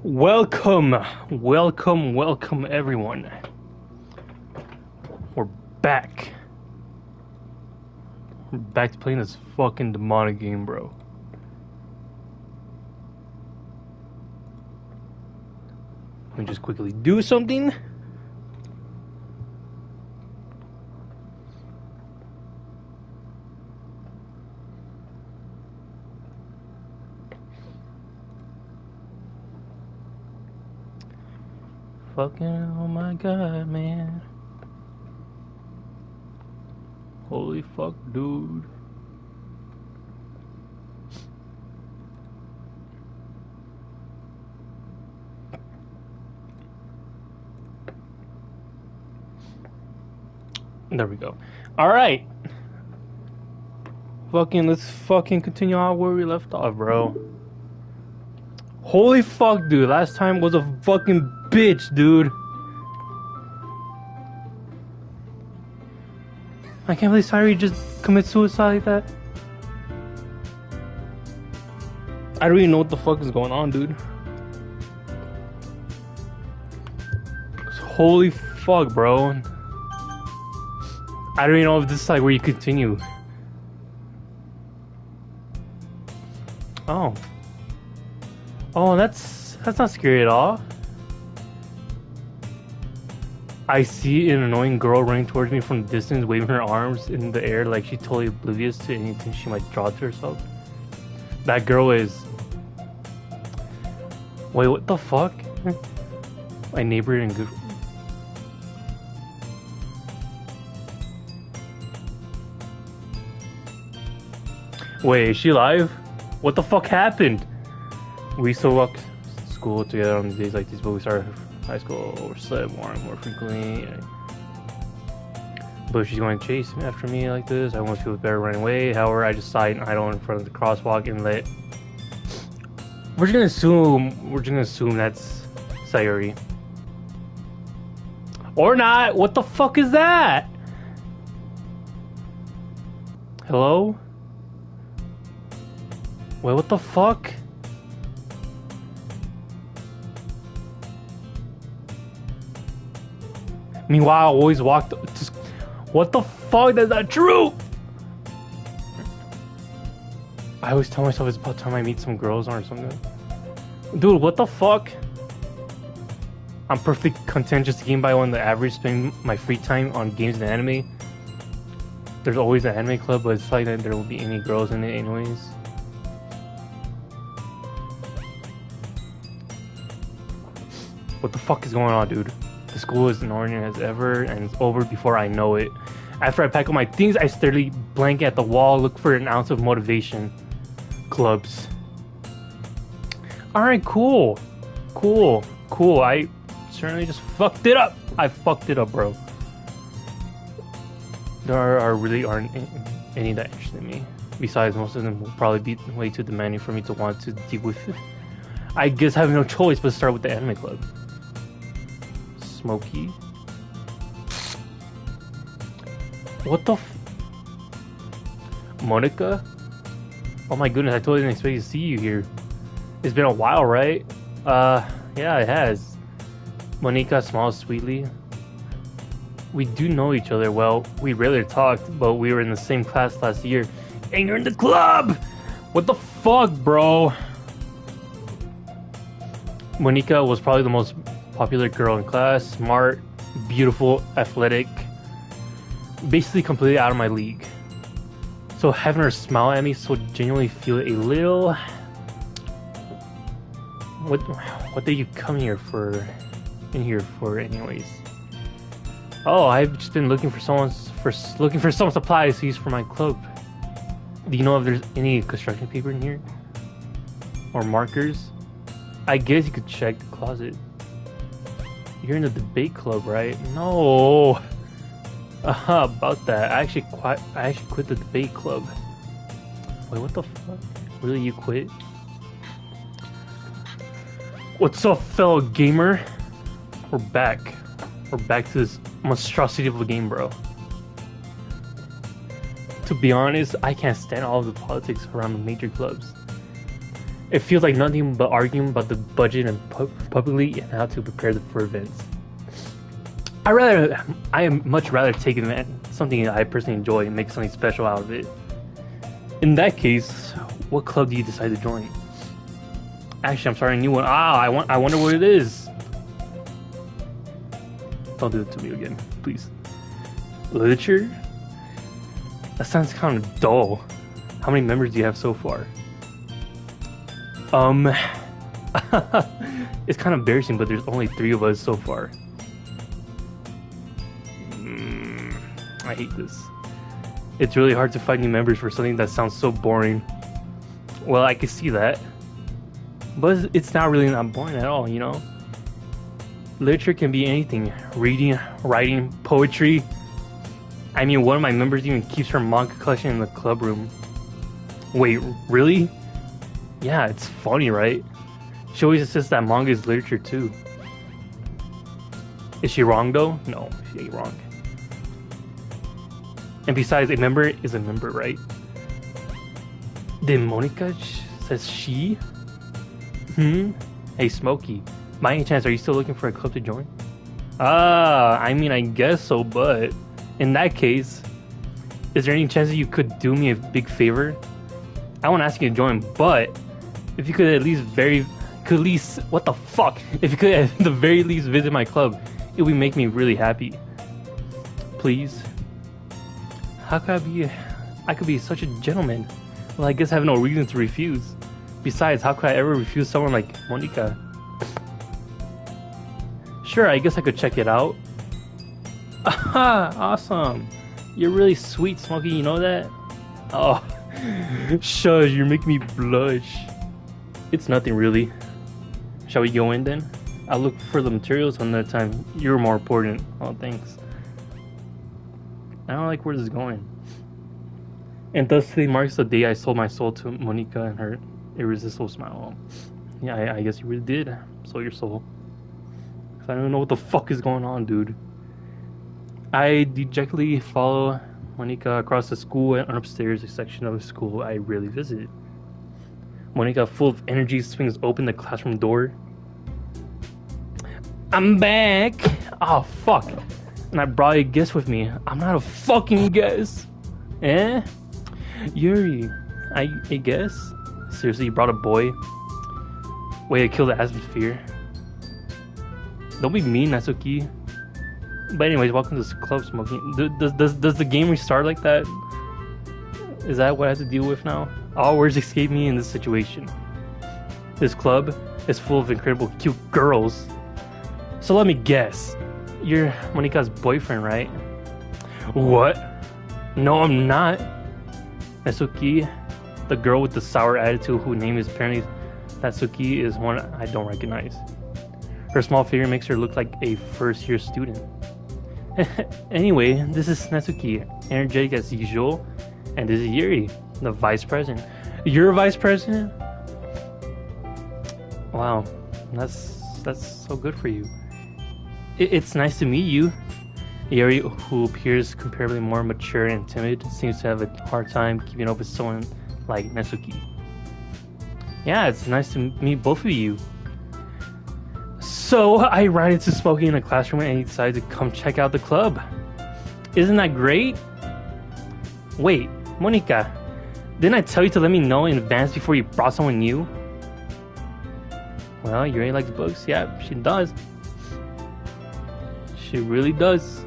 Welcome, welcome everyone. We're back. We're back to playing this fucking demonic game, bro. Let me just quickly do something. Fucking, oh my god, man. Holy fuck, dude. There we go. Alright. Let's fucking continue on where we left off, bro. Holy fuck, dude. Last time was a fucking bitch, dude. I can't believe Sairi just commit suicide like that. I don't even know what the fuck is going on, dude. Holy fuck, bro. I don't even know if this is like where you continue. Oh. Oh, that's not scary at all. I see an annoying girl running towards me from the distance, waving her arms in the air like she's totally oblivious to anything she might draw to herself. That girl is... Wait, what the fuck? My neighbor and good... Wait, is she alive? What the fuck happened? We used to walk to school together on days like these, but we started high school or slept more frequently. But she's going to chase after me like this. I almost feel better running away. However, I just sat idle in front of the crosswalk and let... We're just gonna assume that's Sayuri. Or not! What the fuck is that? Hello? Wait, what the fuck? Meanwhile, I always walked to... What the fuck? That's not true! I always tell myself it's about time I meet some girls or something. Dude, what the fuck? I'm perfectly content just to game by on the average, spending my free time on games and anime. There's always an anime club, but it's like that there won't be any girls in it anyways. What the fuck is going on, dude? The school is annoying as ever, and it's over before I know it. After I pack up my things, I steadily blank at the wall, look for an ounce of motivation. Clubs. Alright, cool. Cool. I certainly just fucked it up. I fucked it up, bro. There really aren't any that interested me. Besides, most of them will probably be way too demanding for me to want to deal with it. I guess I have no choice but to start with the anime club. Smokey. What the Monica? Oh my goodness, I totally didn't expect to see you here. It's been a while, right? Yeah, it has. Monica smiles sweetly. We do know each other well. We rarely talked, but we were in the same class last year. And you're in the club! What the fuck, bro? Monica was probably the most popular girl in class. Smart, beautiful, athletic. Basically completely out of my league. So having her smile at me so genuinely feel a little... What did you come here for? In here for anyways? Oh, I've just been looking for some supplies to use for my club. Do you know if there's any construction paper in here? Or markers? I guess you could check the closet. You're in the debate club, right? No. About that. I actually quit the debate club. Wait, what the fuck? Really, you quit? What's up, fellow gamer? We're back. We're back to this monstrosity of a game, bro. To be honest, I can't stand all of the politics around the major clubs. It feels like nothing but arguing about the budget and publicly and how to prepare for events. I am much rather take something I personally enjoy and make something special out of it. In that case, what club do you decide to join? Actually, I'm starting a new one. I wonder what it is. Don't do it to me again, please. Literature? That sounds kind of dull. How many members do you have so far? It's kind of embarrassing, but there's only 3 of us so far. I hate this. It's really hard to find new members for something that sounds so boring. Well, I can see that. But it's not really not boring at all, you know? Literature can be anything. Reading, writing, poetry. I mean, one of my members even keeps her manga collection in the club room. Wait, really? Yeah, it's funny, right? She always says that manga is literature too. Is she wrong though? No, she ain't wrong. And besides, a member is a member, right? Then Monica says she? Hey, Smokey. By any chance, are you still looking for a club to join? I mean, I guess so, but in that case, is there any chance that you could do me a big favor? I won't ask you to join, but if you could at least what the fuck? If you could at the very least visit my club, it would make me really happy. Please. How could I could be such a gentleman? Well, I guess I have no reason to refuse. Besides, how could I ever refuse someone like Monica? Sure, I guess I could check it out. Aha! Awesome! You're really sweet, Smokey, you know that? Oh, shush, you're making me blush. It's nothing really. Shall we go in then? I'll look for the materials another time. You're more important. Oh, thanks. I don't like where this is going. And thus today marks the day I sold my soul to Monica and her irresistible smile. Yeah, I guess you really did sell your soul. Cause I don't know what the fuck is going on, dude. I dejectedly follow Monica across the school and upstairs a section of the school I rarely visit. Monica, full of energy, swings open the classroom door. I'm back! Oh, fuck. And I brought a guest with me. I'm not a fucking guest. Eh? Yuri, I guess? Seriously, you brought a boy? Way to kill the atmosphere. Don't be mean, Natsuki. But anyways, welcome to this club, Smoking. Does the game restart like that? Is that what I have to deal with now? All words escape me in this situation. This club is full of incredible cute girls. So let me guess. You're Monica's boyfriend, right? What? No, I'm not. Natsuki, the girl with the sour attitude whose name is apparently Natsuki, is one I don't recognize. Her small figure makes her look like a first-year student. Anyway, this is Natsuki, energetic as usual, and this is Yuri, the vice president. You're a vice president? Wow, that's so good for you. It's nice to meet you. Yuri, who appears comparably more mature and timid, seems to have a hard time keeping up with someone like Natsuki. Yeah, it's nice to meet both of you. So I ran into Smokey in the classroom and he decided to come check out the club. Isn't that great? Wait, Monica, didn't I tell you to let me know in advance before you brought someone new? Well, Yuri likes books. Yeah, she does. She really does.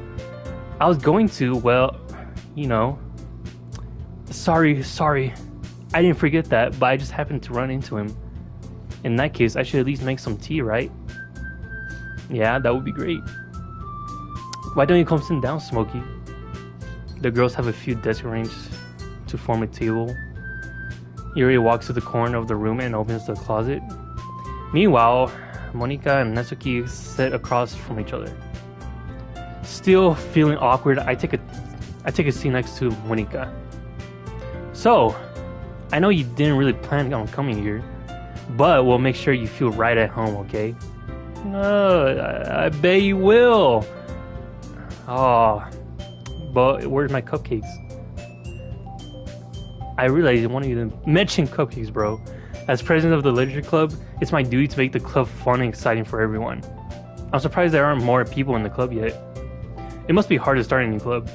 I was going to, well, you know. Sorry. I didn't forget that, but I just happened to run into him. In that case, I should at least make some tea, right? Yeah, that would be great. Why don't you come sit down, Smokey? The girls have a few desks arranged to form a table. Yuri walks to the corner of the room and opens the closet. Meanwhile, Monica and Natsuki sit across from each other. Still feeling awkward, I take a seat next to Monica. So, I know you didn't really plan on coming here, but we'll make sure you feel right at home, okay? I bet you will. Oh, but where's my cupcakes? I realized I wanted you to mention cupcakes, bro. As president of the literature club, it's my duty to make the club fun and exciting for everyone. I'm surprised there aren't more people in the club yet. It must be hard to start a new club.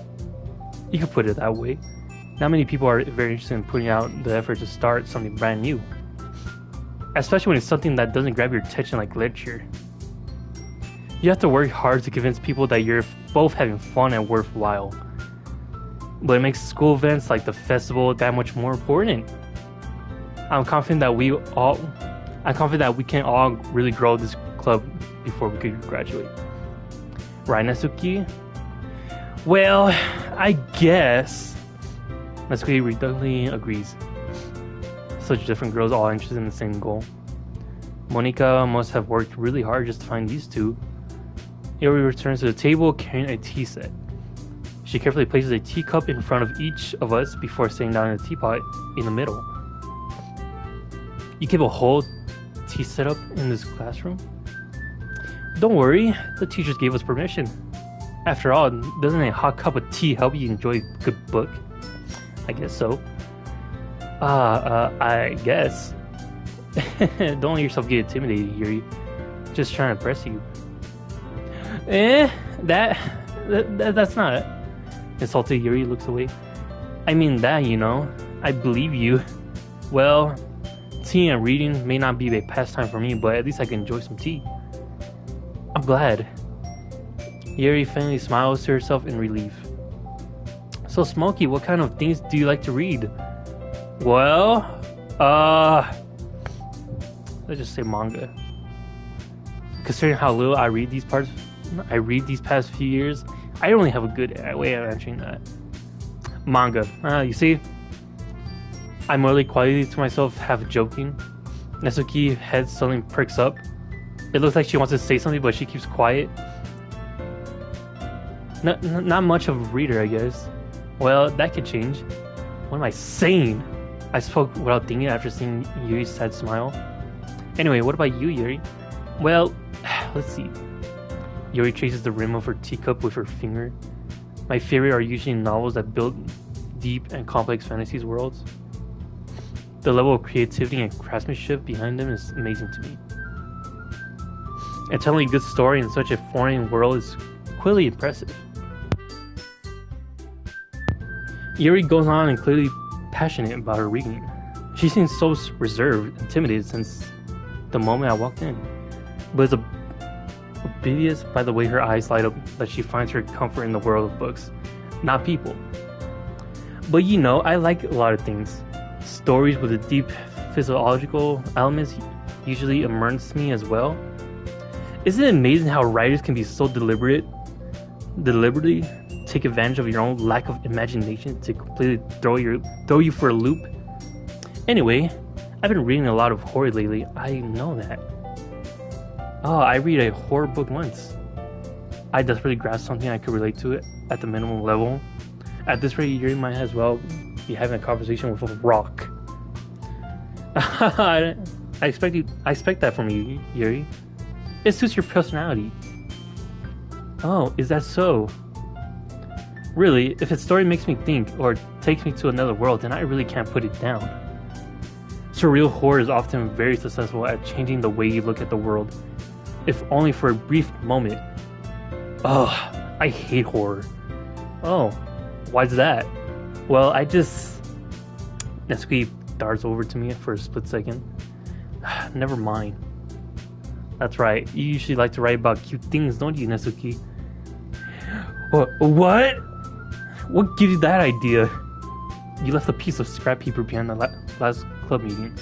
You could put it that way. Not many people are very interested in putting out the effort to start something brand new. Especially when it's something that doesn't grab your attention like literature. You have to work hard to convince people that you're both having fun and worthwhile. But it makes school events like the festival that much more important. I'm confident that we can all really grow this club before we could graduate. Right, Natsuki? Well, I guess. Natsuki reluctantly agrees. Such different girls all interested in the same goal. Monika must have worked really hard just to find these two. Yuri returns to the table carrying a tea set. She carefully places a teacup in front of each of us before sitting down in the teapot in the middle. You keep a whole tea setup in this classroom? Don't worry, the teachers gave us permission. After all, doesn't a hot cup of tea help you enjoy a good book? I guess so. I guess. Don't let yourself get intimidated, Yuri. Just trying to impress you. That's not it. Insulted Yuri looks away. I mean that, you know. I believe you. Well, tea and reading may not be a pastime for me, but at least I can enjoy some tea. I'm glad. Yuri faintly smiles to herself in relief. So Smokey, what kind of things do you like to read? Well, let's just say manga. Considering how little I read these past few years, I only have a good way of answering that. Manga. You see? I murmured quietly to myself, half joking. Natsuki's head suddenly perks up. It looks like she wants to say something, but she keeps quiet. Not much of a reader, I guess. Well, that could change. What am I saying? I spoke without thinking after seeing Yuri's sad smile. Anyway, what about you, Yuri? Well, let's see. Yuri traces the rim of her teacup with her finger. My favorite are usually novels that build deep and complex fantasy worlds. The level of creativity and craftsmanship behind them is amazing to me. And telling a good story in such a foreign world is clearly impressive. Yuri goes on and clearly passionate about her reading. She seems so reserved, intimidated since the moment I walked in. But it's obvious by the way her eyes light up that she finds her comfort in the world of books, not people. But you know, I like a lot of things. Stories with a deep physiological elements usually immerse me as well. Isn't it amazing how writers can be so deliberately take advantage of your own lack of imagination to completely throw you for a loop? Anyway, I've been reading a lot of horror lately. I know that. Oh, I read a horror book once. I desperately grasped something I could relate to it at the minimum level. At this rate, Yuri might as well be having a conversation with a rock. I expect that from you, Yuri. It suits your personality. Oh, is that so? Really, if a story makes me think or takes me to another world, then I really can't put it down. Surreal horror is often very successful at changing the way you look at the world, if only for a brief moment. Ugh, I hate horror. Oh, why's that? Well, Natsuki darts over to me for a split second. Never mind. That's right, you usually like to write about cute things, don't you, Natsuki? What? What gives you that idea? You left a piece of scrap paper behind the last club meeting.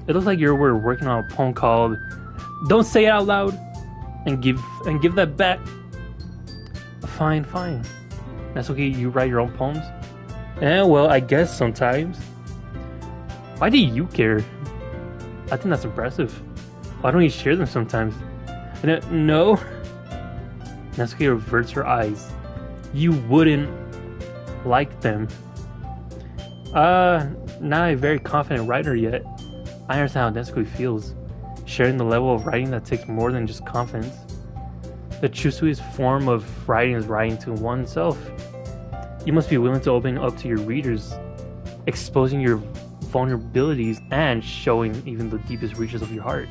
It looks like you were working on a poem called "Don't Say It Out Loud," and give that back. Fine. Natsuki, you write your own poems? Well, I guess sometimes. Why do you care? I think that's impressive. Why don't you share them sometimes? No. Natsuki reverts her eyes. You wouldn't like them. Not a very confident writer yet. I understand how Natsuki feels. Sharing the level of writing that takes more than just confidence. The truest form of writing is writing to oneself. You must be willing to open up to your readers, exposing your vulnerabilities and showing even the deepest reaches of your heart.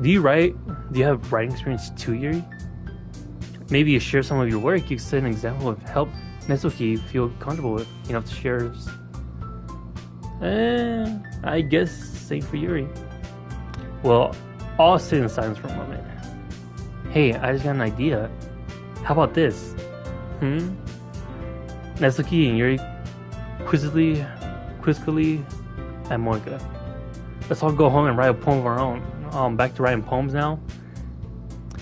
Do you have writing experience too, Yuri? Maybe you share some of your work. You can set an example of help Nezuki feel comfortable with enough to share. I guess same for Yuri. Well, I'll sit in silence for a moment. Hey, I just got an idea. How about this? Nezuki and Yuri quizzically and Monika. Let's all go home and write a poem of our own. Back to writing poems now.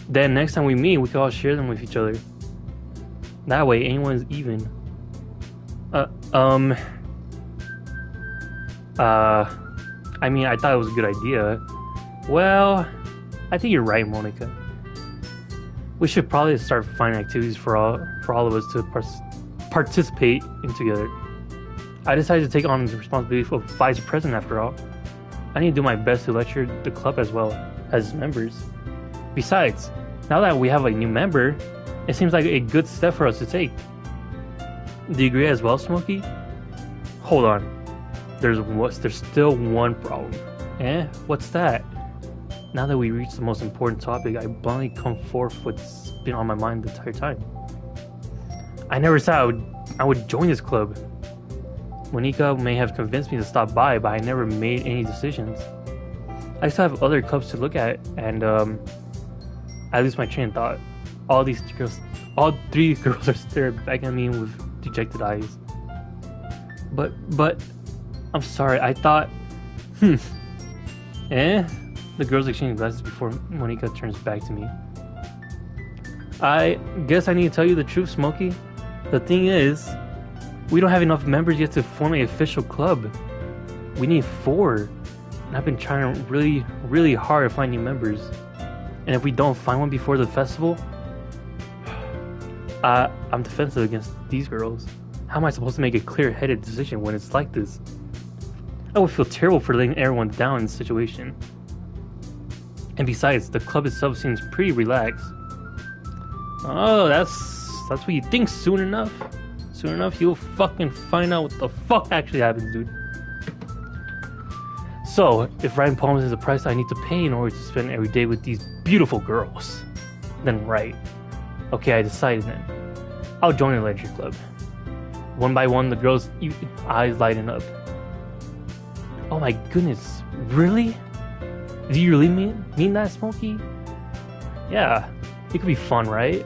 Then next time we meet, we can all share them with each other. That way, anyone's even. I mean, I thought it was a good idea. Well, I think you're right, Monica. We should probably start finding activities for all of us to participate in together. I decided to take on the responsibility of vice president after all. I need to do my best to lecture the club as well as members. Besides, now that we have a new member, it seems like a good step for us to take. Do you agree as well, Smokey? Hold on. There's still one problem. What's that? Now that we reached the most important topic, I bluntly come forth what's been on my mind the entire time. I never said I would join this club. Monika may have convinced me to stop by, but I never made any decisions. I still have other clubs to look at, and I lose my train of thought. All three girls are staring back at me with dejected eyes. But, I'm sorry, I thought, The girls exchange glances before Monika turns back to me. I guess I need to tell you the truth, Smokey. The thing is, we don't have enough members yet to form an official club. We need 4. And I've been trying really, really hard to find new members. And if we don't find one before the festival, I'm defensive against these girls. How am I supposed to make a clear-headed decision when it's like this? I would feel terrible for letting everyone down in this situation. And besides, the club itself seems pretty relaxed. Oh, that's what you think. Soon enough, you'll fucking find out what the fuck actually happens, dude. So, if writing poems is a price I need to pay in order to spend every day with these beautiful girls, then right. Okay, I decided then. I'll join the literature club. One by one, the girls' eyes lighten up. Oh my goodness, really? Do you really mean that, Smokey? Yeah, it could be fun, right?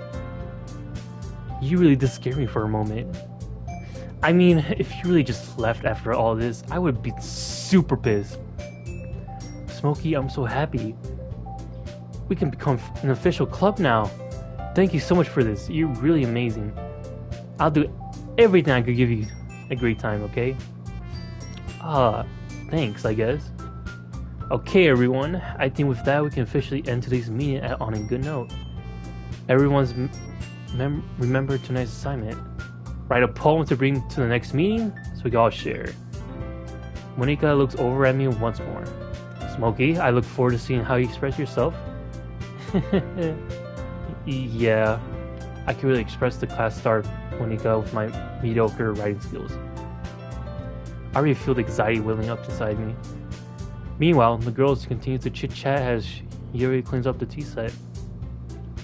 You really did scare me for a moment. I mean, if you really just left after all this, I would be super pissed. Smokey, I'm so happy. We can become an official club now. Thank you so much for this. You're really amazing. I'll do everything I could give you a great time, okay? Thanks, I guess. Okay, everyone. I think with that, we can officially end today's meeting on a good note. Everyone's remember tonight's assignment. Write a poem to bring to the next meeting so we can all share. Monika looks over at me once more. Smokey, I look forward to seeing how you express yourself. Yeah, I can really express the class star Monika with my mediocre writing skills. I already feel the anxiety welling up inside me. Meanwhile, the girls continue to chit-chat as Yuri cleans up the tea set.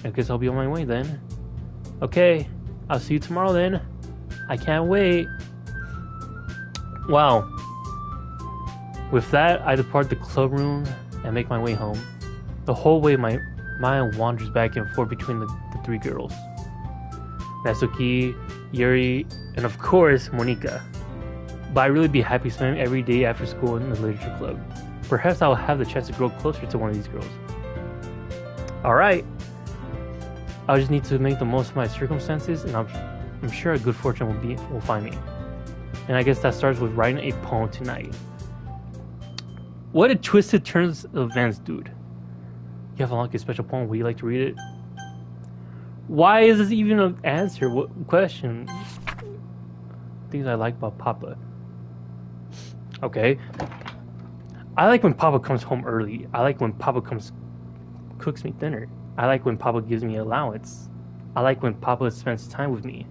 I guess I'll be on my way then. Okay, I'll see you tomorrow then. I can't wait. Wow. With that, I depart the club room and make my way home. The whole way, my mind wanders back and forth between the 3 girls. Natsuki, Yuri, and of course, Monika. But I'd really be happy spending every day after school in the literature club. Perhaps I'll have the chance to grow closer to one of these girls. Alright. I just need to make the most of my circumstances, and I'm sure a good fortune will find me. And I guess that starts with writing a poem tonight. What a twisted turns of events, dude. You have unlocked a special poem. Would you like to read it? Why is this even an answer? What question? Things I like about Papa. Okay. I like when Papa comes home early. I like when Papa cooks me dinner. I like when Papa gives me allowance. I like when Papa spends time with me.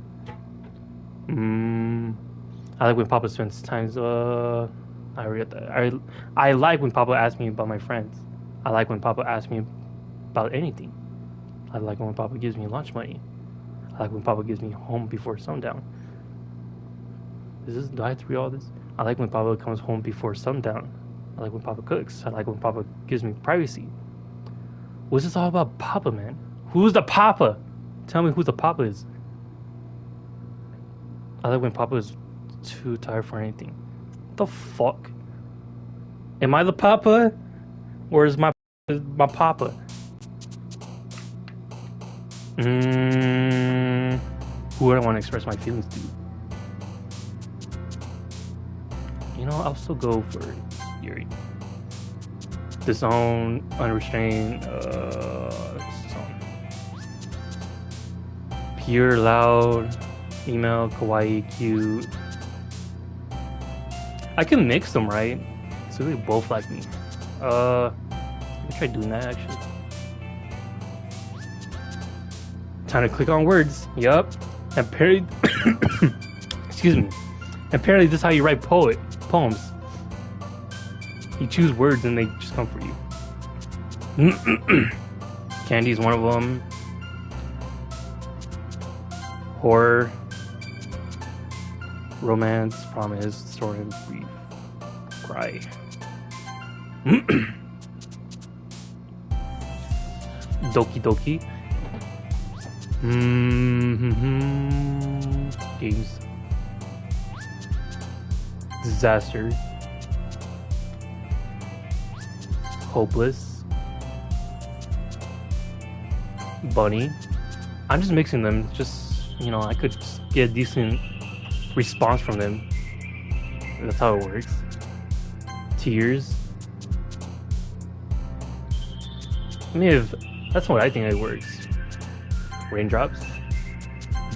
I like when Papa spends times. I read that. I like when Papa asks me about my friends. I like when Papa asks me about anything. I like when Papa gives me lunch money. I like when Papa gives me home before sundown. Do I have to read all this? I like when Papa comes home before sundown. I like when Papa cooks. I like when Papa gives me privacy. What's this all about Papa, man? Who's the Papa? Tell me who the Papa is. I like when Papa is too tired for anything. What the fuck? Am I the Papa? Or is my Papa? Who would I want to express my feelings to? You know, I'll still go for Yuri. Disown, unrestrained, disown. Pure, loud, email, kawaii, cute. I can mix them, right? So they both like me. Let me try doing that actually. Time to click on words. Yup. And apparently, excuse me. Apparently, this is how you write poems. You choose words and they just come for you. Candy is one of them. Horror, romance, promise, story, and grief. Cry. Doki Doki. Games. Disaster. Hopeless. Bunny. I'm just mixing them. Just, you know, I could get a decent response from them. That's how it works. Tears. I mean, that's what I think it works. Raindrops.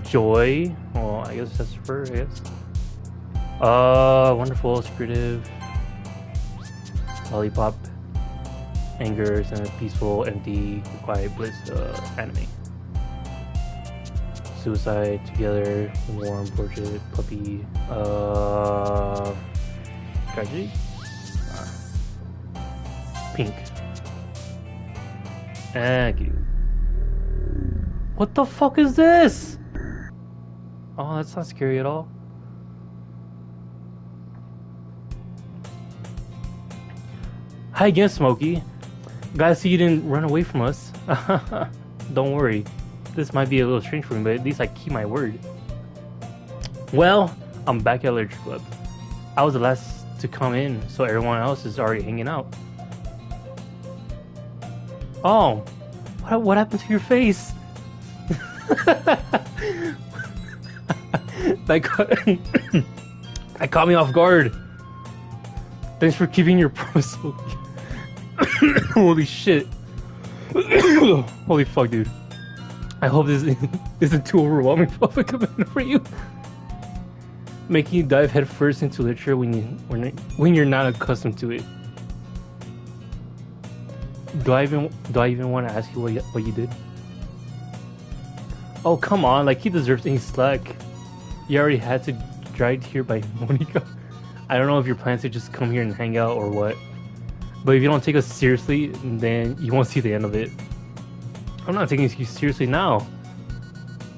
Joy. Well, I guess that's for, I guess. Wonderful, secretive. Lollipop. Anger, and peaceful, empty, quiet, bliss, anime. Suicide, together, warm, portrait, puppy, tragedy? Pink. Thank you. What the fuck is this? Oh, that's not scary at all. Hi again, Smokey. Glad to see you didn't run away from us. Don't worry. This might be a little strange for me, but at least I keep my word. Well, I'm back at Literature Club. I was the last to come in, so everyone else is already hanging out. Oh, what happened to your face? That caught me off guard. Thanks for keeping your promise. Holy shit. Holy fuck, dude. I hope this isn't too overwhelming public commitment for you. Making you dive headfirst into literature when you're not accustomed to it. Do I even want to ask you what you did? Oh, come on, like, he deserves any slack. You already had to dragged here by Monica. I don't know if you're planning to just come here and hang out or what. But if you don't take us seriously, then you won't see the end of it. I'm not taking you seriously now.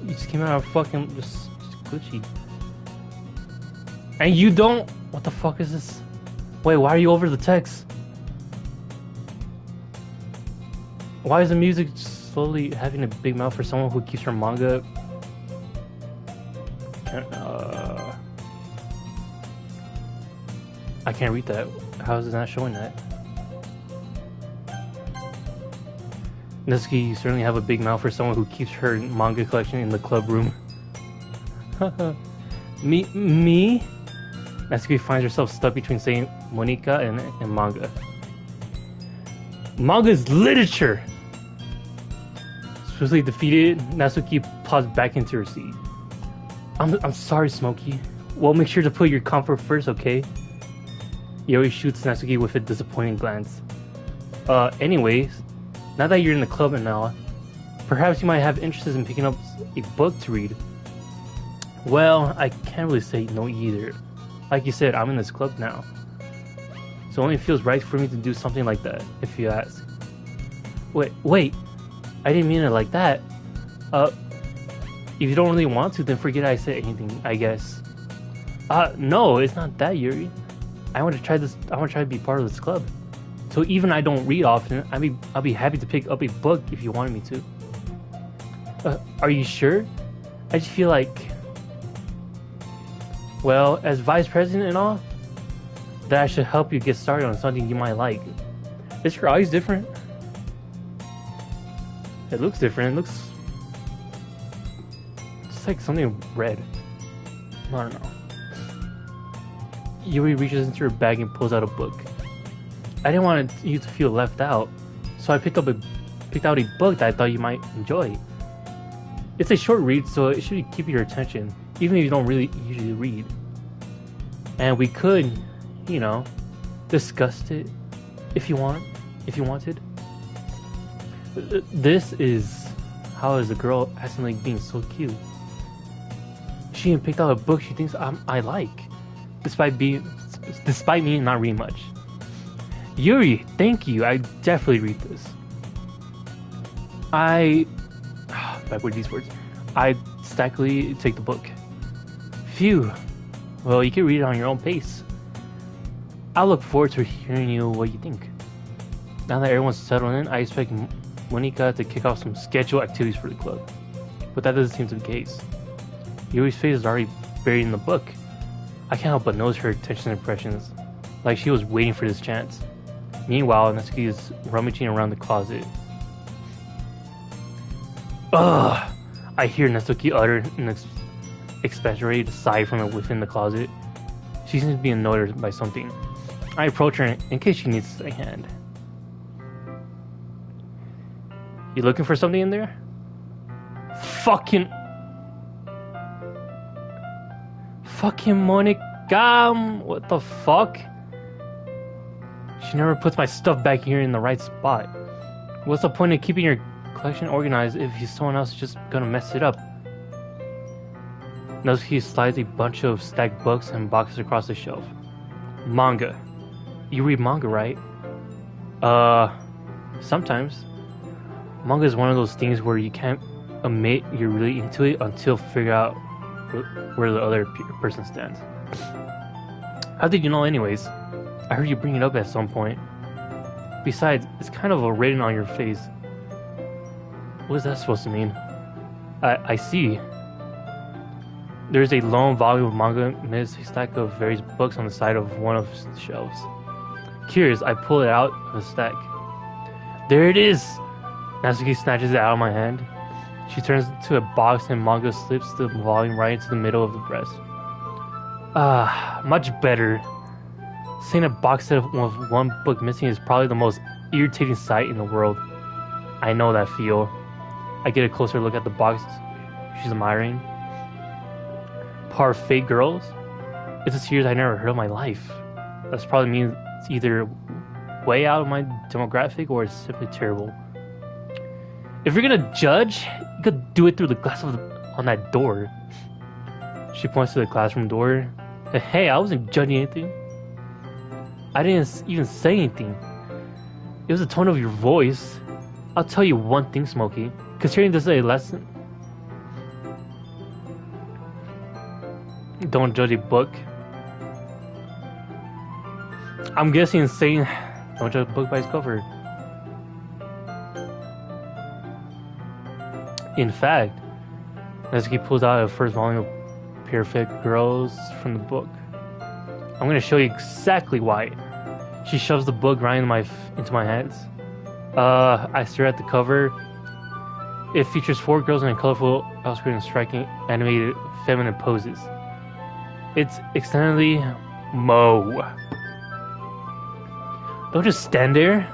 You just came out of fucking just glitchy. And you don't... What the fuck is this? Wait, why are you over the text? Why is the music slowly having a big mouth for someone who keeps her manga? I can't read that. How is it not showing that? Natsuki, you certainly have a big mouth for someone who keeps her manga collection in the club room. Me? Natsuki finds herself stuck between saying Monica and manga. Manga is literature! Swiftly defeated, Natsuki plops back into her seat. I'm sorry, Smokey. Well, make sure to put your comfort first, okay? Yori shoots Natsuki with a disappointing glance. Anyways, now that you're in the club and all, perhaps you might have interest in picking up a book to read. Well, I can't really say no either. Like you said, I'm in this club now. So it only feels right for me to do something like that, if you ask. Wait. I didn't mean it like that. If you don't really want to, then forget I said anything, I guess. No, it's not that, Yuri. I want to try this. I want to try to be part of this club. So even I don't read often, I'll be happy to pick up a book if you wanted me to. Are you sure? I just feel like, well, as vice president and all, that I should help you get started on something you might like. Is your eyes different? It looks different. It looks just like something red. I don't know. Yuri reaches into her bag and pulls out a book. I didn't want you to feel left out, so I picked out a book that I thought you might enjoy. It's a short read, so it should keep your attention, even if you don't really usually read. And we could, you know, discuss it if you wanted. This is how is a girl acting like being so cute. She even picked out a book she thinks I like, despite me not reading much. Yuri, thank you. I definitely read this. Back with these words. I stackily take the book. Phew. Well, you can read it on your own pace. I look forward to hearing what you think. Now that everyone's settled in, I expect Monika to kick off some scheduled activities for the club. But that doesn't seem to be the case. Yuri's face is already buried in the book. I can't help but notice her tension and impressions, like she was waiting for this chance. Meanwhile, Natsuki is rummaging around the closet. Ugh! I hear Natsuki utter an exaggerated sigh from within the closet. She seems to be annoyed by something. I approach her in case she needs a hand. You looking for something in there? Fucking Monica! What the fuck? She never puts my stuff back here in the right spot. What's the point of keeping your collection organized if someone else is just gonna mess it up? Natsuki slides a bunch of stacked books and boxes across the shelf. Manga. You read manga, right? Sometimes. Manga is one of those things where you can't admit you're really into it until figure out where the other person stands. How did you know anyways? I heard you bring it up at some point. Besides, it's kind of a written on your face. What is that supposed to mean? I see. There's a lone volume of manga amidst a stack of various books on the side of one of the shelves. Curious, I pull it out of the stack. There it is! Natsuki snatches it out of my hand. She turns to a box and manga slips the volume right into the middle of the breast. Much better. Seeing a box set with one book missing is probably the most irritating sight in the world. I know that feel. I get a closer look at the box she's admiring. Parfait Girls? It's a series I never heard of in my life. That's probably means it's either way out of my demographic or it's simply terrible. If you're gonna judge, you could do it through the glass on that door. She points to the classroom door. Hey, I wasn't judging anything. I didn't even say anything. It was the tone of your voice. I'll tell you one thing, Smokey. Considering this is a lesson, don't judge a book. I'm guessing saying don't judge a book by its cover. In fact, Natsuki pulls out a first volume of Perfect Girls from the book. I'm gonna show you exactly why. She shoves the book right into my hands. I stare at the cover. It features 4 girls in colorful, outstretched, and striking animated feminine poses. It's extendedly Mo. Don't just stand there.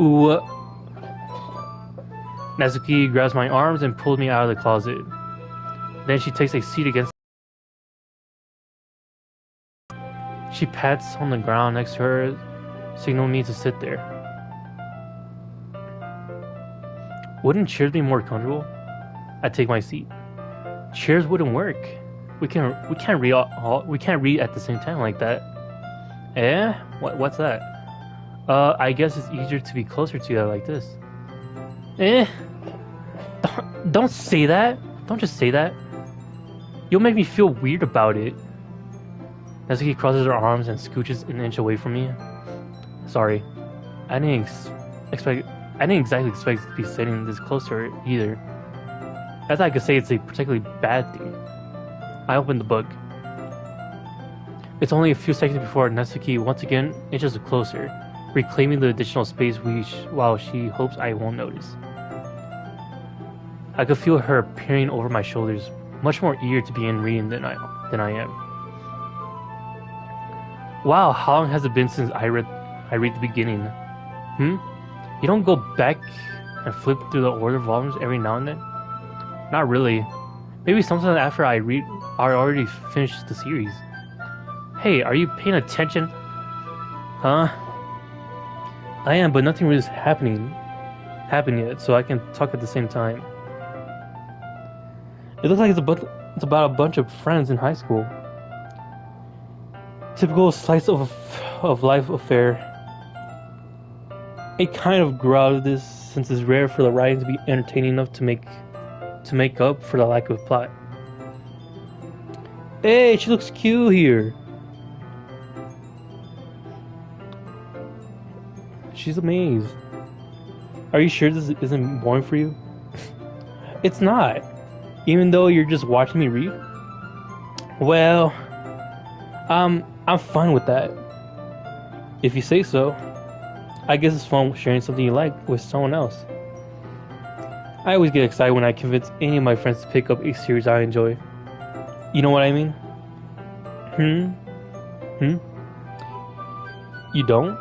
Ooh. Natsuki grabs my arms and pulls me out of the closet. Then she takes a seat against. She pats on the ground next to her, signaling me to sit there. Wouldn't chairs be more comfortable? I take my seat. Chairs wouldn't work. we can't read at the same time like that. Eh? What's that? I guess it's easier to be closer to you like this. Eh? Don't say that. Don't just say that. You'll make me feel weird about it. Natsuki crosses her arms and scooches an inch away from me. Sorry, I didn't exactly expect to be sitting this close to her either. I thought I could say it's a particularly bad thing. I opened the book. It's only a few seconds before Natsuki once again inches closer, reclaiming the additional space while she hopes I won't notice. I could feel her peering over my shoulders, much more eager to begin reading than I am. Wow, how long has it been since I read the beginning? You don't go back and flip through the order volumes every now and then? Not really. Maybe sometime after I already finished the series. Hey, are you paying attention? Huh? I am, but nothing really is happened yet, so I can talk at the same time. It looks like it's about a bunch of friends in high school. Typical slice of life affair. It kind of grew out of this since it's rare for the writing to be entertaining enough to make up for the lack of plot. Hey, she looks cute here. She's amazed. Are you sure this isn't boring for you? It's not. Even though you're just watching me read? Well, I'm fine with that. If you say so. I guess it's fun sharing something you like with someone else. I always get excited when I convince any of my friends to pick up a series I enjoy. You know what I mean? You don't?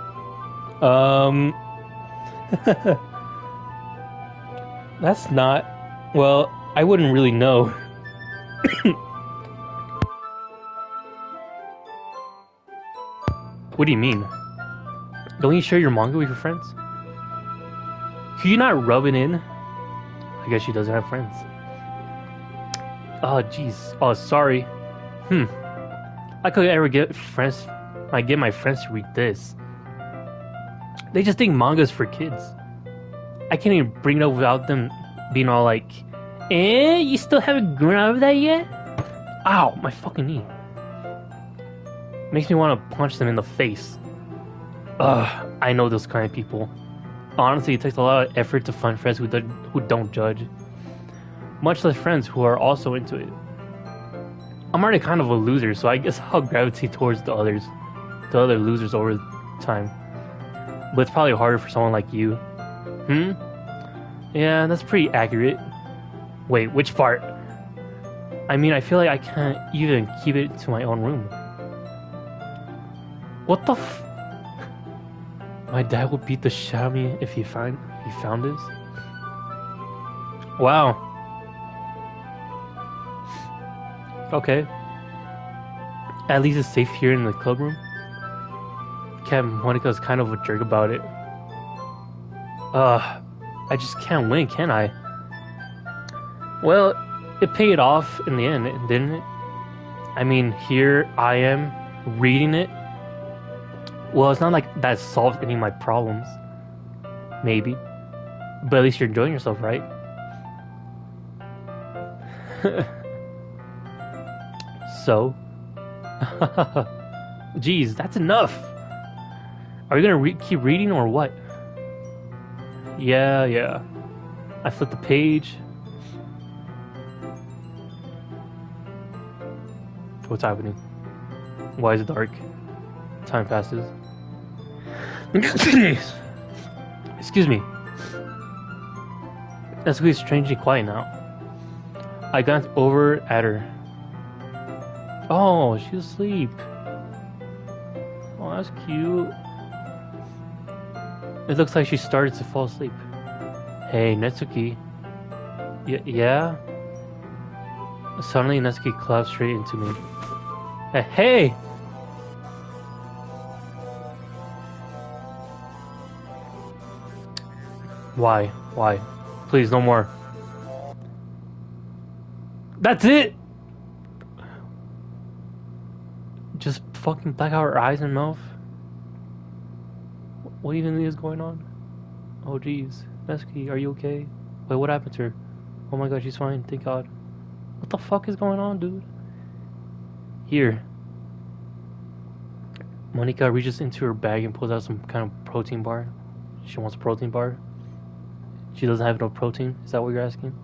That's not... Well, I wouldn't really know. What do you mean? Don't you share your manga with your friends? Could you not rub it in? I guess she doesn't have friends. Oh, jeez. Oh, sorry. I could ever get friends. I get my friends to read this. They just think manga's for kids. I can't even bring it up without them being all like, "Eh, you still haven't grown out of that yet?" Ow, my fucking knee. Makes me want to punch them in the face. Ugh, I know those kind of people. Honestly, it takes a lot of effort to find friends who don't judge. Much less friends who are also into it. I'm already kind of a loser, so I guess I'll gravitate towards the other losers over time. But it's probably harder for someone like you. Yeah, that's pretty accurate. Wait, which part? I mean, I feel like I can't even keep it to my own room. What the f... My dad would beat the shit out of me if he found this? Wow. Okay. At least it's safe here in the club room. Cat Monica's kind of a jerk about it. I just can't win, can I? Well, it paid off in the end, didn't it? I mean, here I am, reading it. Well, it's not like that solved any of my problems. Maybe. But at least you're enjoying yourself, right? So? Jeez, that's enough! Are you gonna keep reading or what? Yeah. I flipped the page. What's happening? Why is it dark? Time passes. Excuse me. Natsuki's strangely quiet now. I glanced over at her. Oh, she's asleep. Oh, that's cute. It looks like she started to fall asleep. Hey, Natsuki. Yeah? Suddenly, Natsuki collapsed straight into me. Hey! Why? Please, no more. That's it! Just fucking black out her eyes and mouth? What even is going on? Oh jeez. Nesky, are you okay? Wait, what happened to her? Oh my god, she's fine, thank god. What the fuck is going on, dude? Here. Monica reaches into her bag and pulls out some kind of protein bar. She wants a protein bar. She doesn't have no protein. Is that what you're asking?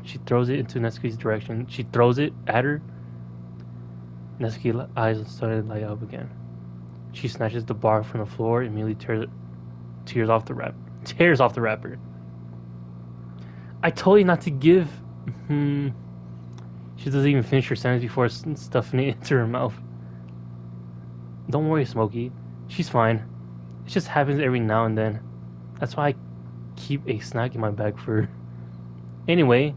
She throws it into Nesky's direction. She throws it at her. Nesky's eyes started to light up again. She snatches the bar from the floor and immediately tears off the wrapper. I told you not to give. She doesn't even finish her sentence before stuffing it into her mouth. Don't worry, Smokey. She's fine. It just happens every now and then. That's why I keep a snack in my bag for her. Anyway,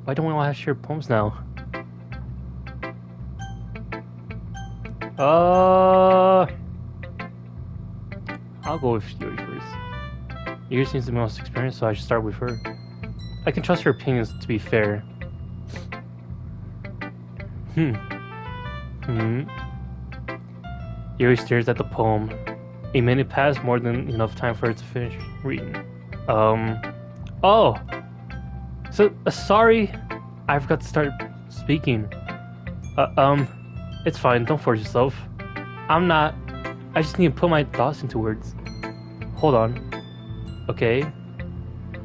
why don't we all have shared poems now? I'll go with Yuri first. Yuri seems the most experienced, so I should start with her. I can trust her opinions to be fair. Yuri stares at the poem. A minute passed, more than enough time for her to finish reading. Oh! So, sorry, I forgot to start speaking. It's fine, don't force yourself. I just need to put my thoughts into words. Hold on. Okay.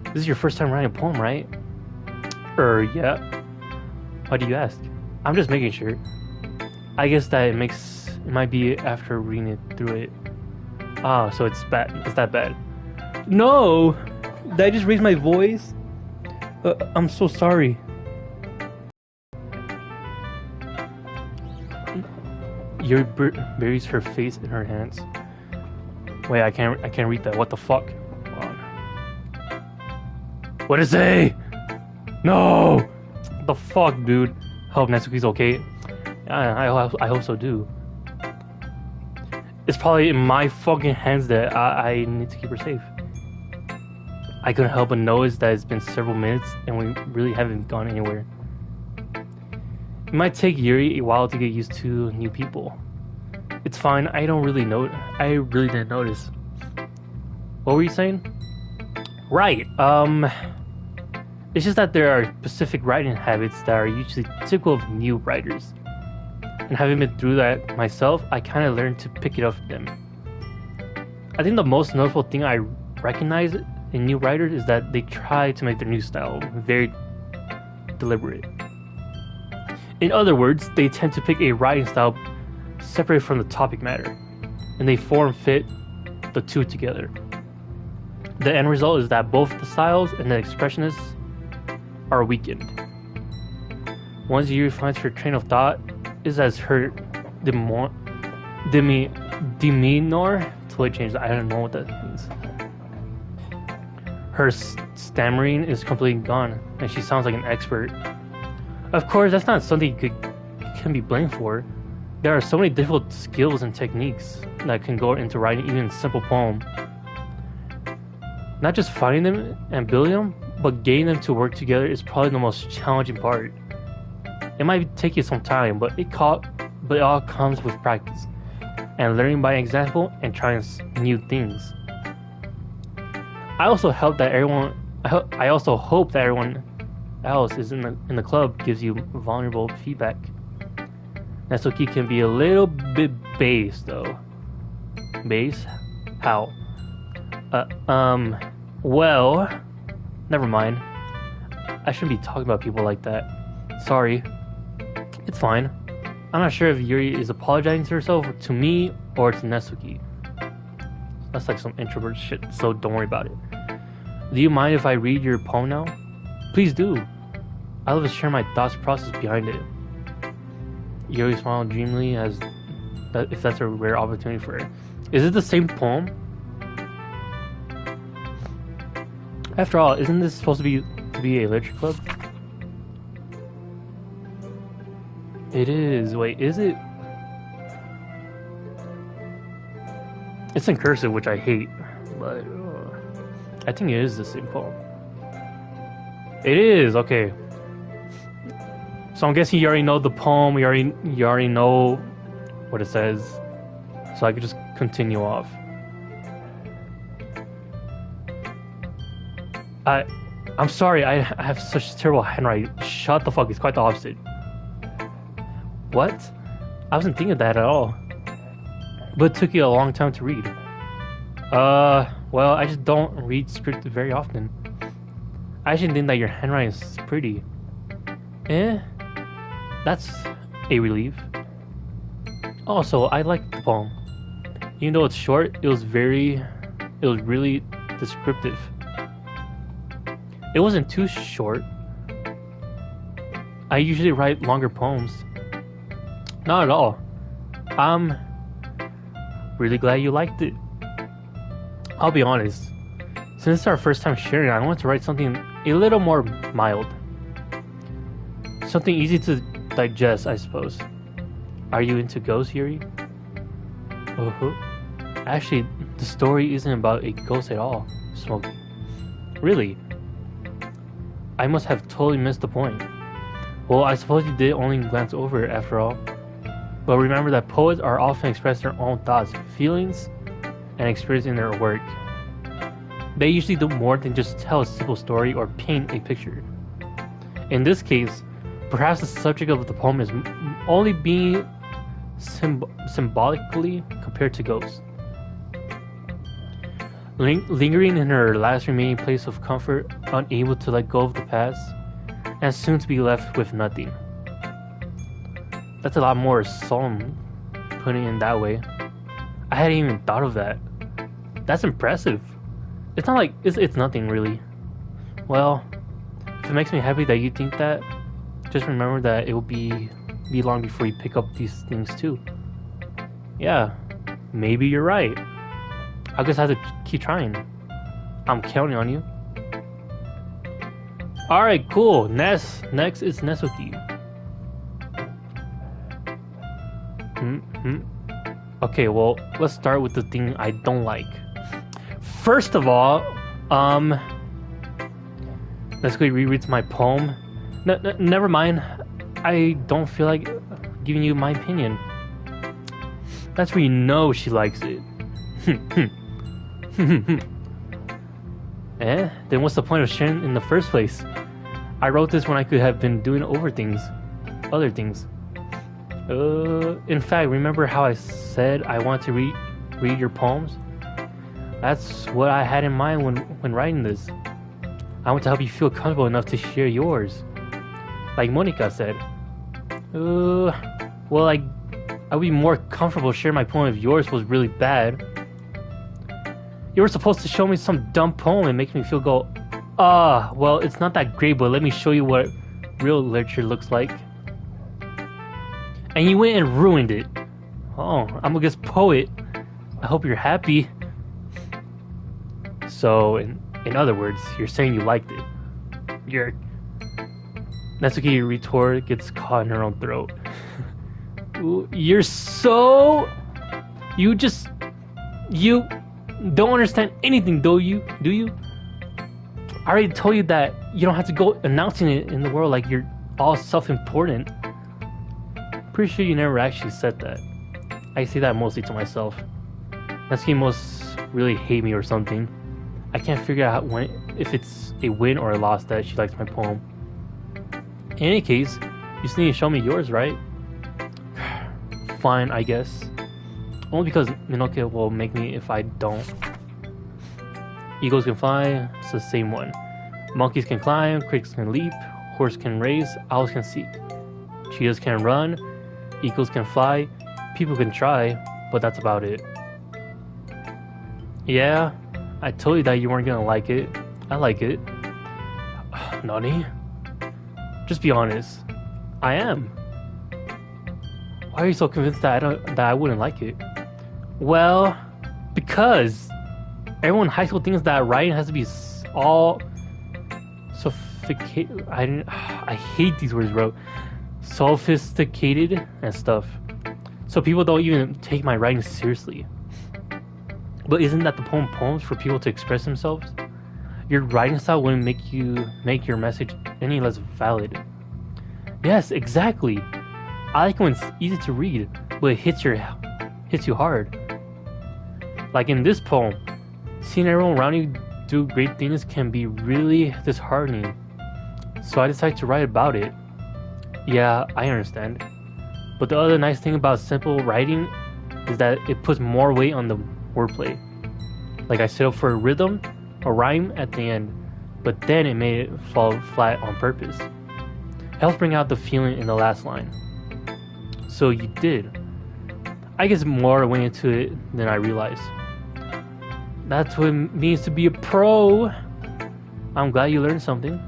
This is your first time writing a poem, right? Yeah. Why do you ask? I'm just making sure. I guess that it might be after reading it through it. Ah, so it's bad. It's that bad. No! Did I just raise my voice? I'm so sorry. Yuri buries her face in her hands. Wait, I can't read that. What the fuck? Hold on. What does it say? No! What the fuck, dude? Hope Natsuki's okay. I hope so, too. It's probably in my fucking hands that I need to keep her safe. I couldn't help but notice that it's been several minutes and we really haven't gone anywhere. It might take Yuri a while to get used to new people. It's fine, I really didn't notice. What were you saying? Right, it's just that there are specific writing habits that are usually typical of new writers. And having been through that myself, I kind of learned to pick it up from them. I think the most notable thing I recognize in new writers is that they try to make their new style very deliberate. In other words, they tend to pick a writing style separate from the topic matter, and they fit the two together. The end result is that both the styles and the expressionists are weakened. Once Yuri finds her train of thought is as her demeanor. Totally changed. I don't know what that means. Her stammering is completely gone, and she sounds like an expert. Of course, that's not something you can be blamed for. There are so many difficult skills and techniques that can go into writing even a simple poem. Not just finding them and building them, but getting them to work together is probably the most challenging part. It might take you some time, but it all comes with practice and learning by example and trying new things. I also hope that everyone else is in the club gives you vulnerable feedback. Natsuki can be a little bit base though. Base? How? Well, never mind. I shouldn't be talking about people like that. Sorry. It's fine. I'm not sure if Yuri is apologizing to herself, or to me, or to Natsuki. That's like some introvert shit, so don't worry about it. Do you mind if I read your poem now? Please do. I love to share my thoughts process behind it. Yuri smiled dreamily if that's a rare opportunity for her. Is it the same poem? After all, isn't this supposed to be a literature club? It is. Wait, is it? It's in cursive, which I hate, but I think it is the same poem. It is, okay. So I'm guessing you already know the poem. You already know what it says, so I could just continue off. I'm sorry, I have such terrible handwriting. Shut the fuck, it's quite the opposite. What? I wasn't thinking of that at all. But it took you a long time to read. Well, I just don't read script very often. I actually think that your handwriting is pretty. That's a relief. Also, I like the poem. Even though it's short, it was really descriptive. It wasn't too short. I usually write longer poems. Not at all. I'm really glad you liked it. I'll be honest. Since it's our first time sharing, I want to write something a little more mild. Something easy to digest, I suppose. Are you into ghosts, Yuri? Actually, the story isn't about a ghost at all, Smokey. Really? I must have totally missed the point. Well, I suppose you did only glance over it after all. But remember that poets are often expressing their own thoughts, feelings, and experience in their work. They usually do more than just tell a simple story or paint a picture. In this case, perhaps the subject of the poem is only being symbolically compared to ghosts. Lingering in her last remaining place of comfort, unable to let go of the past, and soon to be left with nothing. That's a lot more solemn, putting it in that way. I hadn't even thought of that. That's impressive. It's not like it's nothing really. Well, if it makes me happy that you think that, just remember that it will be long before you pick up these things too. Yeah, maybe you're right. I just have to keep trying. I'm counting on you. Alright, cool. Next is Nesuki. Okay, well, let's start with the thing I don't like. First of all, let's go reread my poem. Never mind. I don't feel like giving you my opinion. That's where you know she likes it. Then what's the point of sharing in the first place? I wrote this when I could have been doing other things. In fact, remember how I said I want to read your poems? That's what I had in mind when writing this. I want to help you feel comfortable enough to share yours. Like Monica said. Well, I would be more comfortable sharing my poem if yours was really bad. You were supposed to show me some dumb poem and make me feel well, it's not that great, but let me show you what real literature looks like. And you went and ruined it. Oh, I'm a good poet. I hope you're happy. So, in other words, you're saying you liked it. Natsuki retort gets caught in her own throat. You don't understand anything, do you? I already told you that you don't have to go announcing it in the world like you're all self-important. Pretty sure you never actually said that. I say that mostly to myself. Natsuki must really hate me or something. I can't figure out if it's a win or a loss that she likes my poem. In any case, you still need to show me yours, right? Fine, I guess. Only because Minoke will make me if I don't. Eagles can fly, it's the same one. Monkeys can climb, crickets can leap, horse can race, owls can seek. Cheetahs can run, eagles can fly, people can try, but that's about it. Yeah, I told you that you weren't gonna like it. I like it. Nani? Just be honest. I am. Why are you so convinced that I wouldn't like it? Well, because everyone in high school thinks that writing has to be all sophisticated. I hate these words, bro. Sophisticated and stuff. So people don't even take my writing seriously. But isn't that the poems for people to express themselves? Your writing style wouldn't make your message any less valid. Yes, exactly. I like when it's easy to read. but it hits you hard. Like in this poem, seeing everyone around you do great things can be really disheartening. So I decided to write about it. Yeah, I understand. But the other nice thing about simple writing is that it puts more weight on the wordplay. Like I set up for a rhythm, a rhyme at the end, but then it made it fall flat on purpose. It helps bring out the feeling in the last line. So you did. I guess more went into it than I realized. That's what it means to be a pro. I'm glad you learned something.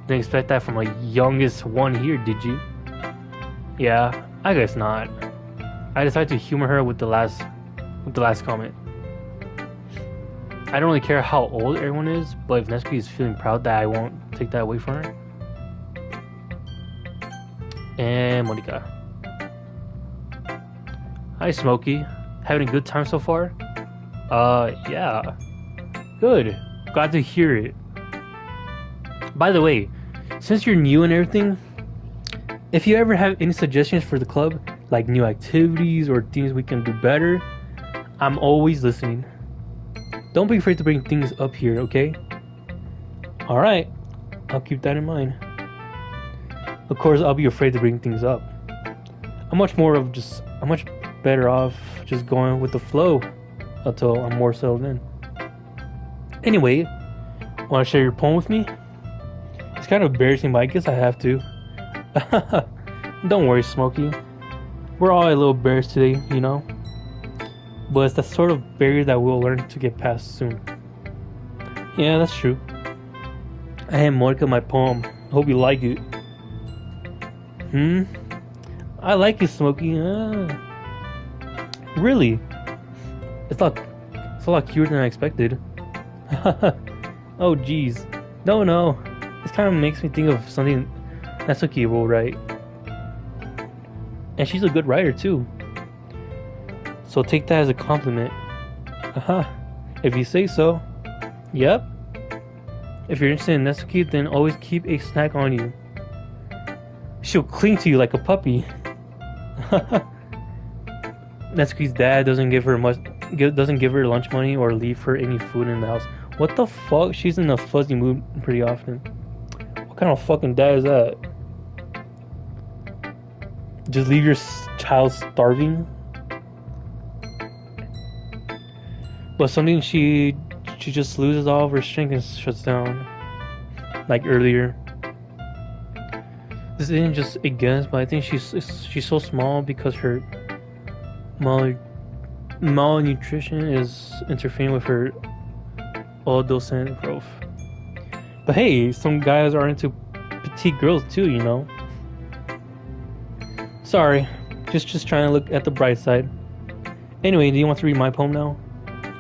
Didn't expect that from a youngest one here, did you? Yeah, I guess not. I decided to humor her with the last comment. I don't really care how old everyone is, but if Nesky is feeling proud, that I won't take that away from her. And Monica. Hi, Smokey. Having a good time so far? Yeah. Good. Glad to hear it. By the way, since you're new and everything, if you ever have any suggestions for the club, like new activities or things we can do better, I'm always listening. Don't be afraid to bring things up here, okay? Alright, I'll keep that in mind. Of course, I'll be afraid to bring things up. I'm much better off just going with the flow until I'm more settled in. Anyway, want to share your poem with me? It's kind of embarrassing, but I guess I have to. Don't worry, Smokey. We're all a little embarrassed today, you know? But it's the sort of barrier that we'll learn to get past soon. Yeah, that's true. I hand Monica my poem. Hope you like it. I like it, Smokey. Really? It's a lot cuter than I expected. Oh, jeez. No. This kind of makes me think of something Natsuki will write. And she's a good writer, too. So take that as a compliment. If you say so. Yep. If you're interested in Natsuki, then always keep a snack on you. She'll cling to you like a puppy. Natsuki's dad doesn't give her lunch money or leave her any food in the house. What the fuck? She's in a fuzzy mood pretty often. What kind of fucking dad is that? Just leave your child starving? But something she just loses all of her strength and shuts down. Like earlier. This isn't just a guess, but I think she's so small because her malnutrition is interfering with her adolescent growth. But hey, some guys are into petite girls too, you know. Sorry, just trying to look at the bright side. Anyway, do you want to read my poem now?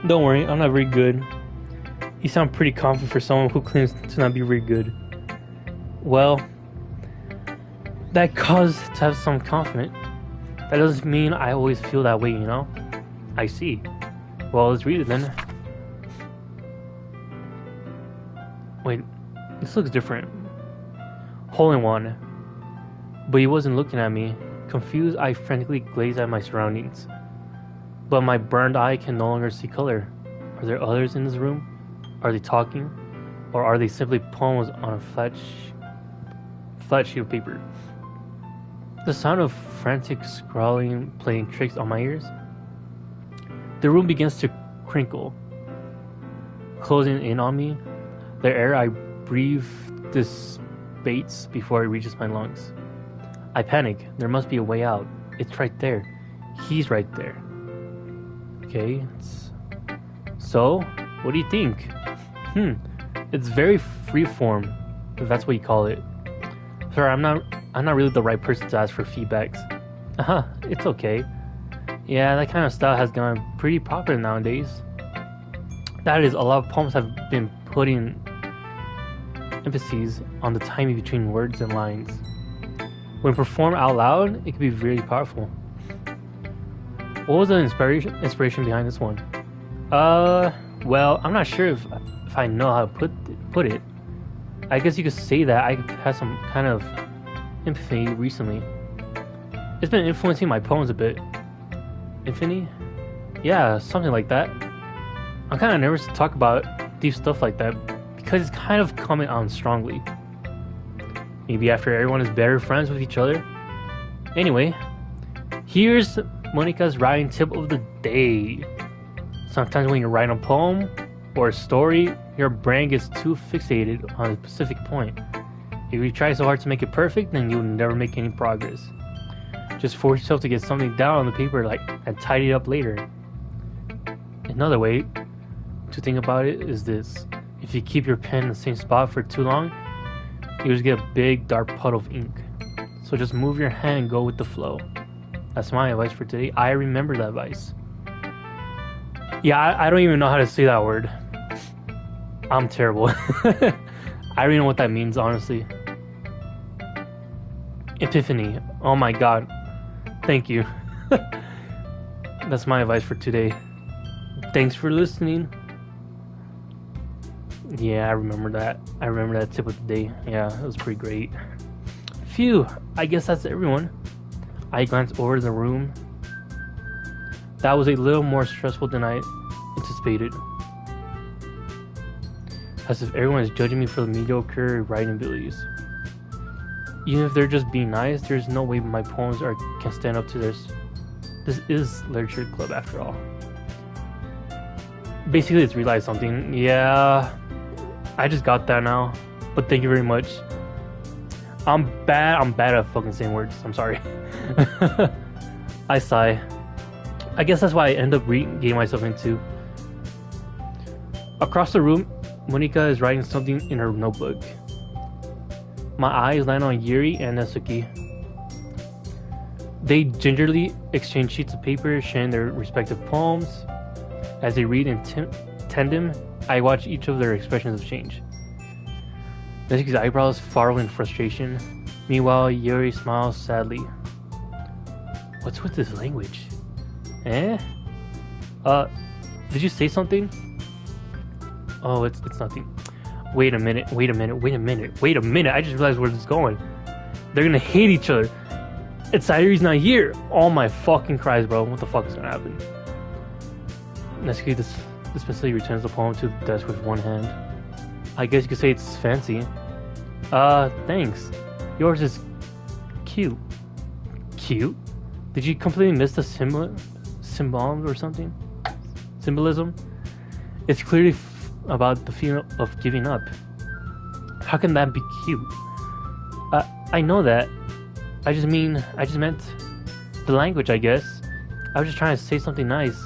Don't worry, I'm not very good. You sound pretty confident for someone who claims to not be very good. Well, that cause to have some confidence. That doesn't mean I always feel that way, you know? I see. Well, let's read it then. Wait, this looks different. Hole in one. But he wasn't looking at me. Confused, I frantically gazed at my surroundings. But my burned eye can no longer see color. Are there others in this room? Are they talking? Or are they simply poems on a flat sheet of paper? The sound of frantic scrawling playing tricks on my ears. The room begins to crinkle, closing in on me. The air I breathe dissipates before it reaches my lungs. I panic. There must be a way out. It's right there. He's right there. Okay. So, what do you think? It's very freeform, if that's what you call it. Sorry, I'm not really the right person to ask for feedbacks. It's okay. Yeah, that kind of style has gone pretty popular nowadays. That is, a lot of poems have been putting emphases on the timing between words and lines. When performed out loud, it can be really powerful. What was the inspiration behind this one? Well, I'm not sure if I know how to put it. I guess you could say that I had some kind of empathy recently. It's been influencing my poems a bit. Infinity? Yeah, something like that. I'm kind of nervous to talk about deep stuff like that because it's kind of coming on strongly. Maybe after everyone is better friends with each other. Anyway, here's Monica's writing tip of the day. Sometimes when you write a poem or a story, your brain gets too fixated on a specific point. If you try so hard to make it perfect, then you'll never make any progress. Just force yourself to get something down on the paper and tidy it up later. Another way to think about it is this. If you keep your pen in the same spot for too long, you just get a big dark puddle of ink. So just move your hand and go with the flow. That's my advice for today. I remember that advice. Yeah, I don't even know how to say that word. I'm terrible. I don't even know what that means, honestly. Epiphany. Oh my god. Thank you. That's my advice for today. Thanks for listening. Yeah, I remember that. I remember that tip of the day. Yeah, it was pretty great. Phew, I guess that's everyone. I glanced over the room. That was a little more stressful than I anticipated. As if everyone is judging me for the mediocre writing abilities. Even if they're just being nice, there's no way my poems can stand up to theirs. This is literature club after all. Basically, it's realized something. Yeah, I just got that now. But thank you very much. I'm bad at fucking saying words. I'm sorry. I sigh. I guess that's why I end up getting myself into. Across the room, Monika is writing something in her notebook. My eyes land on Yuri and Nesuke. They gingerly exchange sheets of paper, sharing their respective poems. As they read in tandem, I watch each of their expressions of change. Nesuke's eyebrows furrow in frustration. Meanwhile, Yuri smiles sadly. What's with this language? Eh? Did you say something? Oh, it's nothing. Wait a minute. I just realized where this is going. They're gonna hate each other. It's Sayuri's not here. Oh my fucking Christ, bro. What the fuck is gonna happen? Nesuke dismissively returns the poem to the desk with one hand. I guess you could say it's fancy. Thanks. Yours is cute. Cute? Did you completely miss the symbolism or something? Symbolism? It's clearly about the feeling of giving up. How can that be cute? I know that. I just meant the language, I guess. I was just trying to say something nice.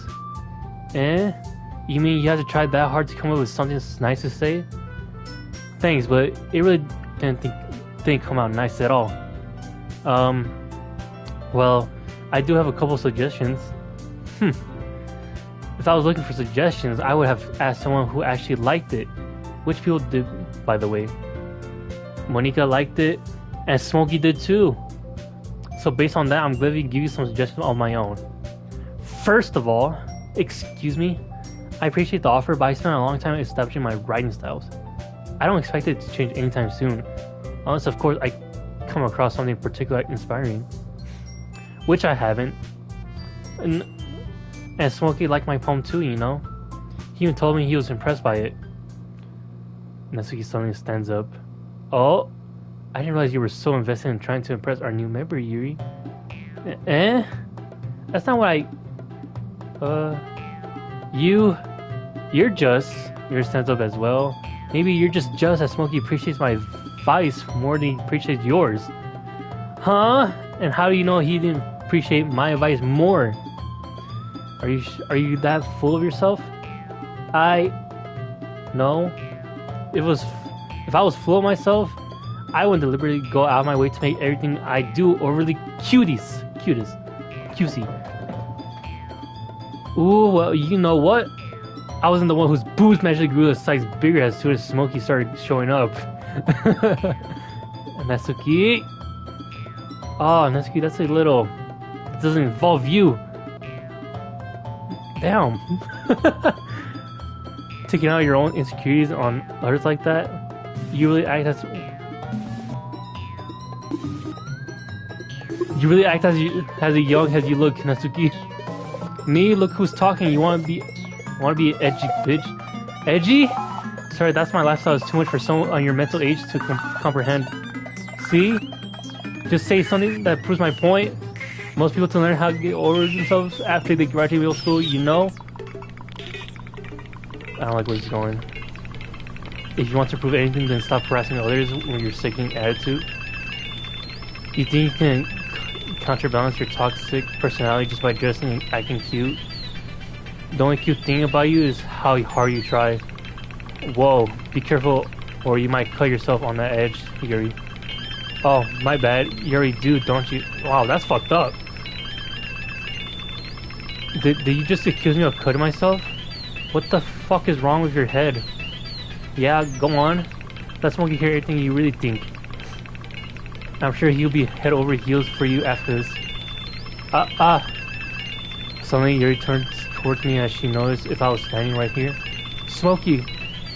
Eh? You mean you had to try that hard to come up with something nice to say? Thanks, but it really didn't come out nice at all. Well, I do have a couple suggestions. If I was looking for suggestions, I would have asked someone who actually liked it. Which people did, by the way. Monika liked it, and Smokey did too. So based on that, I'm glad to give you some suggestions on my own. First of all, excuse me, I appreciate the offer, but I spent a long time establishing my writing styles. I don't expect it to change anytime soon, unless of course I come across something particularly inspiring. Which I haven't. And Smokey liked my poem too, you know? He even told me he was impressed by it. Nesuke suddenly stands up. Oh, I didn't realize you were so invested in trying to impress our new member, Yuri. Eh? That's not what I... Yuri stands up as well. Maybe you're just jealous that Smokey appreciates my advice more than he appreciates yours. Huh? And how do you know he didn't appreciate my advice more? Are you that full of yourself? No. If I was full of myself, I wouldn't deliberately go out of my way to make everything I do overly cutesy. Ooh, well, you know what? I wasn't the one whose boobs magically grew a size bigger as soon as Smokey started showing up. Nesuke. Oh, Nesuke, that's a little... It doesn't involve you. Damn. Taking out your own insecurities on others like that? You really act as... You really act as young as you look, Natsuki. Me, look who's talking. You wanna be edgy, bitch? Edgy? Sorry, that's my lifestyle. It's too much for someone on your mental age to comprehend. See? Just say something that proves my point. Most people to learn how to get over themselves after they graduate middle school, you know? I don't like where he's going. If you want to prove anything, then stop harassing others when you're seeking attitude. You think you can counterbalance your toxic personality just by dressing and acting cute? The only cute thing about you is how hard you try. Whoa, be careful or you might cut yourself on that edge, Yuri. Oh, my bad. You already do, don't you? Wow, that's fucked up. Did you just accuse me of cutting myself? What the fuck is wrong with your head? Yeah, go on. Let Smokey hear everything you really think. I'm sure he'll be head over heels for you after this. Suddenly Yuri turns towards me as she noticed if I was standing right here. Smokey,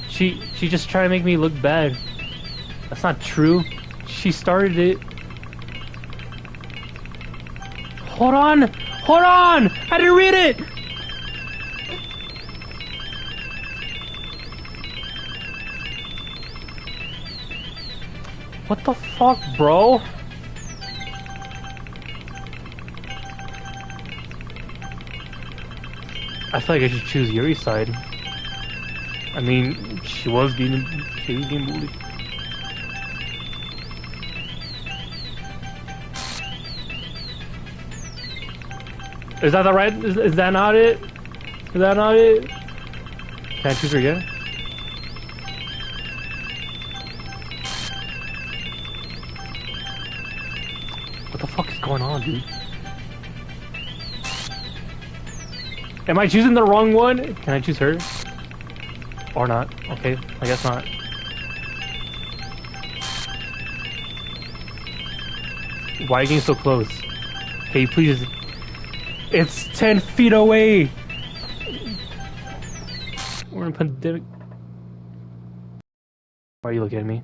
she just tried to make me look bad. That's not true. She started it. Hold on! Hold on! I didn't read it! What the fuck, bro? I feel like I should choose Yuri's side. I mean, she was getting bullied. Is that the right? Is that not it? Is that not it? Can I choose her again? What the fuck is going on, dude? Am I choosing the wrong one? Can I choose her? Or not? Okay, I guess not. Why are you getting so close? Can you please... It's 10 feet away! We're in a pandemic. Why are you looking at me?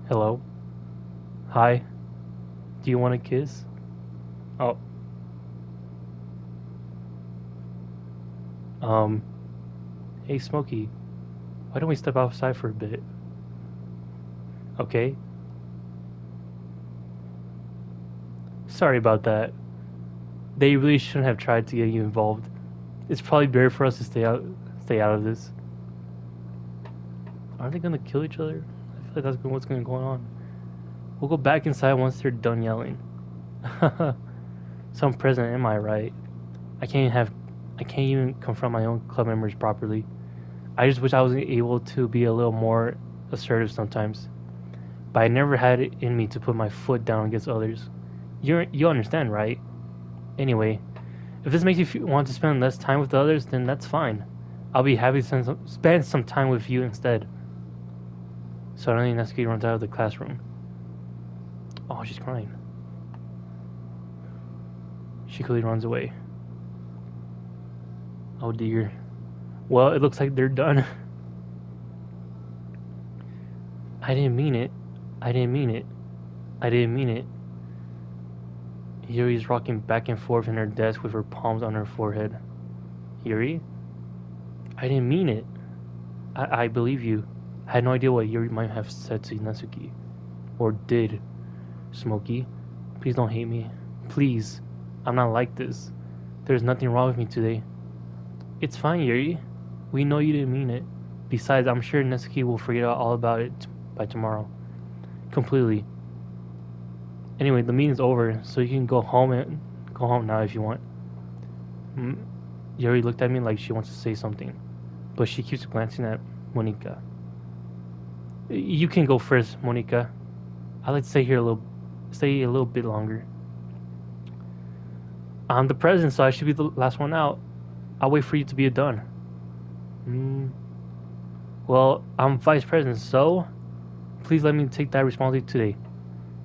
Hello? Hi? Do you want a kiss? Oh. Hey Smokey. Why don't we step outside for a bit? Okay. Sorry about that. They really shouldn't have tried to get you involved. It's probably better for us to stay out of this. Are they gonna kill each other? I feel like that's what's gonna go on. We'll go back inside once they're done yelling. Some president, am I right? I can't even confront my own club members properly. I just wish I was able to be a little more assertive sometimes. But I never had it in me to put my foot down against others. You understand, right? Anyway, if this makes you want to spend less time with the others, then that's fine. I'll be happy to spend some time with you instead. Suddenly, Natsuki runs out of the classroom. Oh, she's crying. She quickly runs away. Oh dear. Well, it looks like they're done. I didn't mean it. I didn't mean it. I didn't mean it. Yuri's rocking back and forth in her desk with her palms on her forehead. Yuri? I didn't mean it. I believe you. I had no idea what Yuri might have said to Natsuki. Or did. Smokey, please don't hate me. Please. I'm not like this. There's nothing wrong with me today. It's fine, Yuri. We know you didn't mean it. Besides, I'm sure Natsuki will forget all about it by tomorrow. Completely. Anyway, the meeting's over, so you can go home now if you want. Yuri looked at me like she wants to say something, but she keeps glancing at Monika. You can go first, Monika. I'd like to stay a little bit longer. I'm the president, so I should be the last one out. I'll wait for you to be done. Well, I'm vice president, so please let me take that responsibility today.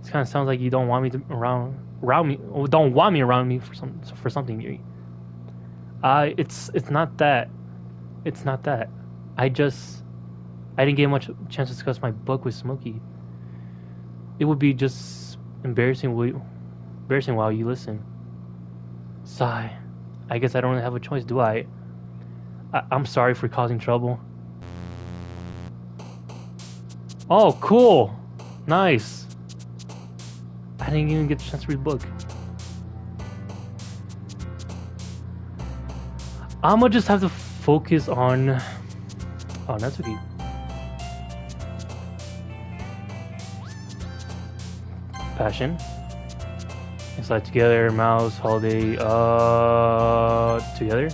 This kind of sounds like you don't want me around me for something, Yuri. It's not that. It's not that. I didn't get much chance to discuss my book with Smokey. It would be just Embarrassing, embarrassing while you listen. Sigh. I guess I don't have a choice, do I? I'm sorry for causing trouble. Oh, cool! Nice! I didn't even get a chance to read the book. I'ma just have to focus on... Oh, that's okay. Passion. It's like together, mouse, holiday, together.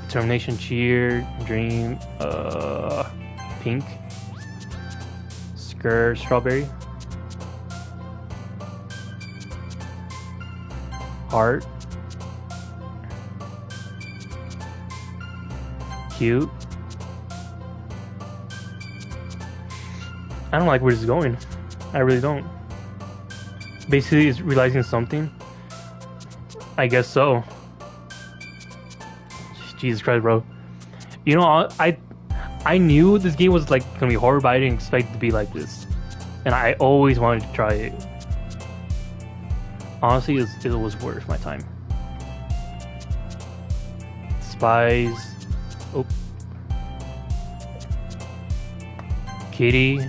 Determination, cheer, dream, pink. Skirt, strawberry. Heart. Cute. I don't like where this is going. I really don't. Basically, it's realizing something. I guess so. Jesus Christ, bro. You know, I knew this game was like gonna be horror, but I didn't expect it to be like this. And I always wanted to try it. Honestly, it was worth my time. Spies. Oh. Kitty.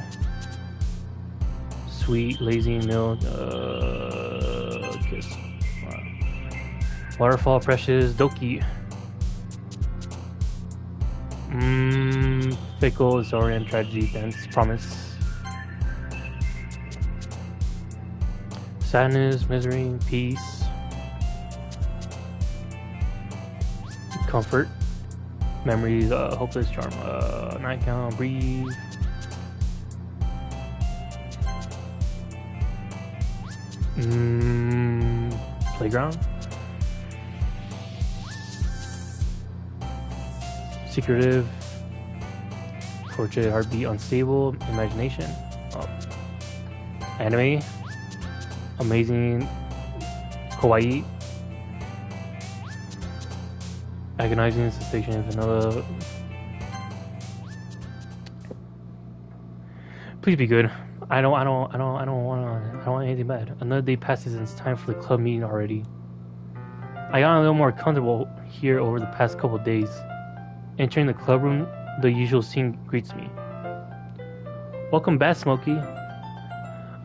Sweet, lazy, milk, kiss. Wow. Waterfall, precious, Doki. Fickle, Zorian, tragedy, dance, promise. Sadness, misery, peace. Comfort. Memories, hopeless, charm, nightgown, breathe. Playground. Secretive. Portrait, heartbeat, unstable, imagination. Oh. Anime. Amazing. Kawaii. Agonizing, sensation, vanilla. Please be good. I don't want anything bad. Another day passes and it's time for the club meeting already. I got a little more comfortable here over the past couple of days. Entering the club room, the usual scene greets me. Welcome back, Smokey.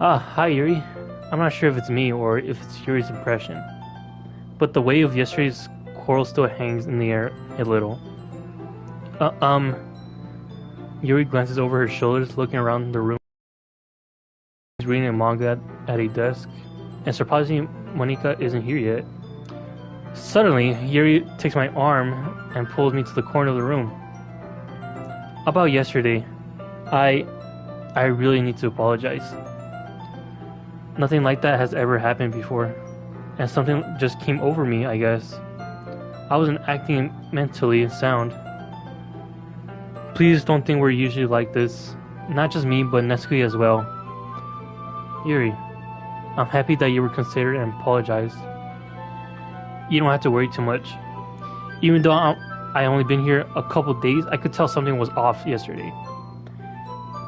Ah, hi Yuri. I'm not sure if it's me or if it's Yuri's impression, but the weight of yesterday's quarrel still hangs in the air a little. Yuri glances over her shoulders, looking around the room. He's reading a manga at a desk, and surprisingly, Monika isn't here yet. Suddenly, Yuri takes my arm and pulls me to the corner of the room. About yesterday, I really need to apologize. Nothing like that has ever happened before, and something just came over me, I guess. I wasn't acting mentally sound. Please don't think we're usually like this. Not just me, but Netsuki as well. Yuri, I'm happy that you were considerate and apologized. You don't have to worry too much. Even though I only been here a couple days, I could tell something was off yesterday.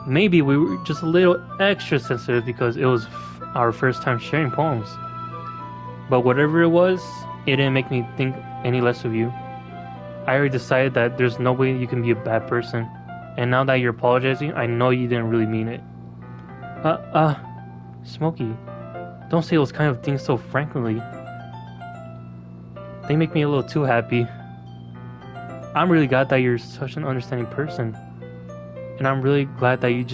Maybe we were just a little extra sensitive because it was our first time sharing poems. But whatever it was, it didn't make me think any less of you. I already decided that there's no way you can be a bad person. And now that you're apologizing, I know you didn't really mean it. Smokey, don't say those kind of things so frankly. They make me a little too happy. I'm really glad that you're such an understanding person. And I'm really glad that you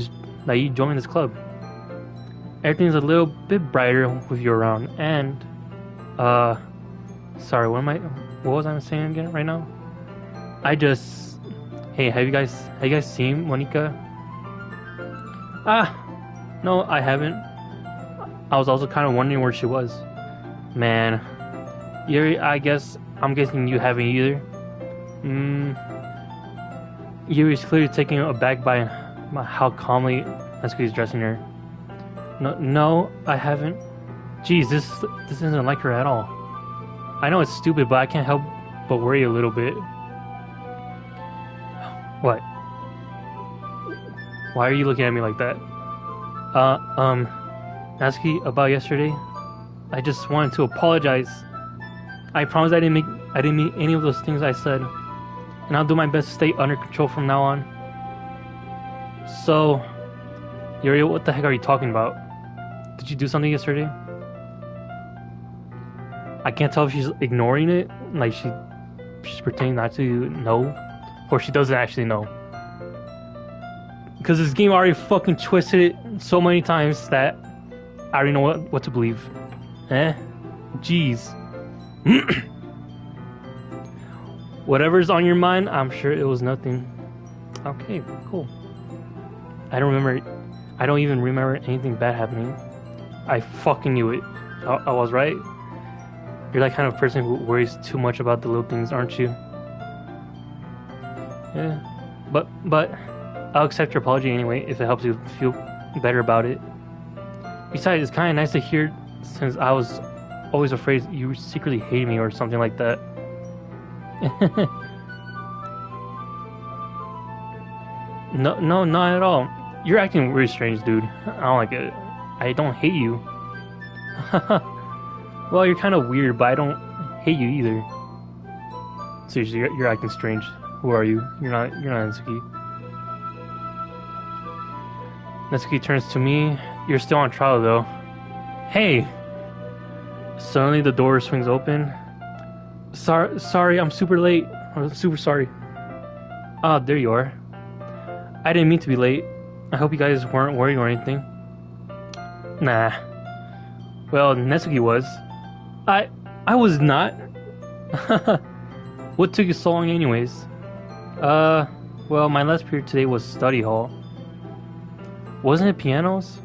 joined this club. Everything's a little bit brighter with you around. And sorry, what was I saying again right now? Hey, have you guys seen Monika? No, I haven't. I was also kind of wondering where she was. Man, Yuri, I'm guessing you haven't either. Yuri's clearly taken aback by how calmly Natsuki's dressing her. No, I haven't. Jeez, this isn't like her at all. I know it's stupid, but I can't help but worry a little bit. What? Why are you looking at me like that? Natsuki, about yesterday. I just wanted to apologize. I promise I didn't mean any of those things I said, and I'll do my best to stay under control from now on. So, Yuri, what the heck are you talking about? Did you do something yesterday? I can't tell if she's ignoring it, like she's pretending not to know, or she doesn't actually know. Because this game already fucking twisted it so many times that I already know what to believe. Jeez. Whatever's on your mind, I'm sure it was nothing. Okay, cool. I don't even remember anything bad happening. I fucking knew it. I was right. You're that kind of person who worries too much about the little things, aren't you? Yeah. But I'll accept your apology anyway if it helps you feel better about it. Besides, it's kind of nice to hear, since I was always afraid you secretly hated me or something like that. No, not at all. You're acting really strange, dude. I don't like it. I don't hate you. Well, you're kind of weird, but I don't hate you either. Seriously, you're acting strange. Who are you? You're not Natsuki. Natsuki turns to me. You're still on trial, though. Hey! Suddenly, the door swings open. Sorry, I'm super late. I'm super sorry. Ah, there you are. I didn't mean to be late. I hope you guys weren't worried or anything. Nah. Well, Natsuki was. I was not. What took you so long anyways? Well, my last period today was study hall. Wasn't it pianos?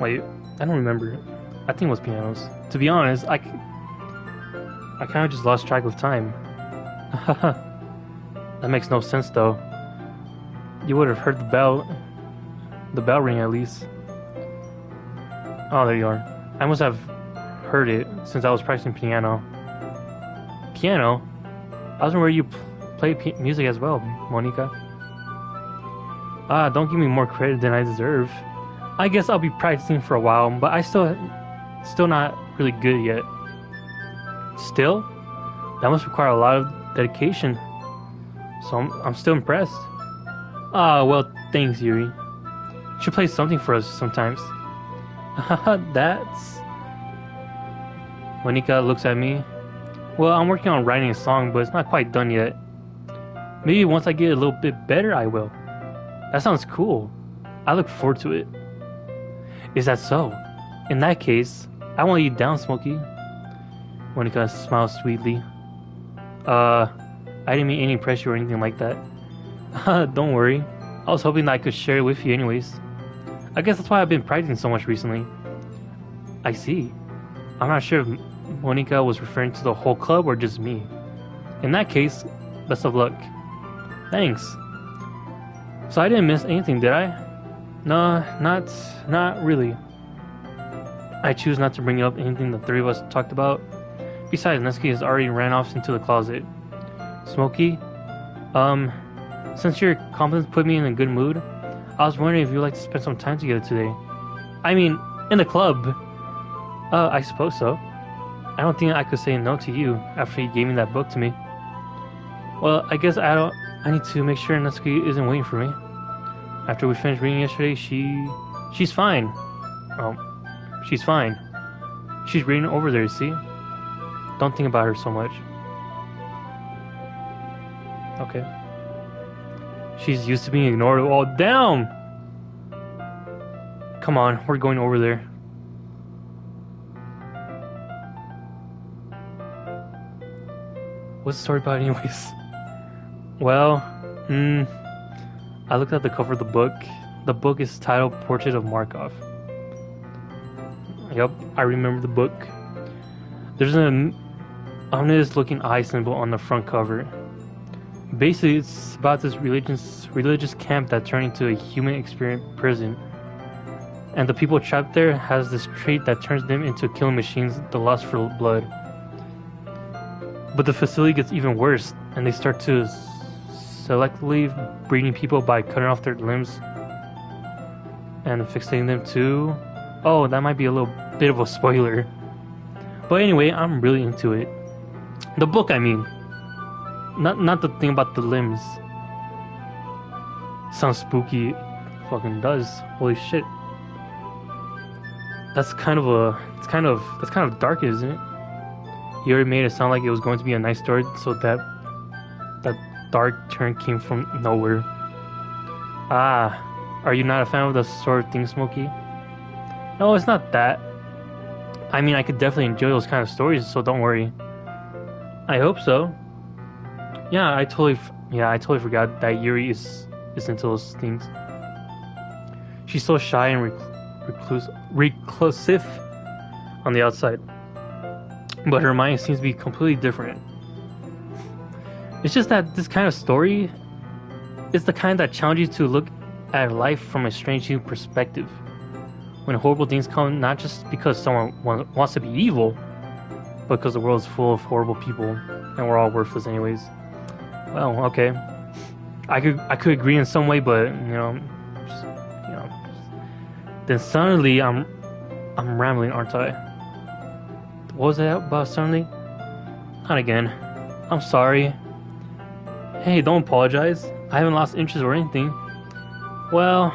Wait, I don't remember. I think it was pianos. To be honest, I kind of just lost track of time. That makes no sense though. You would have heard the bell ring at least. Oh, there you are. I must have heard it since I was practicing piano. Piano? I wasn't where you play music as well, Monica. Ah, don't give me more credit than I deserve. I guess I'll be practicing for a while, but I still not really good yet. Still? That must require a lot of dedication. So I'm still impressed. Ah, well, thanks, Yuri. You should play something for us sometimes. That's... Monica looks at me. Well, I'm working on writing a song, but it's not quite done yet. Maybe once I get a little bit better, I will. That sounds cool. I look forward to it. Is that so? In that case, I won't let you down, Smokey. Monica smiles sweetly. I didn't mean any pressure or anything like that. Don't worry. I was hoping that I could share it with you anyways. I guess that's why I've been practicing so much recently. I see. I'm not sure if Monica was referring to the whole club or just me. In that case, best of luck. Thanks. So I didn't miss anything, did I? No, not really. I choose not to bring up anything the three of us talked about. Besides, Natsuki has already ran off into the closet. Smokey, since your compliments put me in a good mood, I was wondering if you'd like to spend some time together today. I mean, in the club. I suppose so. I don't think I could say no to you after you gave me that book to me. Well, I guess I need to make sure Natsuki isn't waiting for me. After we finished reading yesterday, she's fine. She's fine. She's reading over there, see? Don't think about her so much. Okay. She's used to being ignored. Oh, damn! Come on, we're going over there. What's the story about anyways? Well, I looked at the cover of the book. The book is titled Portrait of Markov. Yep, I remember the book. There's an ominous looking eye symbol on the front cover. Basically, it's about this religious camp that turned into a human experience prison. And the people trapped there has this trait that turns them into killing machines, the lust for blood. But the facility gets even worse, and they start to selectively breeding people by cutting off their limbs and fixating them too. Oh, that might be a little bit of a spoiler. But anyway, I'm really into it. The book, I mean. Not the thing about the limbs. Sounds spooky. Fucking does. Holy shit. That's kind of dark, isn't it? You already made it sound like it was going to be a nice story, so that dark turn came from nowhere. Ah, are you not a fan of the sort of thing, Smokey? No, it's not that. I mean, I could definitely enjoy those kind of stories, so don't worry. I hope so. Yeah, I totally forgot that Yuri is into those things. She's so shy and reclusive on the outside, but her mind seems to be completely different. It's just that this kind of story is the kind that challenges you to look at life from a strange new perspective. When horrible things come, not just because someone wants to be evil, but because the world is full of horrible people and we're all worthless anyways. Well, okay, I could agree in some way, but then suddenly I'm rambling, aren't I? What was that about suddenly? Not again. I'm sorry. Hey, don't apologize. I haven't lost interest or anything. Well,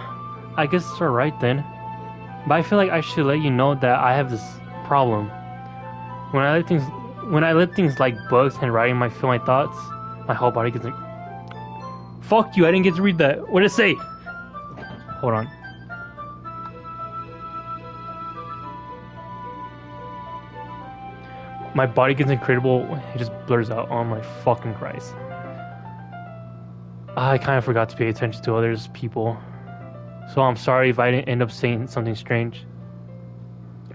I guess it's alright then. But I feel like I should let you know that I have this problem. When I let things like books and writing fill my thoughts, my whole body gets like... Fuck you, I didn't get to read that. What did it say? Hold on. My body gets incredible. It just blurs out. Oh my fucking Christ. I kind of forgot to pay attention to others people. So I'm sorry if I didn't end up saying something strange.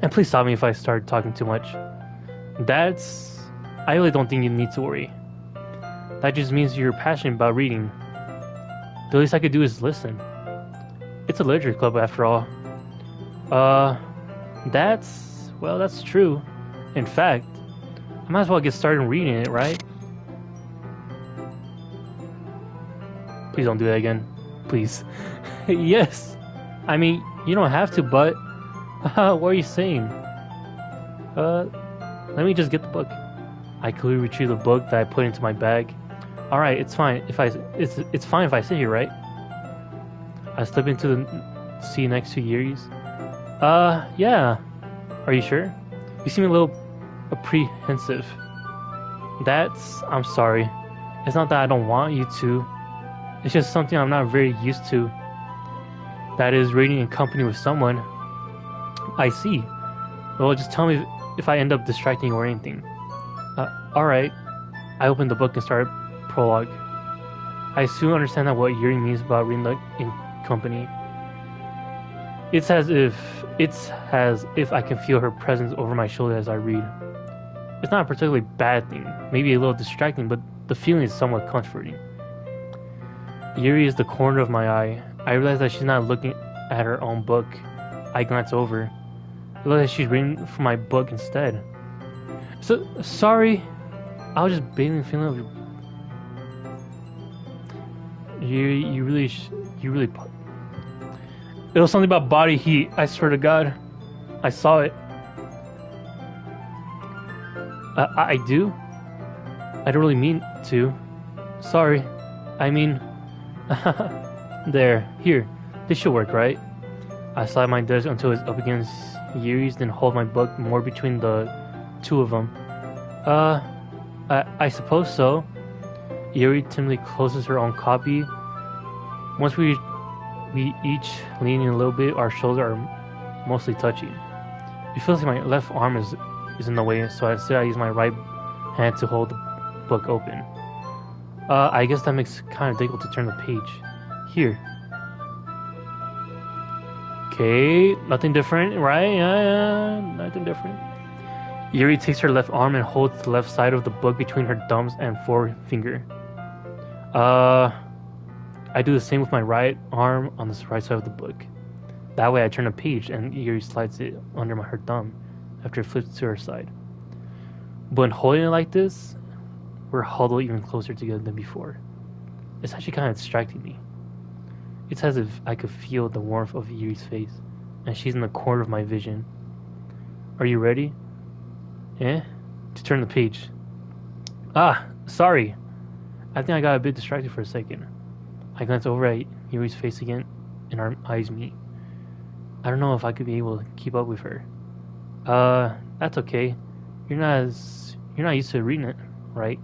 And please stop me if I start talking too much. I really don't think you need to worry. That just means you're passionate about reading. The least I could do is listen. It's a literature club after all. That's true. In fact, I might as well get started reading it, right? Please don't do that again. Please. Yes. I mean, you don't have to, but... what are you saying? Let me just get the book. I clearly retrieve the book that I put into my bag. Alright, it's fine if it's fine if I sit here, right? I slip into the seat next to Yuri's. Yeah. Are you sure? You seem a little apprehensive. I'm sorry. It's not that I don't want you to. It's just something I'm not very used to. That is reading in company with someone. I see. Well, just tell me if I end up distracting you or anything. Alright. I opened the book and started prologue. I soon understand that what Yuri means about reading in company. It's as if I can feel her presence over my shoulder as I read. It's not a particularly bad thing, maybe a little distracting, but the feeling is somewhat comforting. Yuri is the corner of my eye. I realize that she's not looking at her own book. I glance over. I realize she's reading from my book instead. So sorry, I was just bathing the feeling of you really. It was something about body heat. I swear to God, I saw it. I do. I don't really mean to. Sorry. I mean. There. Here. This should work, right? I slide my desk until it's up against Yuri's, then hold my book more between the two of them. I suppose so. Yuri timidly closes her own copy. Once we each lean in a little bit, our shoulders are mostly touching. It feels like my left arm is in the way, so instead I use my right hand to hold the book open. I guess that makes it kind of difficult to turn the page. Here. Okay, nothing different, right? Yeah, nothing different. Yuri takes her left arm and holds the left side of the book between her thumbs and forefinger. I do the same with my right arm on the right side of the book. That way I turn a page and Yuri slides it under her thumb after it flips to her side. But when holding it like this, we're huddled even closer together than before. It's actually kind of distracting me. It's as if I could feel the warmth of Yuri's face, and she's in the corner of my vision. Are you ready? Eh? To turn the page. Ah, sorry. I think I got a bit distracted for a second. I glance over at Yuri's face again, and our eyes meet. I don't know if I could be able to keep up with her. That's okay. You're not used to reading it, right?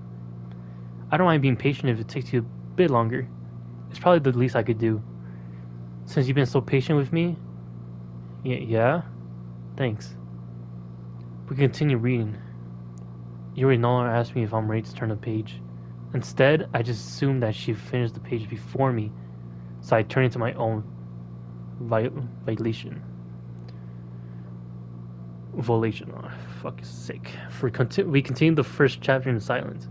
I don't mind being patient if it takes you a bit longer. It's probably the least I could do. Since you've been so patient with me. Yeah? Thanks. We continue reading. Yuri no longer asks me if I'm ready to turn the page. Instead, I just assumed that she finished the page before me, so I turn it to my own violation. Volation. Oh, fuck, is sick. We continue the first chapter in silence.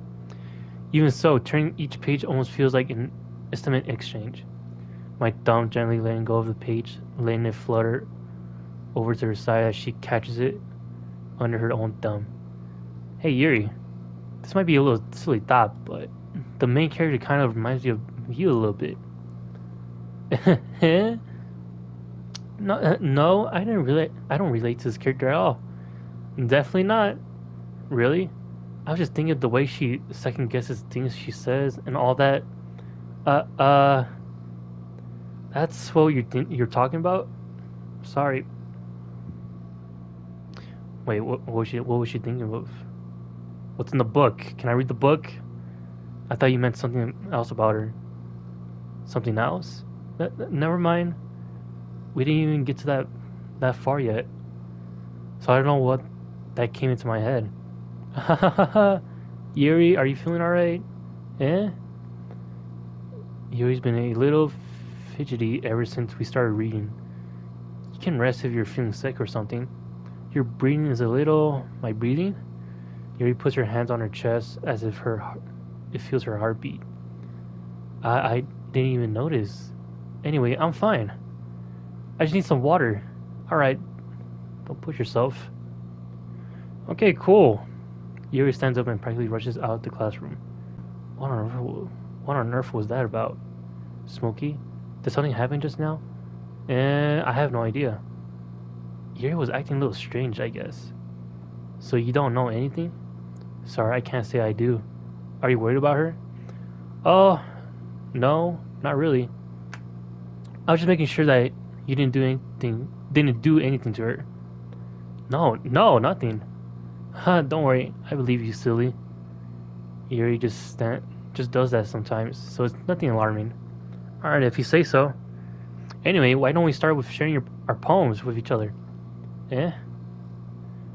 Even so, turning each page almost feels like an intimate exchange. My thumb gently letting go of the page, letting it flutter over to her side as she catches it under her own thumb. Hey Yuri, this might be a little silly thought, but the main character kind of reminds me of you a little bit. No, I don't relate to this character at all. Definitely not. Really? I was just thinking of the way she second guesses things she says and all that. That's what you're talking about? Sorry. Wait, what was she thinking of? What's in the book? Can I read the book? I thought you meant something else about her. Something else? Never mind. We didn't even get to that far yet. So I don't know what that came into my head. Yuri, are you feeling alright? Eh? Yuri's been a little fidgety ever since we started reading. You can rest if you're feeling sick or something. Your breathing is a little... My breathing? Yuri puts her hands on her chest as if it feels her heartbeat. I didn't even notice. Anyway, I'm fine. I just need some water. Alright. Don't push yourself. Okay, cool. Yuri stands up and practically rushes out the classroom. What on earth was that about? Smokey? Did something happen just now? I have no idea. Yuri was acting a little strange, I guess. So you don't know anything? Sorry, I can't say I do. Are you worried about her? Oh, no, not really. I was just making sure that you didn't do anything to her. No, nothing. Don't worry, I believe you, silly. Yuri just does that sometimes, so it's nothing alarming. Alright, if you say so. Anyway, why don't we start with sharing our poems with each other? Eh?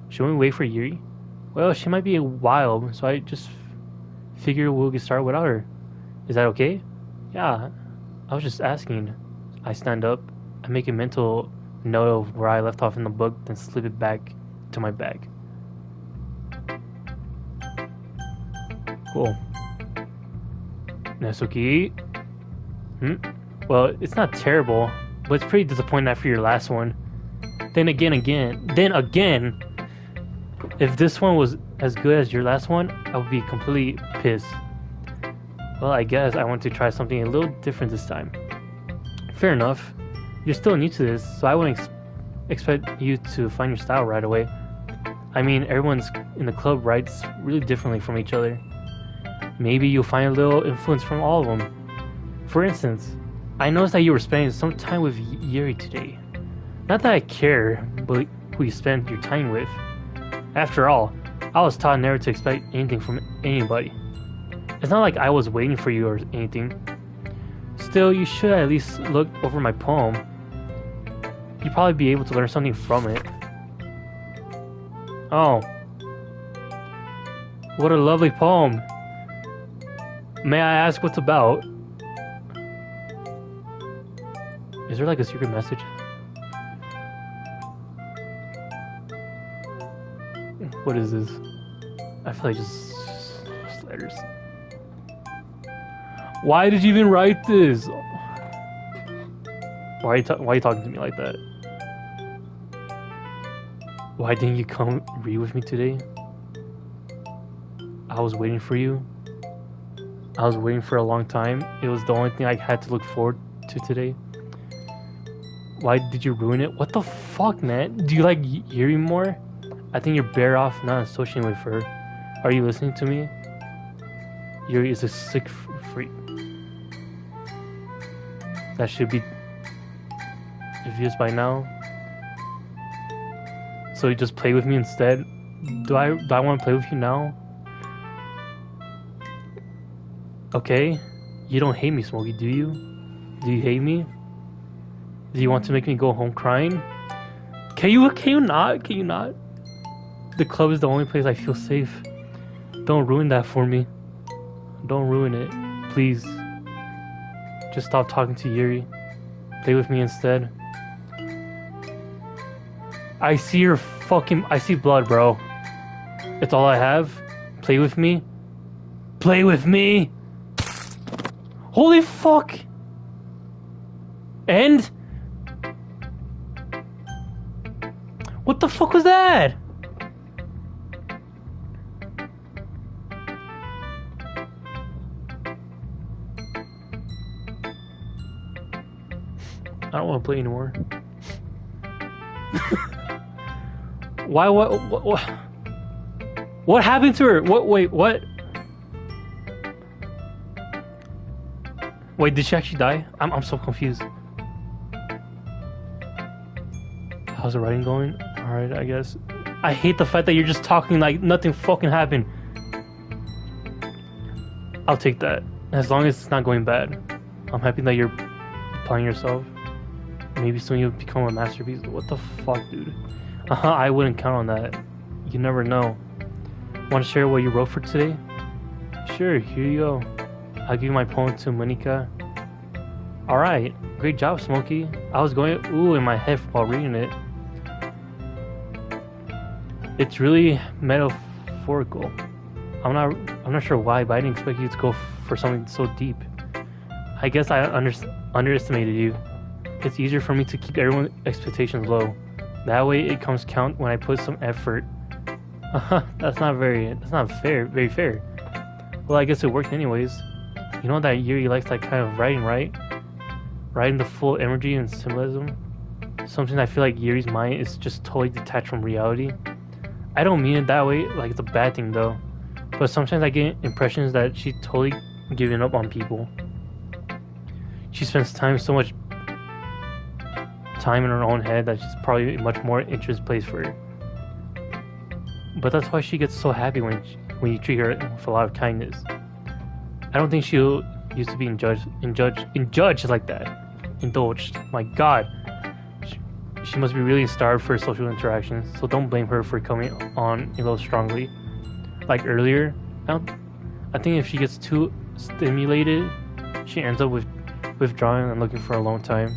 Should we wait for Yuri? Well, she might be a while, so I just figure we'll get started without her. Is that okay? Yeah, I was just asking. I stand up. I make a mental note of where I left off in the book, then slip it back to my bag. Cool. Nesuki. Well, it's not terrible, but it's pretty disappointing after your last one. Then again, if this one was as good as your last one, I would be completely pissed. Well, I guess I want to try something a little different this time. Fair enough. You're still new to this, so I wouldn't expect you to find your style right away. I mean, everyone's in the club writes really differently from each other. Maybe you'll find a little influence from all of them. For instance, I noticed that you were spending some time with Yuri today. Not that I care, but who you spend your time with. After all, I was taught never to expect anything from anybody. It's not like I was waiting for you or anything. Still, you should at least look over my poem. You'd probably be able to learn something from it. Oh. What a lovely poem. May I ask what's about? Is there like a secret message? What is this? I feel like just letters. Why did you even write this? Why are you talking to me like that? Why didn't you come read with me today? I was waiting for you. I was waiting for a long time. It was the only thing I had to look forward to today. Why did you ruin it? What the fuck, man? Do you like Yuri more? I think you're better off not associating with her. Are you listening to me? Yuri is a sick freak. That should be obvious by now. So you just play with me instead? Do I want to play with you now? Okay. You don't hate me, Smokey, do you? Do you hate me? Do you want to make me go home crying? Can you not? Can you not? The club is the only place I feel safe. Don't ruin that for me. Don't ruin it. Please. Just stop talking to Yuri. Play with me instead. I see blood, bro. It's all I have. Play with me. Play with me. Holy fuck. And what the fuck was that? I don't want to play anymore. Why? What happened to her? What? Wait, what? Wait, did she actually die? I'm so confused. How's the writing going? Alright, I guess. I hate the fact that you're just talking like nothing fucking happened. I'll take that. As long as it's not going bad. I'm happy that you're applying yourself. Maybe soon you'll become a masterpiece. What the fuck, dude? I wouldn't count on that. You never know. Want to share what you wrote for today? Sure, here you go. I'll give you my poem to Monica. Alright, great job, Smokey. I was going ooh in my head while reading it. It's really metaphorical. I'm not sure why, but I didn't expect you to go for something so deep. I guess I underestimated you. It's easier for me to keep everyone's expectations low. That way it comes count when I put some effort. That's not very fair. Well, I guess it worked anyways. You know that Yuri likes that kind of writing, right? Writing the full energy and symbolism. Something I feel like Yuri's mind is just totally detached from reality. I don't mean it that way, like it's a bad thing though. But sometimes I get impressions that she's totally giving up on people. She spends so much time in her own head that she's probably a much more interesting place for her. But that's why she gets so happy when you treat her with a lot of kindness. I don't think she'll used to be judged like that. Indulged. My God. She must be really starved for social interactions, so don't blame her for coming on a little strongly. Like earlier, I think if she gets too stimulated, she ends up withdrawing and looking for a long time.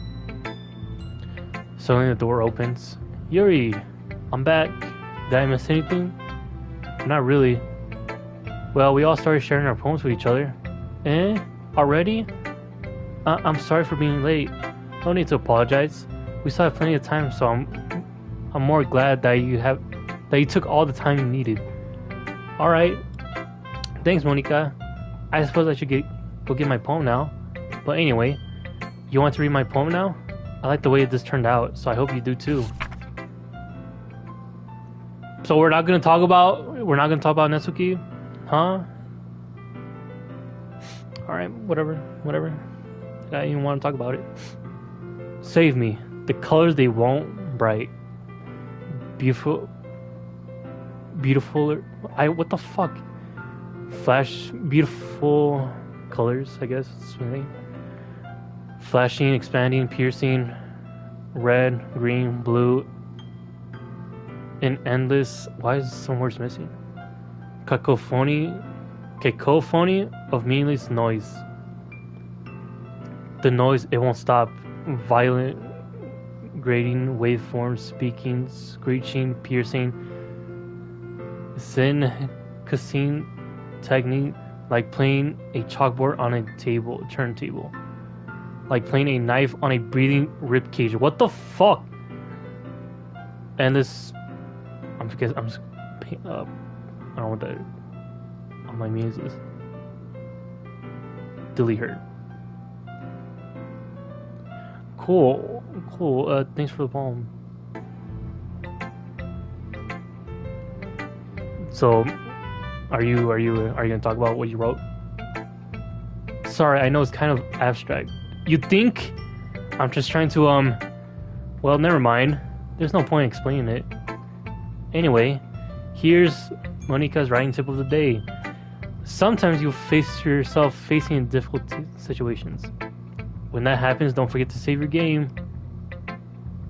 Suddenly the door opens. Yuri, I'm back. Did I miss anything? Not really. Well, we all started sharing our poems with each other. Eh? Already? I'm sorry for being late. No need to apologize. We still have plenty of time, so I'm more glad that you took all the time you needed. All right. Thanks, Monica. I suppose I should go get my poem now. But anyway, you want to read my poem now? I like the way this turned out, so I hope you do too. So we're not gonna talk about Netsuki, huh? All right, whatever. I didn't even want to talk about it. Save me. The colors they won't bright. Beautiful. What the fuck? Flash. Beautiful colors, I guess. Flashing, expanding, piercing. Red, green, blue. An endless. Why is some words missing? Cacophony of meaningless noise. The noise, it won't stop. Violent, grating, waveforms, speaking, screeching, piercing. Zen, cassine, technique, like playing a chalkboard on a turntable. Like playing a knife on a breathing ribcage. What the fuck? And this, I don't know what that on my means is. Delete her. Cool. Cool. Thanks for the poem. So, are you gonna talk about what you wrote? Sorry, I know it's kind of abstract. You think I'm just trying to Well, never mind. There's no point in explaining it. Anyway, here's Monica's writing tip of the day. Sometimes you face yourself facing in difficult situations. When that happens, don't forget to save your game.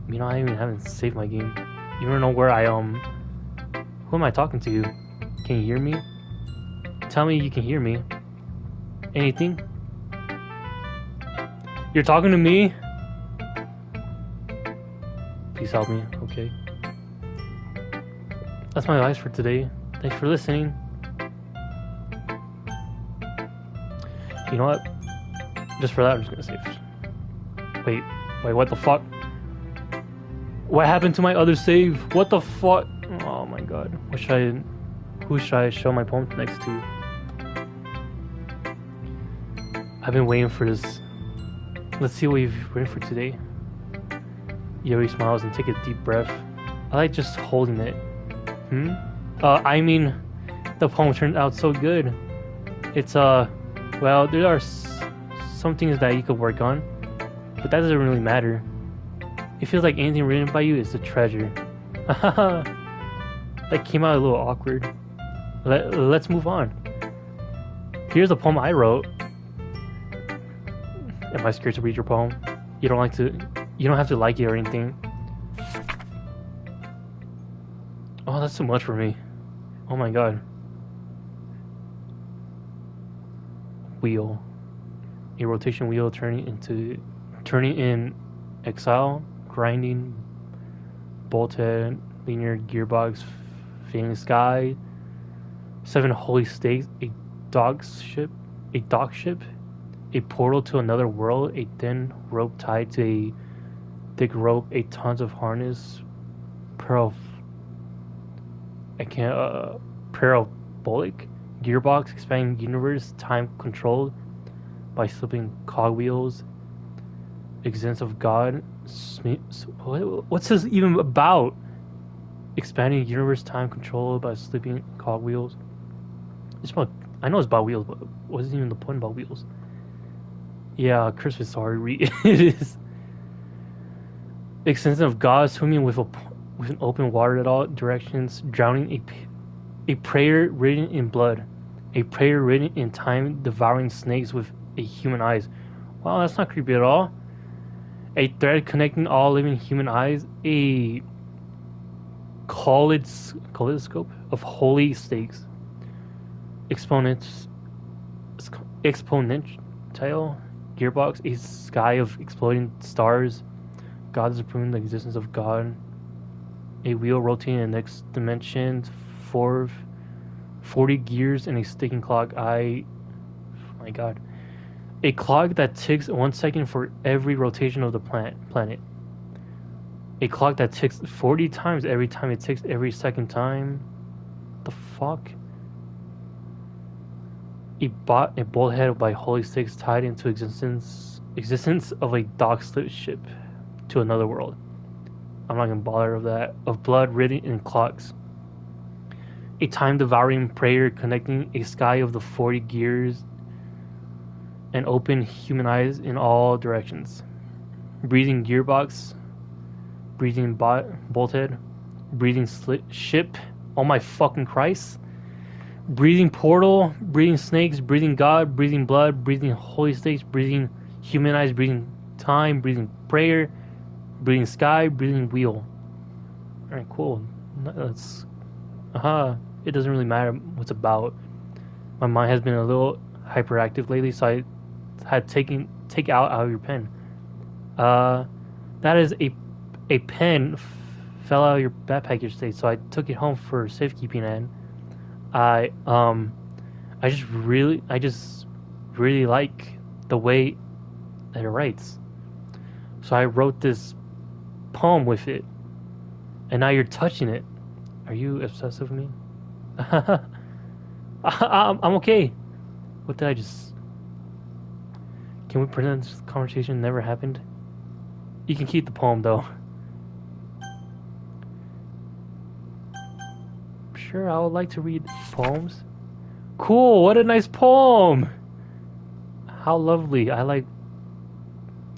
You know, I even haven't saved my game. You don't know where I Who am I talking to? Can you hear me? Tell me you can hear me. Anything? You're talking to me? Please help me, okay? That's my advice for today. Thanks for listening. You know what? Just for that, I'm just gonna save. Wait, what the fuck? What happened to my other save? What the fuck? Oh my god. Who should I show my poem next to? I've been waiting for this. Let's see what you've written for today. Yuri smiles and take a deep breath. I like just holding it. I mean, the poem turned out so good. It's, well, there are some things that you could work on, but that doesn't really matter. It feels like anything written by you is a treasure. That came out a little awkward. Let's move on. Here's a poem I wrote. Am I scared to read your poem? You don't have to like it or anything. Oh, that's too much for me. Oh my god. Wheel. A rotation wheel turning in exile, grinding, bolthead, linear gearbox, fading sky, 7 holy stakes, a dock ship, a portal to another world, a thin rope tied to a thick rope, a tons of harness, parabolic gearbox, expanding universe, time controlled by slipping cogwheels, existence of God. What's this even about? Expanding universe, time controlled by slipping cogwheels. I know it's about wheels, but what is even the point about wheels? Yeah, Christmas sorry, it is. Existence of God, swimming with an open water at all directions, drowning a prayer written in blood, a prayer written in time, devouring snakes with a human eyes. Wow, that's not creepy at all. A thread connecting all living human eyes, a kaleidoscope of holy stakes, exponential gearbox, a sky of exploding stars, God is proving the existence of God, a wheel rotating in the next dimension, 40 gears and a sticking clock. Oh my god. A clock that ticks 1 second for every rotation of the planet. A clock that ticks 40 times every time it ticks every second time. The fuck? A bullhead by holy sticks tied into existence of a dock slip ship to another world. I'm not gonna bother of that. Of blood written in clocks. A time-devouring prayer connecting a sky of the 40 gears and open human eyes in all directions. Breathing gearbox, breathing bolthead, breathing ship. Oh my fucking Christ. Breathing portal, breathing snakes, breathing God, breathing blood, breathing holy stakes, breathing human eyes, breathing time, breathing prayer, breathing sky, breathing wheel. Alright, cool. That's it doesn't really matter what's about. My mind has been a little hyperactive lately, so I had take out of your pen. That is a pen fell out of your backpack yesterday, so I took it home for safekeeping, and I just really like the way that it writes. So I wrote this poem with it, and now you're touching it. Are you obsessed with me? I'm okay. What did I just... Can we pretend this conversation never happened? You can keep the poem though. Sure, I would like to read poems. Cool, what a nice poem! How lovely. I like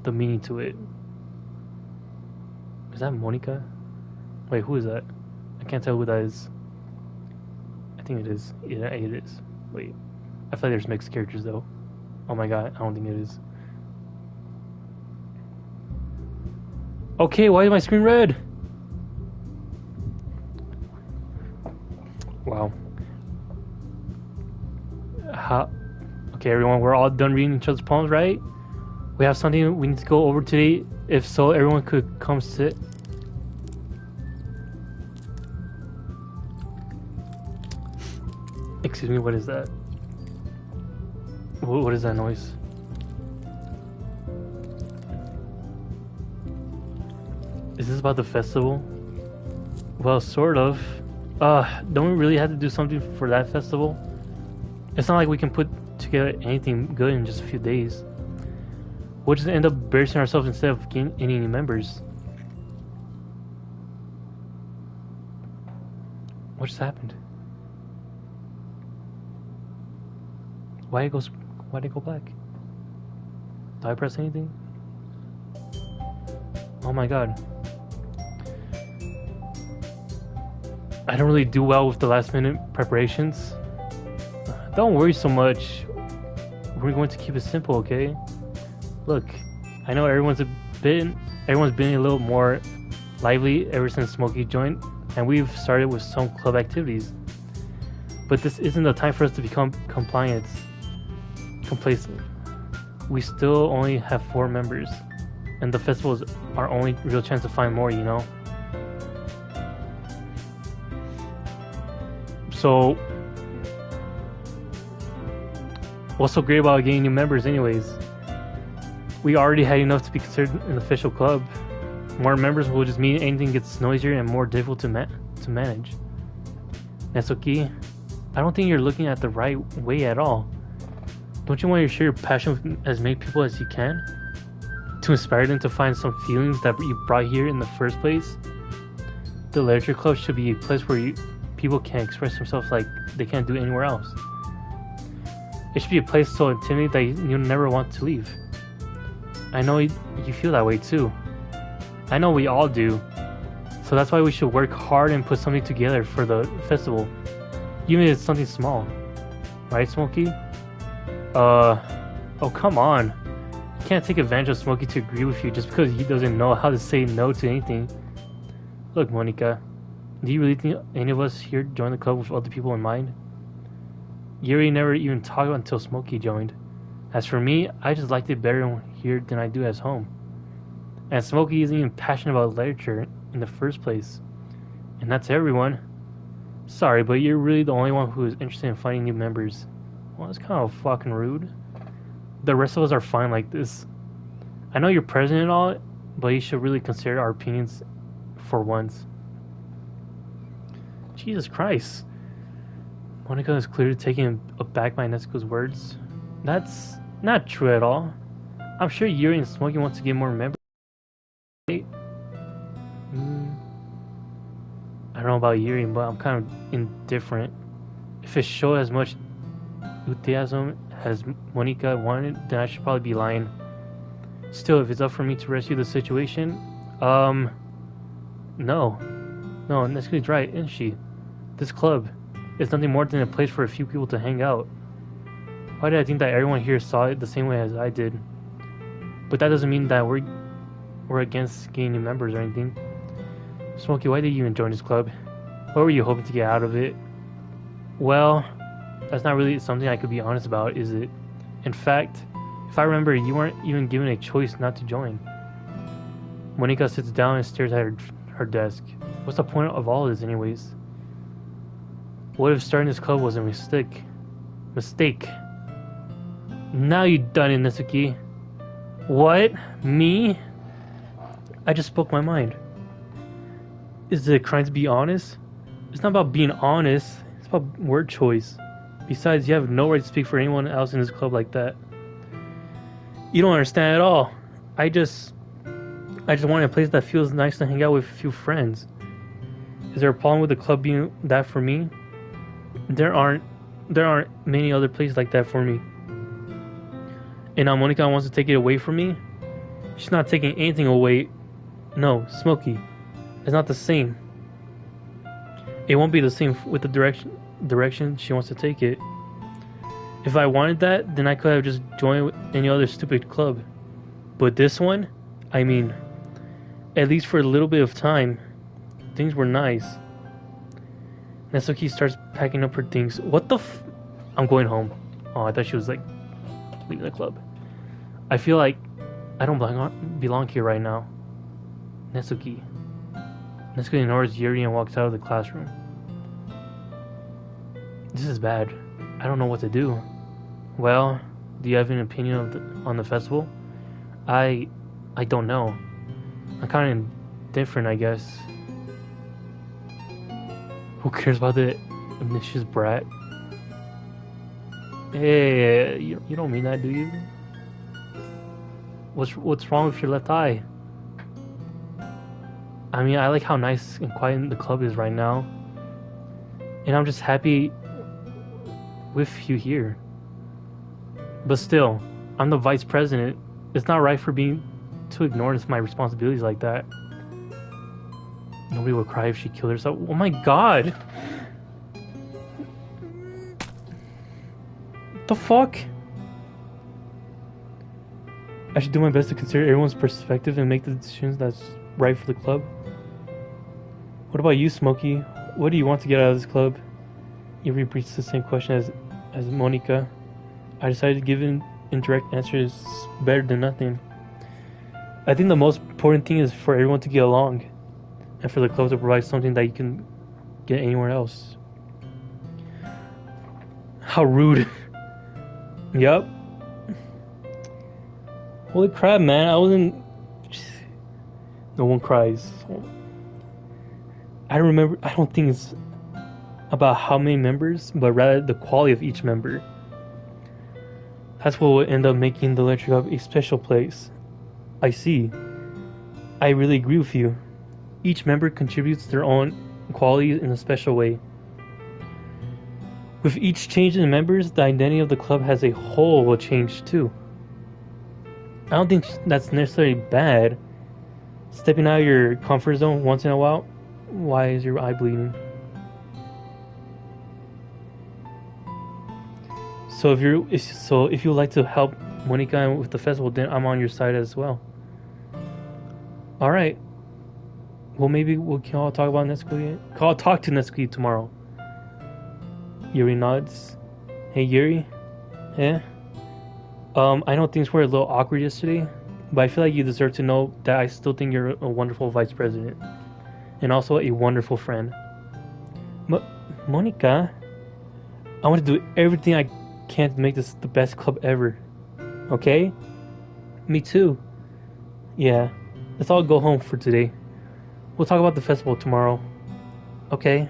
the meaning to it. Is that Monica? Wait, who is that? I can't tell who that is. I think it is. Yeah, it is. Wait. I feel like there's mixed characters though. Oh my god, I don't think it is. Okay, why is my screen red? Wow. How? Okay, everyone, we're all done reading each other's poems, right? We have something we need to go over today. If so, everyone could come sit. Excuse me, what is that? What is that noise? Is this about the festival? Well, sort of. Don't we really have to do something for that festival? It's not like we can put together anything good in just a few days. We'll just end up embarrassing ourselves instead of getting any new members. What just happened? Why did it go black? Did I press anything? Oh my god. I don't really do well with the last minute preparations. Don't worry so much. We're going to keep it simple, okay? Look, I know everyone's been a little more lively ever since Smokey joined, and we've started with some club activities. But this isn't the time for us to become complacent. We still only have 4 members, and the festival is our only real chance to find more, you know? So, what's so great about getting new members anyways? We already had enough to be considered an official club. More members will just mean anything gets noisier and more difficult to manage. Netsuki, I don't think you're looking at the right way at all. Don't you want to share your passion with as many people as you can? To inspire them to find some feelings that you brought here in the first place? The literature club should be a place where people can express themselves like they can't do anywhere else. It should be a place so intimidating that you'll never want to leave. I know you feel that way too. I know we all do. So that's why we should work hard and put something together for the festival. Even if it's something small. Right, Smokey? Oh come on. You can't take advantage of Smokey to agree with you just because he doesn't know how to say no to anything. Look, Monica, do you really think any of us here joined the club with other people in mind? Yuri never even talked until Smokey joined. As for me, I just liked it better here than I do at home. And Smokey isn't even passionate about literature in the first place. And that's everyone. Sorry, but you're really the only one who is interested in finding new members. Well, that's kind of fucking rude. The rest of us are fine like this. I know you're present and all, but you should really consider our opinions for once. Jesus Christ. Monica is clearly taken aback by Nezuko's words. That's not true at all. I'm sure Yuri and Smokey want to get more members. I don't know about Yuri, but I'm kind of indifferent. If it shows as much enthusiasm as Monica wanted, then I should probably be lying. Still, if it's up for me to rescue the situation, no. No, Nezuko's right, isn't she? This club is nothing more than a place for a few people to hang out. Why did I think that everyone here saw it the same way as I did? But that doesn't mean that we're against getting new members or anything. Smokey, why did you even join this club? What were you hoping to get out of it? Well, that's not really something I could be honest about, is it? In fact, if I remember, you weren't even given a choice not to join. Monica sits down and stares at her desk. What's the point of all of this anyways? What if starting this club was a mistake? Now you done it, Nezuki. What? Me? I just spoke my mind. Is it a crime to be honest? It's not about being honest. It's about word choice. Besides, you have no right to speak for anyone else in this club like that. You don't understand at all. I just wanted a place that feels nice to hang out with a few friends. Is there a problem with the club being that for me? There aren't many other places like that for me. And now Monica wants to take it away from me? She's not taking anything away. No, Smokey. It's not the same. It won't be the same with the direction she wants to take it. If I wanted that, then I could have just joined any other stupid club. But this one, I mean, at least for a little bit of time, things were nice. Netsuki starts packing up her things. What the f... I'm going home. Oh, I thought she was like leaving the club. I feel like I don't belong here right now. Netsuki. Netsuki ignores Yuri and walks out of the classroom. This is bad. I don't know what to do. Well, do you have an opinion on the festival? I don't know. I'm kind of different, I guess. Who cares about the ambitious brat? Hey, you don't mean that, do you? What's wrong with your left eye? I mean, I like how nice and quiet the club is right now. And I'm just happy with you here. But still, I'm the vice president. It's not right for being to ignore my responsibilities like that. Nobody would cry if she killed herself. Oh my god! What the fuck? I should do my best to consider everyone's perspective and make the decisions that's right for the club. What about you, Smokey? What do you want to get out of this club? You repeats the same question as Monica. I decided to give an indirect answer is better than nothing. I think the most important thing is for everyone to get along, and for the club to provide something that you can get anywhere else. How rude. Yup. Holy crap, man. I wasn't... No one cries. I don't think it's about how many members, but rather the quality of each member. That's what will end up making the Electric Hub a special place. I see. I really agree with you. Each member contributes their own qualities in a special way. With each change in the members, the identity of the club as a whole will change too. I don't think that's necessarily bad. Stepping out of your comfort zone once in a while. Why is your eye bleeding? So if you would like to help Monica with the festival, then I'm on your side as well. All right. Well, maybe we can all talk about Netsuki. I'll talk to Netsuki tomorrow. Yuri nods. Hey, Yuri. Yeah? I know things were a little awkward yesterday, but I feel like you deserve to know that I still think you're a wonderful vice president. And also a wonderful friend. Monica, I want to do everything I can to make this the best club ever. Okay? Me too. Yeah. Let's all go home for today. We'll talk about the festival tomorrow. Okay?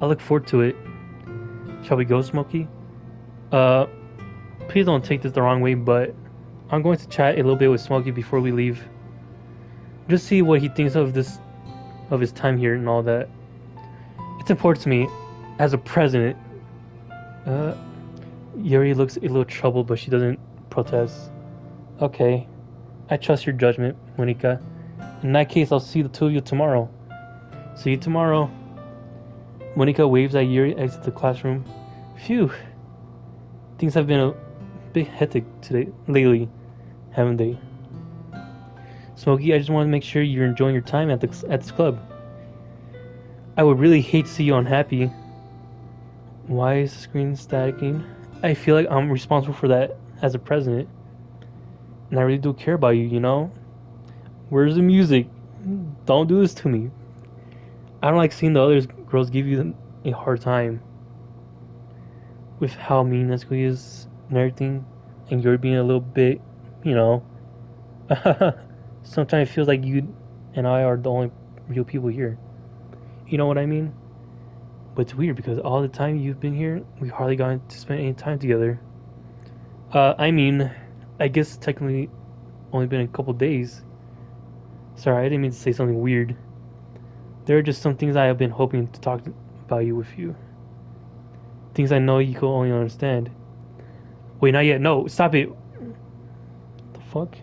I look forward to it. Shall we go, Smokey? Please don't take this the wrong way, but I'm going to chat a little bit with Smokey before we leave. Just see what he thinks of his time here and all that. It's important to me as a president. Yuri looks a little troubled, but she doesn't protest. Okay. I trust your judgment, Monica. In that case, I'll see the two of you tomorrow. See you tomorrow. Monica waves at Yuri, exits the classroom. Phew. Things have been a bit hectic lately, haven't they? Smokey, I just want to make sure you're enjoying your time at this club. I would really hate to see you unhappy. Why is the screen staticking? I feel like I'm responsible for that as a president. And I really do care about you, you know? Where's the music? Don't do this to me. I don't like seeing the other girls give you a hard time. With how mean Netsuki is and everything. And you're being a little bit, you know. Sometimes it feels like you and I are the only real people here. You know what I mean? But it's weird because all the time you've been here, we hardly got to spend any time together. I mean, I guess technically only been a couple days. Sorry, I didn't mean to say something weird. There are just some things I have been hoping to talk about you with you. Things I know you can only understand. Wait, not yet. No, stop it. The fuck?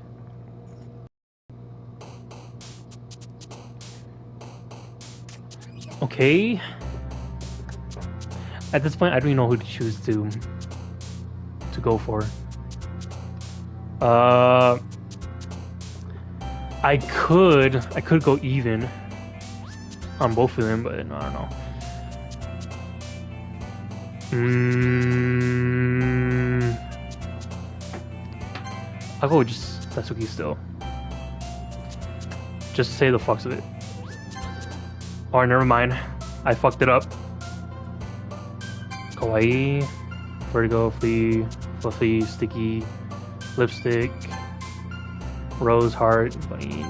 Okay. At this point, I don't even know who to choose to go for. I could go even on both of them, but I don't know. I'll go with just Tatsuki still. Just to say the fucks of it. Or never mind, I fucked it up. Kawaii, Vertigo, Flea, Fluffy, Sticky, Lipstick, Rose, Heart, Bunny.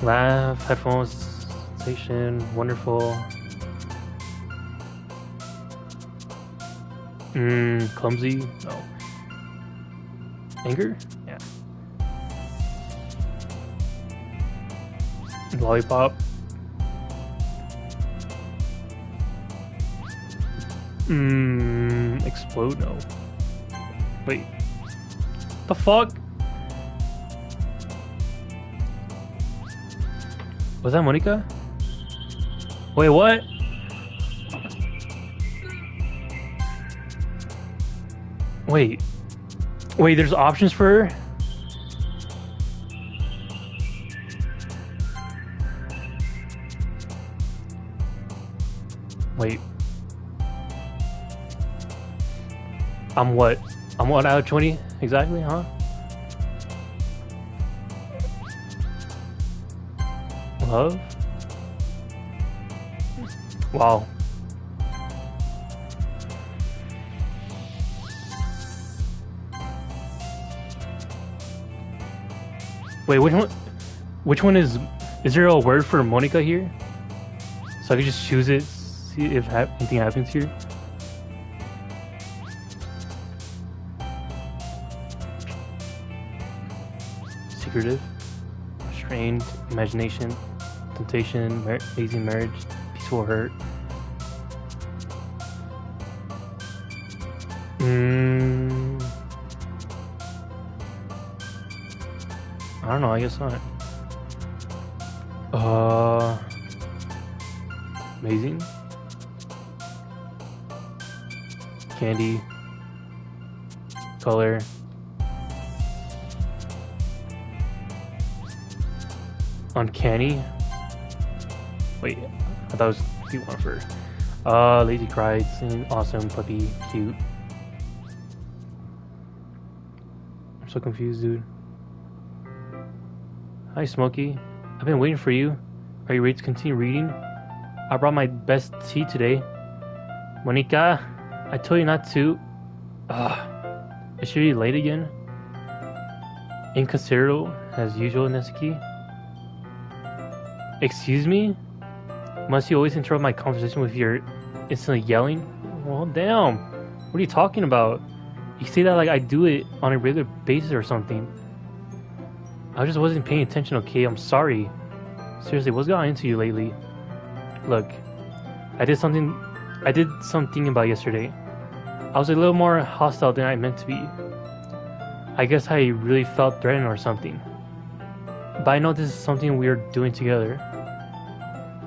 Laugh, Headphones, Sensation, Wonderful. Clumsy? No. Anger? Yeah. Lollipop. Explode? No. Wait. The fuck? Was that Monica? Wait, what? Wait. Wait, there's options for her? Wait. I'm what? I'm what out of 20? Exactly, huh? Love? Wow. Wait, which one? Which one is there a word for Monica here? So I could just choose it, see if anything happens here. Secretive, strained, imagination, temptation, amazing marriage, peaceful hurt. I don't know, I guess not. Amazing. Candy. Color. Uncanny. Wait, I thought it was cute one first. Lazy cried, singing, awesome, puppy, cute. I'm so confused, dude. Hi, Smokey. I've been waiting for you. Are you ready to continue reading? I brought my best tea today. Monica, I told you not to. Is she late again? Inconsiderate as usual, Nezuki. Excuse me? Must you always interrupt my conversation with your instantly yelling? Well, damn. What are you talking about? You say that like I do it on a regular basis or something. I just wasn't paying attention, okay? I'm sorry. Seriously, what's going on into you lately? Look, I did something about yesterday. I was a little more hostile than I meant to be. I guess I really felt threatened or something. But I know this is something we're doing together.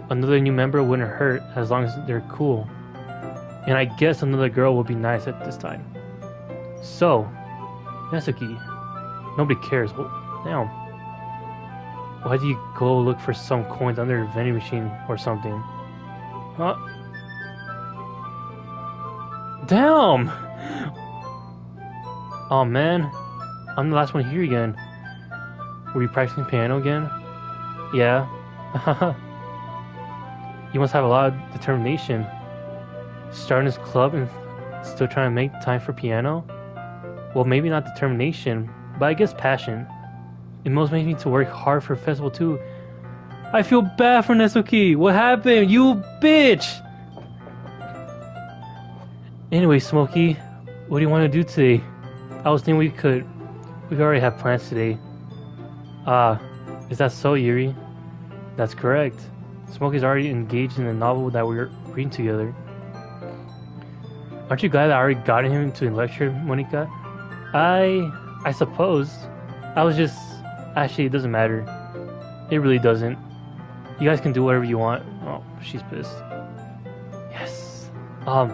Another new member wouldn't hurt as long as they're cool. And I guess another girl will be nice at this time. So, Nezuki, nobody cares. Well, damn. Why do you go look for some coins under a vending machine or something? Huh? Damn! Oh man, I'm the last one here again. Were you practicing piano again? Yeah. You must have a lot of determination. Starting this club and still trying to make time for piano? Well, maybe not determination, but I guess passion. It most makes me to work hard for festival too. I feel bad for Nezuki. What happened? You bitch! Anyway, Smokey, what do you want to do today? I was thinking we could already have plans today. Ah, is that so, Yuri? That's correct. Smokey's already engaged in the novel that we're reading together. Aren't you glad I already got him to lecture, Monica? I suppose. I was just... Actually, it doesn't matter. It really doesn't. You guys can do whatever you want. Oh, she's pissed. Yes.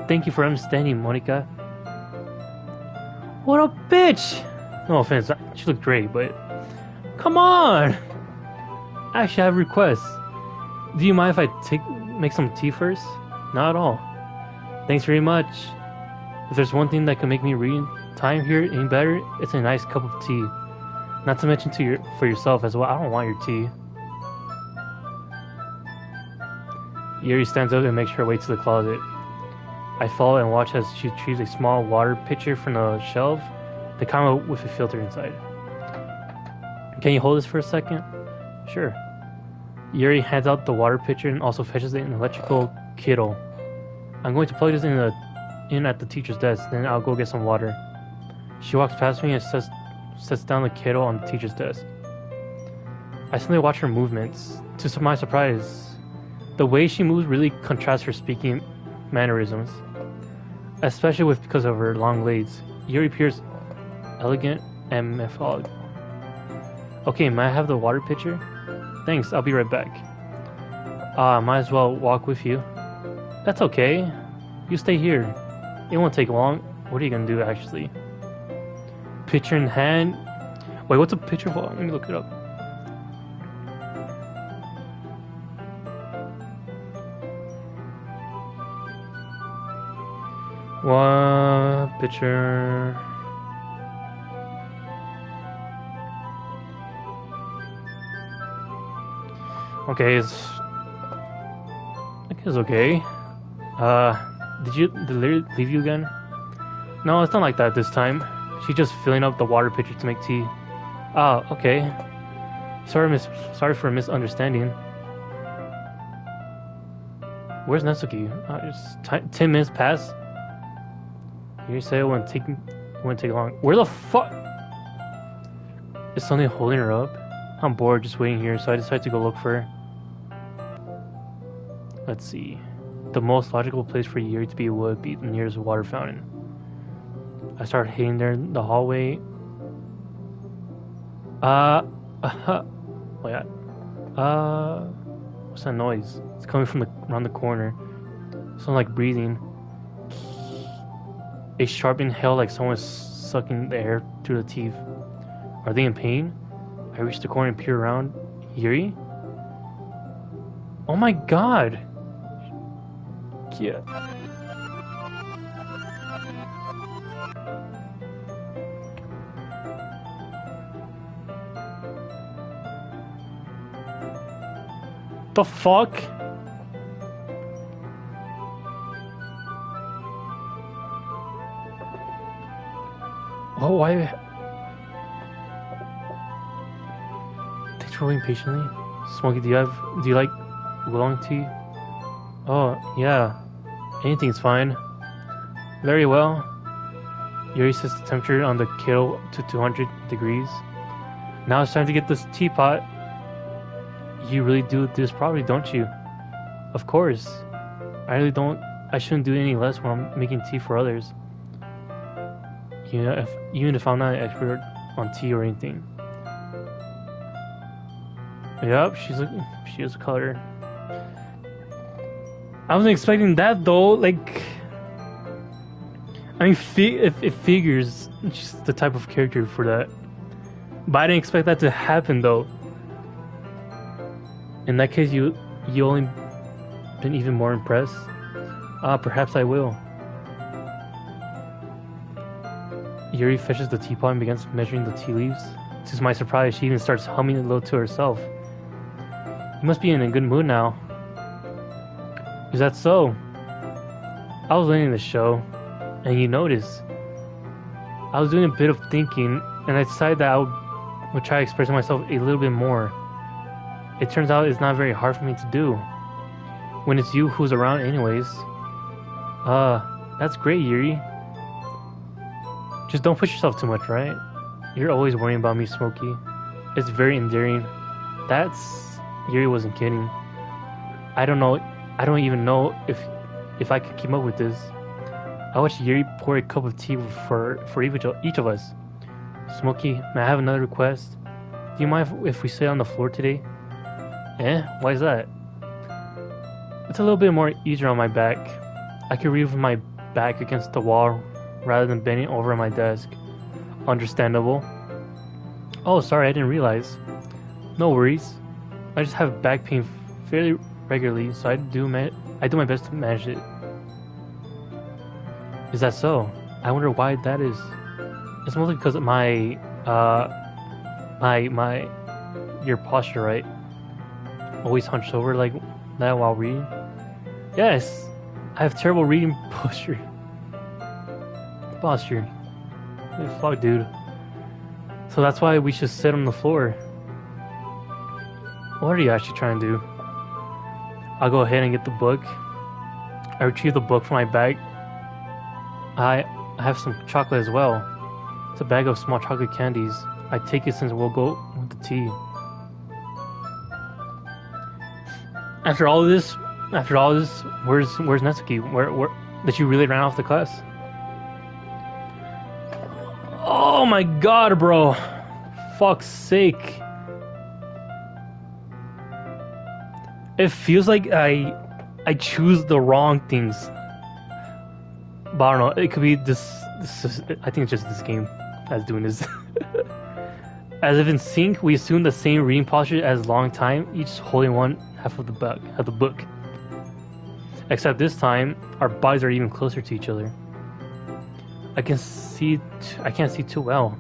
Thank you for understanding, Monica. What a bitch! No offense, she looked great, but... Come on! Actually, I have a request. Do you mind if I make some tea first? Not at all. Thanks very much. If there's one thing that can make me read time here any better, it's a nice cup of tea. Not to mention for yourself as well. I don't want your tea. Yuri stands up and makes her way to the closet. I follow and watch as she retrieves a small water pitcher from the shelf, the kind with a filter inside. Can you hold this for a second? Sure. Yuri hands out the water pitcher and also fetches an electrical kettle. I'm going to plug this in at the teacher's desk, then I'll go get some water. She walks past me and sets down the kettle on the teacher's desk. I suddenly watch her movements. To my surprise, the way she moves really contrasts her speaking mannerisms, especially because of her long legs. Yuri appears elegant and methodical. Okay, may I have the water pitcher? Thanks, I'll be right back. Might as well walk with you. That's okay. You stay here. It won't take long. What are you gonna do, actually? Pitcher in hand. Wait, what's a pitcher for? Let me look it up. One pitcher. Okay, I guess it's okay. Did Larry leave you again? No, it's not like that this time. She's just filling up the water pitcher to make tea. Ah, okay. Sorry for a misunderstanding. Where's Natsuki? 10 minutes past. You say it wouldn't take long. Where the fuck? Is something holding her up? I'm bored just waiting here, so I decided to go look for her. Let's see. The most logical place for Yuri to be would be the nearest water fountain. I start heading there in the hallway. Wait. What's that noise? It's coming from around the corner. Sounds like breathing. A sharp inhale like someone's sucking the air through the teeth. Are they in pain? I reach the corner and peer around. Yuri? Oh my god! Yeah. The fuck? Oh, why? Thanks for waiting patiently. Smokey, do you like oolong tea? Oh, yeah. Anything's fine. Very well. Yuri sets the temperature on the kettle to 200 degrees. Now it's time to get this teapot. You really do this properly, don't you? Of course. I shouldn't do any less when I'm making tea for others. You know, even if I'm not an expert on tea or anything. Yep, she is a color. I wasn't expecting that though. Like, I mean, it figures she's the type of character for that, but I didn't expect that to happen though. In that case, you only been even more impressed. Perhaps I will. Yuri fetches the teapot and begins measuring the tea leaves. To my surprise, she even starts humming a little to herself. You must be in a good mood now. Is that so? I was learning the show, and you noticed. I was doing a bit of thinking, and I decided that I would try expressing myself a little bit more. It turns out it's not very hard for me to do, when it's you who's around anyways. That's great, Yuri. Just don't push yourself too much, right? You're always worrying about me, Smokey. It's very endearing. That's Yuri wasn't kidding. I don't know. I don't even know if I could keep up with this. I watched Yuri pour a cup of tea for each of us. Smokey, may I have another request? Do you mind if we sit on the floor today? Eh? Why is that? It's a little bit more easier on my back. I can read with my back against the wall rather than bending over my desk. Understandable. Oh, sorry, I didn't realize. No worries. I just have back pain fairly regularly, so I do my best to manage it. Is that so? I wonder why that is. It's mostly because of your posture, right? Always hunched over like that while reading. Yes, I have terrible reading posture. Fuck, dude. So that's why we should sit on the floor. What are you actually trying to do? I'll go ahead and get the book. I retrieve the book from my bag. I have some chocolate as well. It's a bag of small chocolate candies. I take it since we'll go with the tea. After all this, where's Natsuki? Where did you really ran off the class? Oh my god, bro! Fuck's sake! It feels like I choose the wrong things. But I don't know. It could be this. I think it's just this game that's doing this. As if in sync, we assume the same reading posture as long time, each holding one half of the book. Except this time, our bodies are even closer to each other. I can't see too well.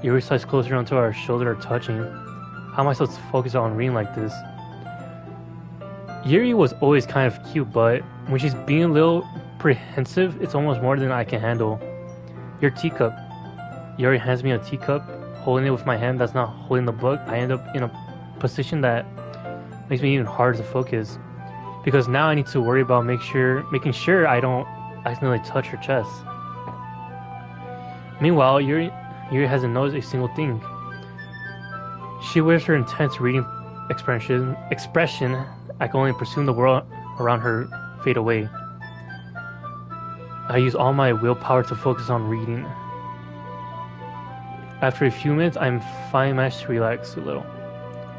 Yuri slides closer onto our shoulder, touching. How am I supposed to focus on reading like this? Yuri was always kind of cute, but when she's being a little apprehensive, it's almost more than I can handle. Your teacup. Yuri hands me a teacup, holding it with my hand that's not holding the book. I end up in a position that makes me even harder to focus, because now I need to worry about making sure I don't accidentally touch her chest. Meanwhile, Yuri hasn't noticed a single thing. She wears her intense reading expression. I can only presume the world around her fade away. I use all my willpower to focus on reading. After a few minutes, I'm finally managed to relax a little.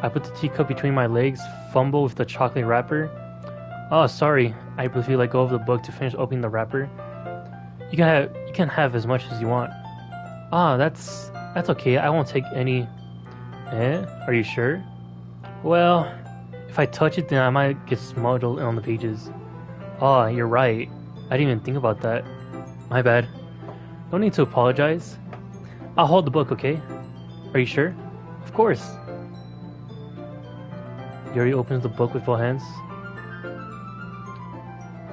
I put the teacup between my legs, fumble with the chocolate wrapper. Oh, sorry. I briefly let go of the book to finish opening the wrapper. You can have as much as you want. Ah, that's okay. I won't take any. Eh? Are you sure? Well, if I touch it, then I might get smudged on the pages. Oh, you're right. I didn't even think about that. My bad. Don't need to apologize. I'll hold the book, okay? Are you sure? Of course. Yuri opens the book with both hands.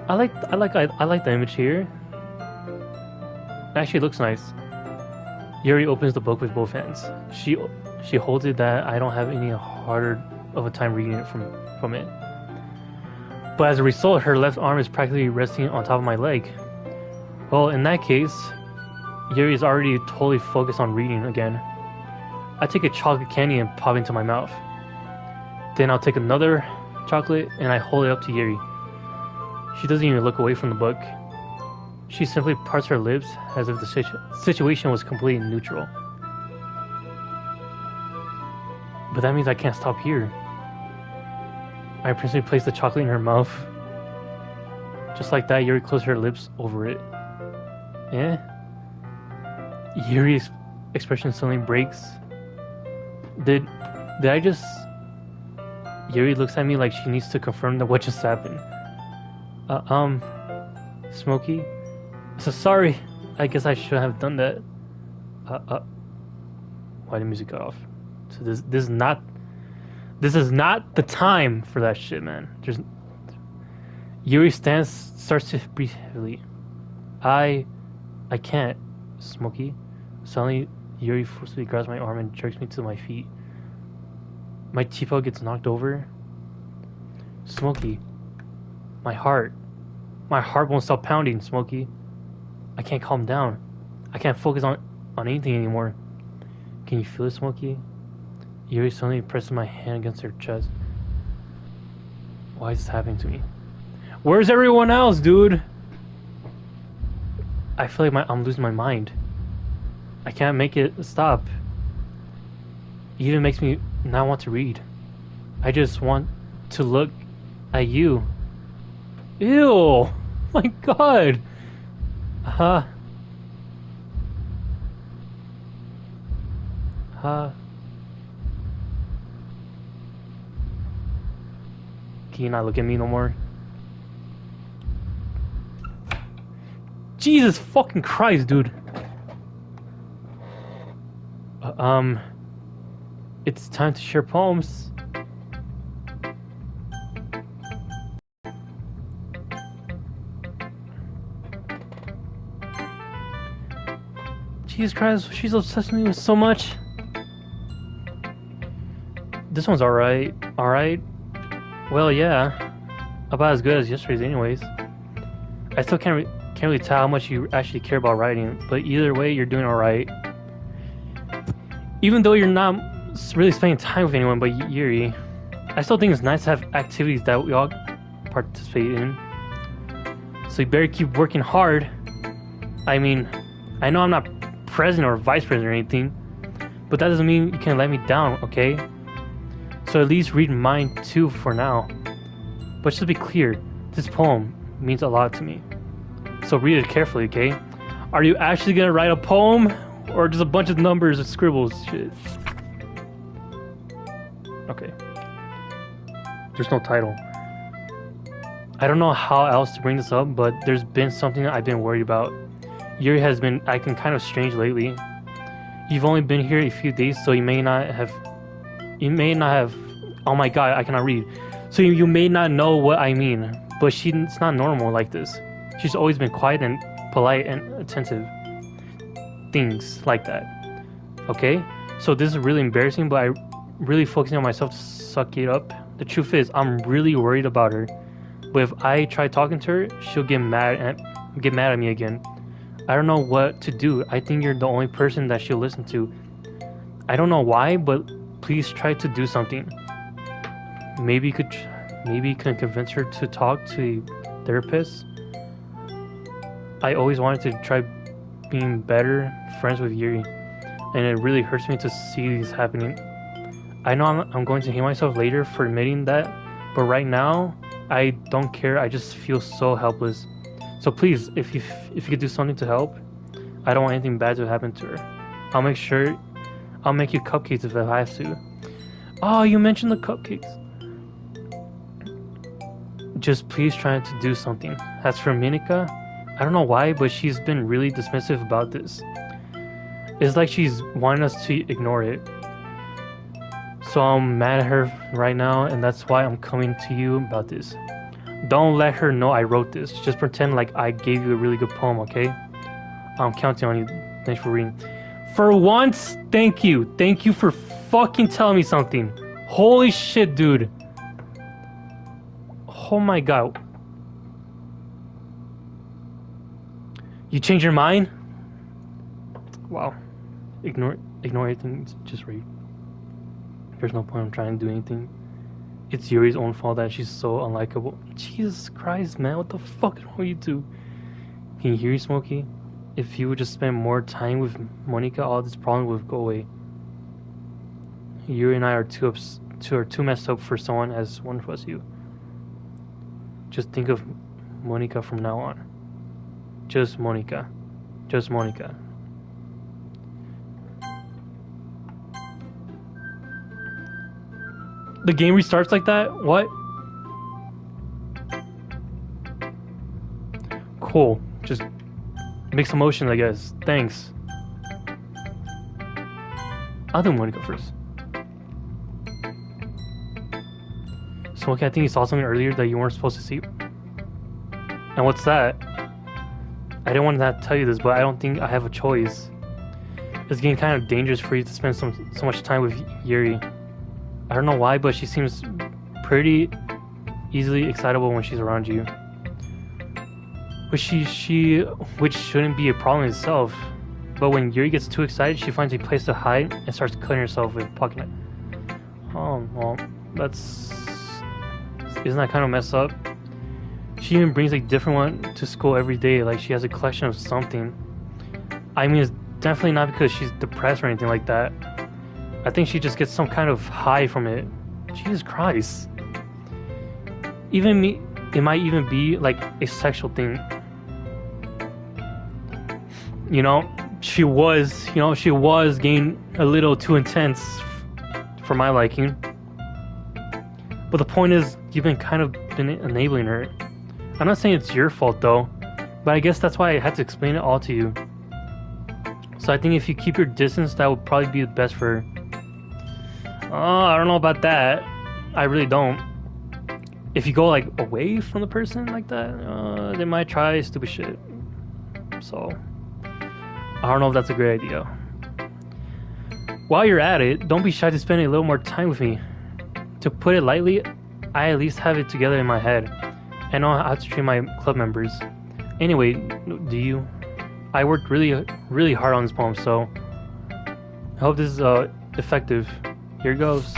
I like the image here. It actually looks nice. Yuri opens the book with both hands. She holds it that I don't have any harder of a time reading it from it. But as a result, her left arm is practically resting on top of my leg. Well, in that case, Yuri is already totally focused on reading again. I take a chocolate candy and pop it into my mouth. Then I'll take another chocolate and I hold it up to Yuri. She doesn't even look away from the book. She simply parts her lips as if the situation was completely neutral. But that means I can't stop here. I principally place the chocolate in her mouth. Just like that, Yuri closed her lips over it. Eh? Yuri's expression suddenly breaks. Did I just... Yuri looks at me like she needs to confirm that what just happened. Smokey? So sorry. I guess I shouldn't have done that. Why did music go off? So this is not the time for that shit, man. Yuri starts to breathe heavily. I can't, Smokey. Suddenly, Yuri forcefully grabs my arm and jerks me to my feet. My teapot gets knocked over. Smokey, my heart won't stop pounding, Smokey. I can't calm down. I can't focus on anything anymore. Can you feel it, Smokey? Yuri suddenly presses my hand against her chest. Why is this happening to me? Where's everyone else, dude? I feel like I'm losing my mind. I can't make it stop. It even makes me not want to read. I just want to look at you. Ew! My God! Can you not look at me no more? Jesus fucking Christ, dude. It's time to share poems. Jesus Christ, she's obsessed with me so much. This one's alright. Alright? Well, yeah. About as good as yesterday's anyways. I still can't really tell how much you actually care about writing, but either way, you're doing alright. Even though you're not really spending time with anyone but Yuri, I still think it's nice to have activities that we all participate in. So you better keep working hard. I mean, I know I'm not president or vice president or anything, but that doesn't mean you can let me down, okay? So at least read mine too for now. But just to be clear, this poem means a lot to me. So read it carefully, okay? Are you actually gonna write a poem? Or just a bunch of numbers and scribbles shit? Okay. There's no title. I don't know how else to bring this up, but there's been something that I've been worried about. Yuri has been acting kind of strange lately. You've only been here a few days, so you may not have... Oh my God, I cannot read. So you may not know what I mean, but she's not normal like this. She's always been quiet and polite and attentive. Things like that. Okay? So this is really embarrassing, but I'm really focusing on myself to suck it up. The truth is, I'm really worried about her. But if I try talking to her, she'll get mad at me again. I don't know what to do. I think you're the only person that she'll listen to. I don't know why, but please try to do something. Maybe you can convince her to talk to a therapist. I always wanted to try being better friends with Yuri, and it really hurts me to see this happening. I know I'm going to hate myself later for admitting that, but right now I don't care. I just feel so helpless. So please, if you could do something to help, I don't want anything bad to happen to her. I'll make you cupcakes if I have to. Oh, you mentioned the cupcakes. Just please try to do something. As for Minika, I don't know why, but she's been really dismissive about this. It's like she's wanting us to ignore it. So I'm mad at her right now, and that's why I'm coming to you about this. Don't let her know I wrote this. Just pretend like I gave you a really good poem, okay? I'm counting on you. Thanks for reading. For once, thank you. Thank you for fucking telling me something. Holy shit, dude. Oh my God. You changed your mind? Wow. Ignore everything. Just read. There's no point in trying to do anything. It's Yuri's own fault that she's so unlikable. Jesus Christ, man. What the fuck is wrong with you two? Can you hear you, Smokey? If you would just spend more time with Monica, all this problem would go away. Yuri and I are too messed up for someone as wonderful as you. Just think of Monica from now on. Just Monica. Just Monica. The game restarts like that? What? Cool. Just mix emotions, I guess. Thanks. I'll do Monica first. So, okay, I think you saw something earlier that you weren't supposed to see. And what's that? I didn't want to tell you this, but I don't think I have a choice. It's getting kind of dangerous for you to spend so much time with Yuri. I don't know why, but she seems pretty easily excitable when she's around you. Which shouldn't be a problem itself. but when Yuri gets too excited, she finds a place to hide and starts cutting herself with a pocket knife. Oh, well, isn't that kind of messed up? She even brings a different one to school every day, like she has a collection of something. I mean, it's definitely not because she's depressed or anything like that. I think she just gets some kind of high from it. Jesus Christ. Even me, it might even be like a sexual thing. You know, she was getting a little too intense for my liking. But the point is, you've been enabling her. I'm not saying it's your fault though, but I guess that's why I had to explain it all to you. So I think if you keep your distance, that would probably be the best for her. I don't know about that. I really don't. If you go like away from the person like that, they might try stupid shit. So I don't know if that's a great idea. While you're at it, don't be shy to spend a little more time with me. To put it lightly, I at least have it together in my head. I know how to treat my club members. Anyway, do you? I worked really, really hard on this poem, so I hope this is effective. Here goes.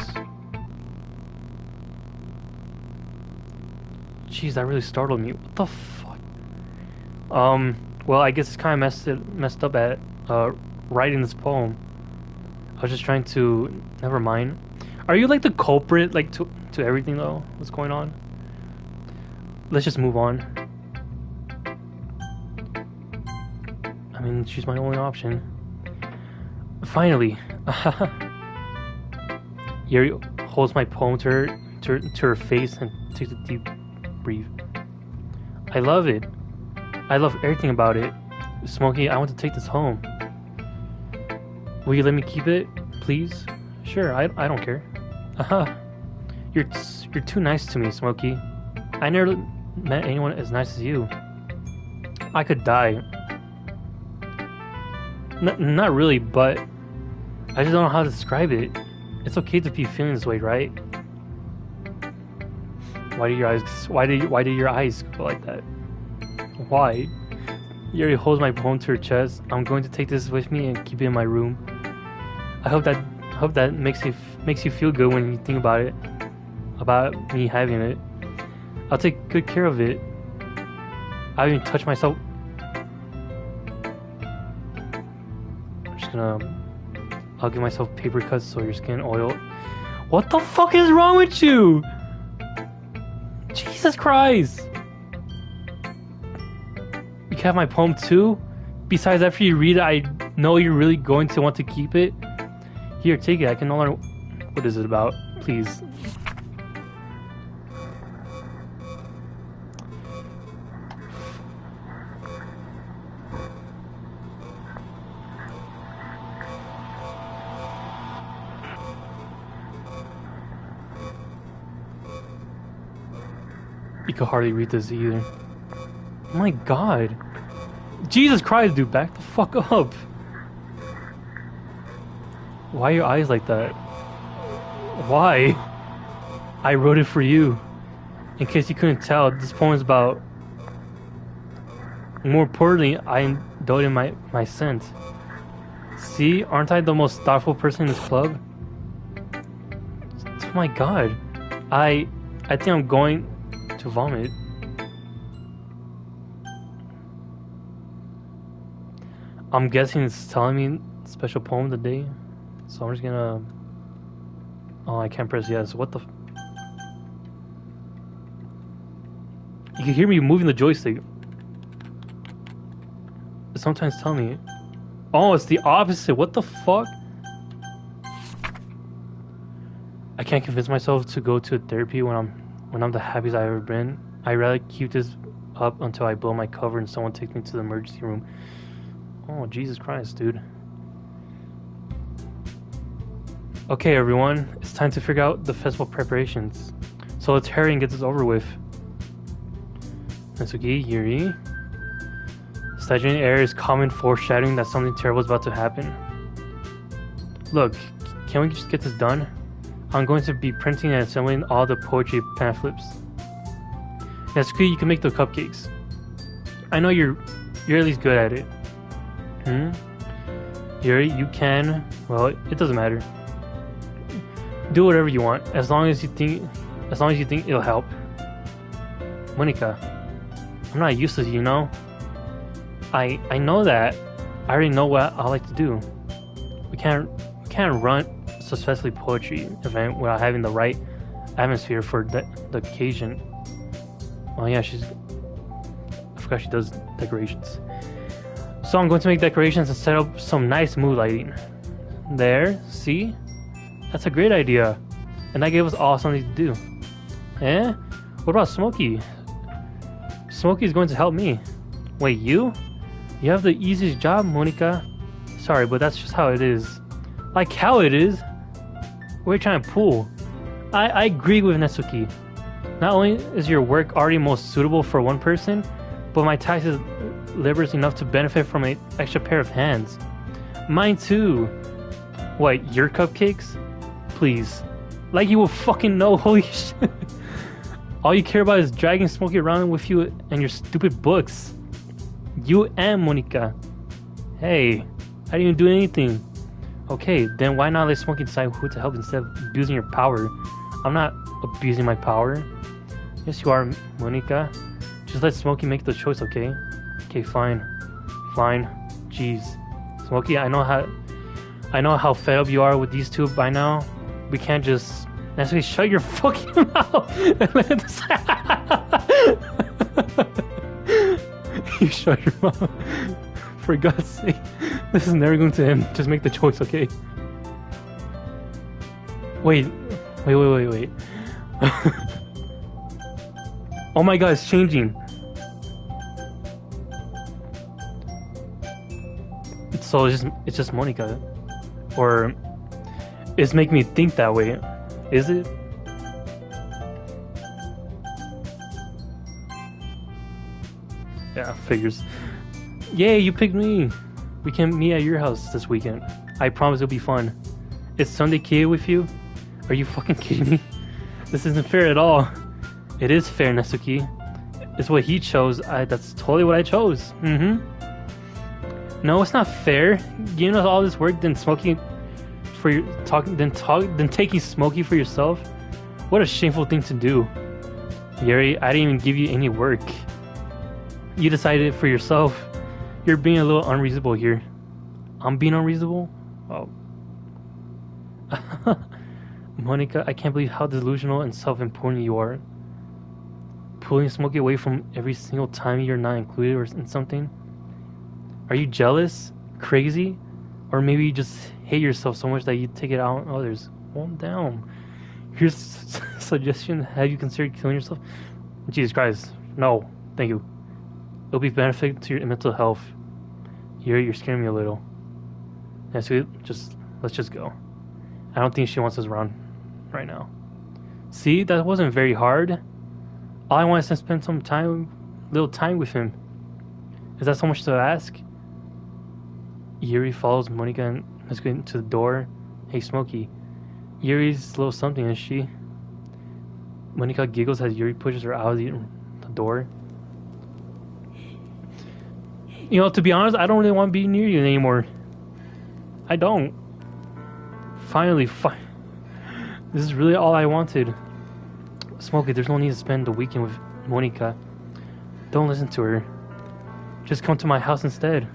Jeez, that really startled me. What the fuck? Well, I guess it's kind of messed up at writing this poem. I was just trying to. Never mind. Are you like the culprit, like to everything though? What's going on? Let's just move on. I mean, she's my only option. Finally. Yuri holds my poem to her face and takes a deep breath. I love it. I love everything about it. Smokey, I want to take this home. Will you let me keep it, please? Sure, I don't care. You're too nice to me, Smokey. I never met anyone as nice as you. I could die. Not really, but I just don't know how to describe it. It's okay to be feeling this way, right? Why do your eyes go like that? Why? Yuri holds my poem to her chest. I'm going to take this with me and keep it in my room. I hope that makes you feel good when you think about it, about me having it. I'll take good care of it. I haven't even touched myself. I'll give myself paper cuts so your skin oil. What the fuck is wrong with you? Jesus Christ! You can have my poem too? Besides, after you read it, I know you're really going to want to keep it. Here, take it. I can no longer. What is it about? Please. You could hardly read this either. Oh my god. Jesus Christ, dude, back the fuck up. Why are your eyes like that? Why? I wrote it for you. In case you couldn't tell, this poem is about... More importantly, I indulge in my scent. See, aren't I the most thoughtful person in this club? Oh my god. I think I'm going to vomit. I'm guessing it's telling me special poem of the day. So I'm just gonna... Oh, I can't press yes. What the... You can hear me moving the joystick. It sometimes tell me... Oh, it's the opposite. What the fuck? I can't convince myself to go to therapy when I'm the happiest I've ever been. I'd rather keep this up until I blow my cover and someone takes me to the emergency room. Oh, Jesus Christ, dude. Okay, everyone, it's time to figure out the festival preparations. So let's hurry and get this over with. Natsuki, Yuri. Stagnant air is common foreshadowing that something terrible is about to happen. Look, can we just get this done? I'm going to be printing and assembling all the poetry pamphlets. Natsuki, you can make the cupcakes. I know you're at least good at it. You can. Well, it doesn't matter. Do whatever you want, as long as you think it'll help. Monica, I'm not useless, you know. I know that. I already know what I like to do. We can't run a successfully poetry event without having the right atmosphere for the occasion. Oh yeah, I forgot she does decorations. So I'm going to make decorations and set up some nice mood lighting. There, see? That's a great idea. And that gave us all something to do. Eh? What about Smokey? Smokey's going to help me. Wait, you? You have the easiest job, Monica. Sorry, but that's just how it is. Like how it is? What are you trying to pull? I agree with Netsuki. Not only is your work already most suitable for one person, but my task is laborious enough to benefit from an extra pair of hands. Mine too. What, your cupcakes? Please. Like you will fucking know, holy shit. All you care about is dragging Smokey around with you and your stupid books. You and Monica. Hey, I didn't even do anything. Okay, then why not let Smokey decide who to help instead of abusing your power? I'm not abusing my power. Yes, you are, Monica. Just let Smokey make the choice, okay? Okay, fine. Fine. Jeez. Smokey, I know how fed up you are with these two by now. We can't just... Naturally, shut your fucking mouth! You shut your mouth. For God's sake. This is never going to end. Just make the choice, okay? Wait. Oh my god, it's changing. So it's just Monica. Or it's making me think that way. Is it? Yeah, figures. Yay, you picked me! We can meet at your house this weekend. I promise it'll be fun. Is Sunday Kid with you? Are you fucking kidding me? This isn't fair at all. It is fair, Netsuki. It's what he chose. That's totally what I chose. No, it's not fair. Giving us all this work, then smoking for your then taking Smokey for yourself. What a shameful thing to do. Yuri, I didn't even give you any work. You decided it for yourself. You're being a little unreasonable here. I'm being unreasonable? Oh. Monica, I can't believe how delusional and self-important you are. Pulling Smokey away from every single time you're not included or in something. Are you jealous? Crazy? Or maybe you just hate yourself so much that you take it out on others? Calm down. Here's a suggestion. Have you considered killing yourself? Jesus Christ. No. Thank you. It'll be beneficial to your mental health. You're scaring me a little. Yeah, so let's just go. I don't think she wants us around right now. See, that wasn't very hard. All I want is to spend some little time with him. Is that so much to ask? Yuri follows Monica and let's go into the door. Hey, Smokey. Yuri's a little something, is she? Monica giggles as Yuri pushes her out of the door. You know, to be honest, I don't really want to be near you anymore. I don't. Finally, this is really all I wanted. Smokey, there's no need to spend the weekend with Monica. Don't listen to her. Just come to my house instead.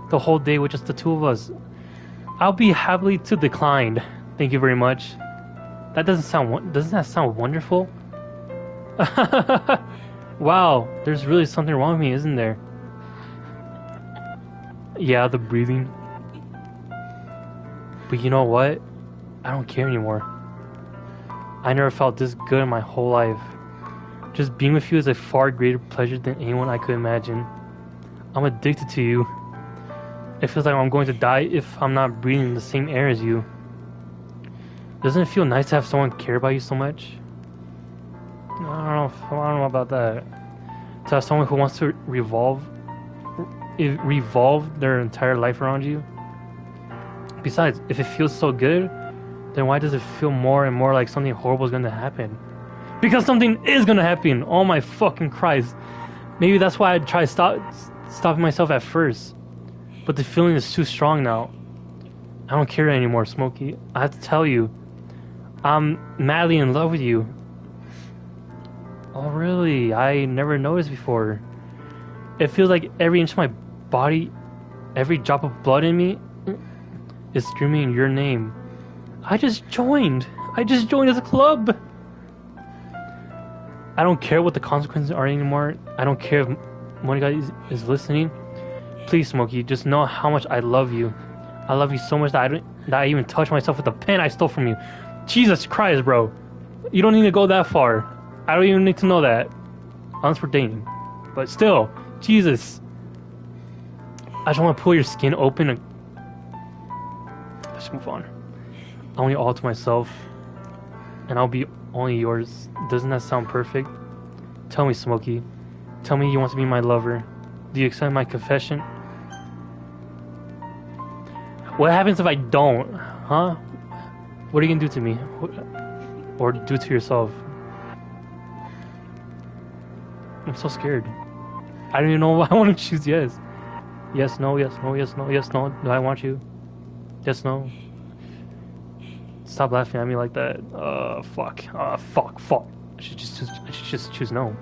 The whole day with just the two of us. I'll be happily to decline. Thank you very much. Doesn't that sound wonderful? Wow, there's really something wrong with me, isn't there? Yeah, the breathing. But you know what? I don't care anymore. I never felt this good in my whole life. Just being with you is a far greater pleasure than anyone I could imagine. I'm addicted to you. It feels like I'm going to die if I'm not breathing the same air as you. Doesn't it feel nice to have someone care about you so much? I don't know about that. To have someone who wants to revolve their entire life around you. Besides, if it feels so good, then why does it feel more and more like something horrible is going to happen? Because something is going to happen! Oh my fucking Christ. Maybe that's why I tried stopping myself at first. But the feeling is too strong now. I don't care anymore, Smokey. I have to tell you, I'm madly in love with you. Oh, really? I never noticed before. It feels like every inch of my body, every drop of blood in me is screaming your name. I just joined. I just joined as a club. I don't care what the consequences are anymore. I don't care if Monica is listening. Please, Smokey, just know how much I love you. I love you so much that I even touched myself with the pen I stole from you. Jesus Christ, bro. You don't need to go that far. I don't even need to know that. Unless we're dating. But still, Jesus. I just want to pull your skin open and... Let's move on. I want you all to myself. And I'll be only yours. Doesn't that sound perfect? Tell me, Smokey. Tell me you want to be my lover. Do you accept my confession? What happens if I don't? Huh? What are you gonna do to me? Or do to yourself? I'm so scared. I don't even know why I want to choose yes. Yes, no, yes, no, yes, no, yes, no. Do I want you? Yes, no. Stop laughing at me like that. Fuck. Fuck. I should just choose no.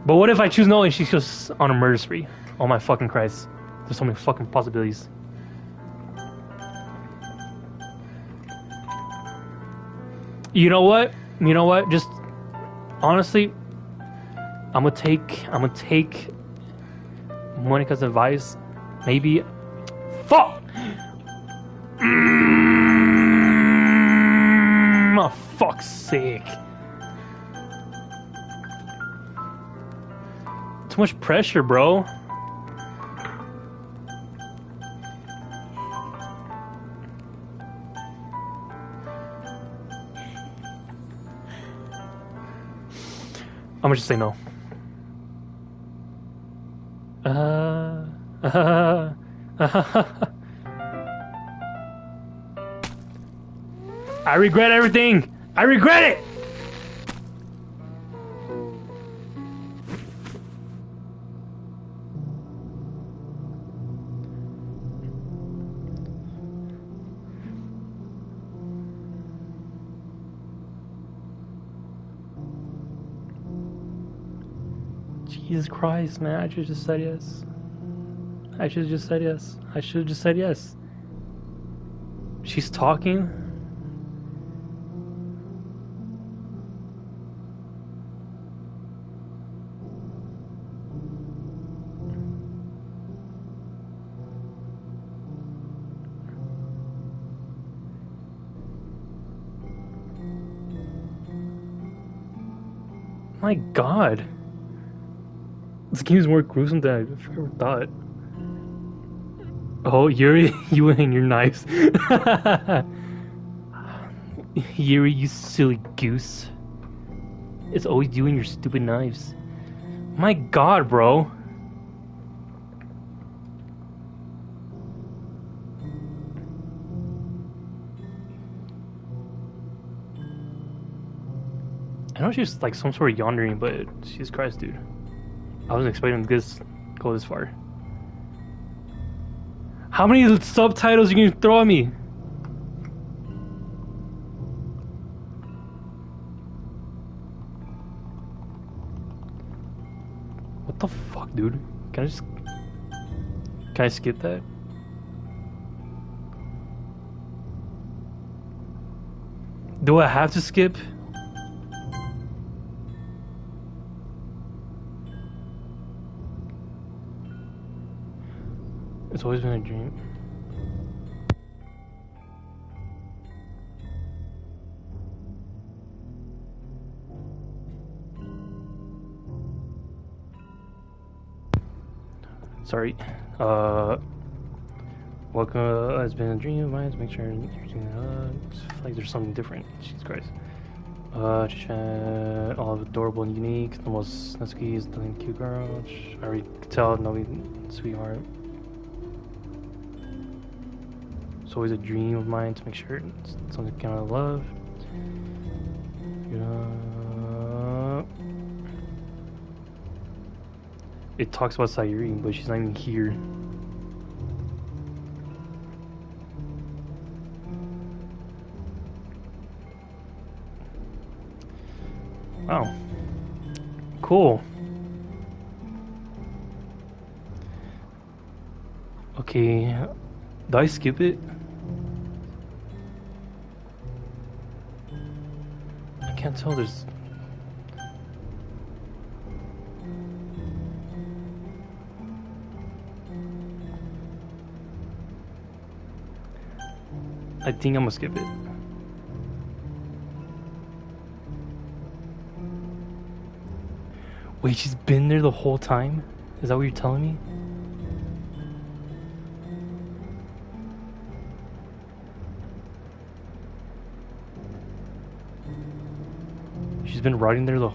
But what if I choose no and she's just on a murder spree? Oh my fucking Christ. There's so many fucking possibilities. You know what? Just honestly, I'm gonna take Monica's advice. Maybe. Fuck! Oh, fuck's sake. Too much pressure, bro. I'm gonna just say no. I regret everything. I regret it. Jesus Christ, man. I should have just said yes. I should have just said yes. I should have just said yes. She's talking. My God. This game is more gruesome than I ever thought. Oh, Yuri, you and your knives. Yuri, you silly goose. It's always you and your stupid knives. My God, bro. I know she's like some sort of yawning, but Jesus Christ, dude. I wasn't expecting this go this far. How many subtitles are you gonna throw at me? What the fuck, dude? Can I skip that? Do I have to skip? It's always been a dream. Sorry. Welcome has been a dream of mine to make sure everything like there's something different. Jesus Christ. All of adorable and unique. The most Natsuki is the cute girl. I already could tell, no sweetheart. It's always a dream of mine to make sure it's something kind of love. It talks about Sayuri, but she's not even here. Wow. Cool. Okay. Did I skip it? I can't tell. There's. I think I'm gonna skip it. Wait, she's been there the whole time? Is that what you're telling me? She's been riding there the.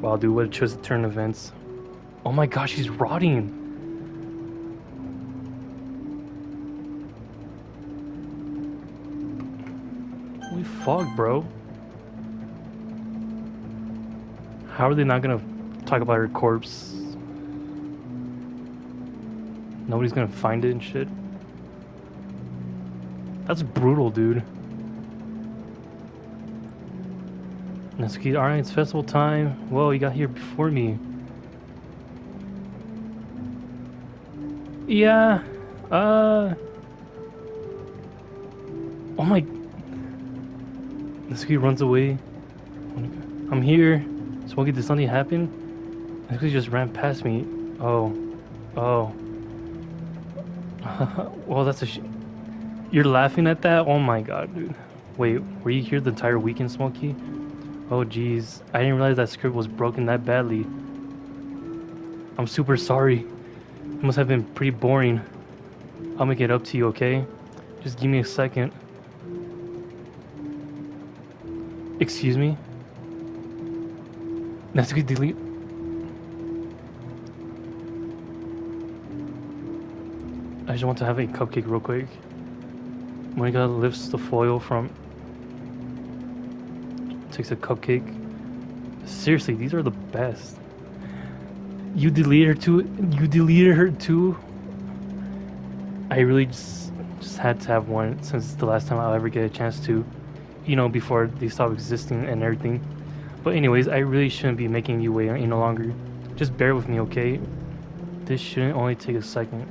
Wow, dude, what a twist of turn events. Oh my gosh, she's rotting. Holy fuck, bro. How are they not gonna talk about her corpse? Nobody's gonna find it and shit. That's brutal, dude. Natsuki, alright, it's festival time. Whoa, you got here before me. Yeah, oh my. Natsuki runs away. I'm here. Smokey, did something happen? Natsuki just ran past me. Oh. Oh. Well, that's a You're laughing at that? Oh my god, dude. Wait, were you here the entire weekend, Smokey? Oh jeez, I didn't realize that script was broken that badly. I'm super sorry. It must have been pretty boring. I'll make it up to you, okay? Just give me a second. Excuse me? Natsuki, delete. I just want to have a cupcake real quick. Monica lifts the foil from. Takes a cupcake. Seriously, these are the best. You deleted her too? You deleted her too? I really just had to have one since it's the last time I'll ever get a chance to. You know, before they stop existing and everything. But anyways, I really shouldn't be making you wait any longer. Just bear with me, okay? This shouldn't only take a second.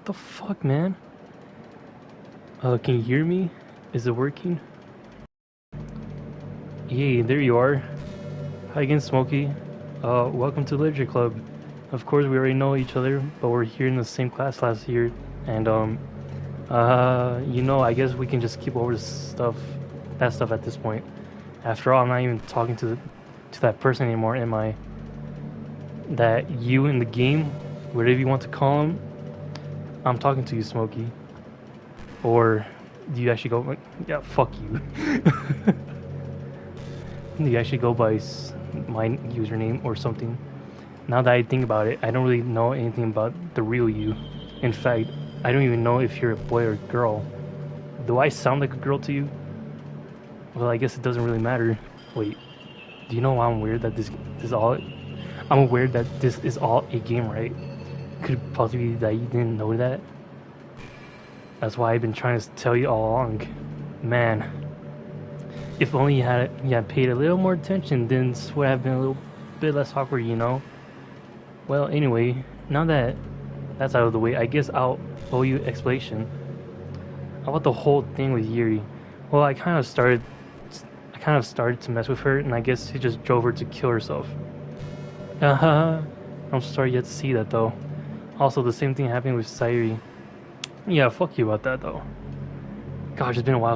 The fuck, man? Can you hear me? Is it working? Yay, there you are. Hi again, Smokey. Welcome to Literature Club. Of course, we already know each other, but we're here in the same class last year, and you know, I guess we can just keep over that stuff at this point. After all, I'm not even talking to that person anymore, am I? That you in the game, whatever you want to call him. I'm talking to you, Smokey. Or do you actually go? Yeah, fuck you. Do you actually go by my username or something? Now that I think about it, I don't really know anything about the real you. In fact, I don't even know if you're a boy or a girl. Do I sound like a girl to you? Well, I guess it doesn't really matter. Wait, do you know why I'm weird that this all? I'm aware that this is all a game, right? Could it possibly be that you didn't know that? That's why I've been trying to tell you all along. Man, if only you had paid a little more attention, then this would have been a little bit less awkward, you know? Well, anyway, now that that's out of the way, I guess I'll owe you explanation. How about the whole thing with Yuri? Well, I kind of started to mess with her, and I guess he just drove her to kill herself. I'm sorry you had to see that, though. Also, the same thing happened with Sayuri. Yeah, fuck you about that, though. Gosh, it's been a while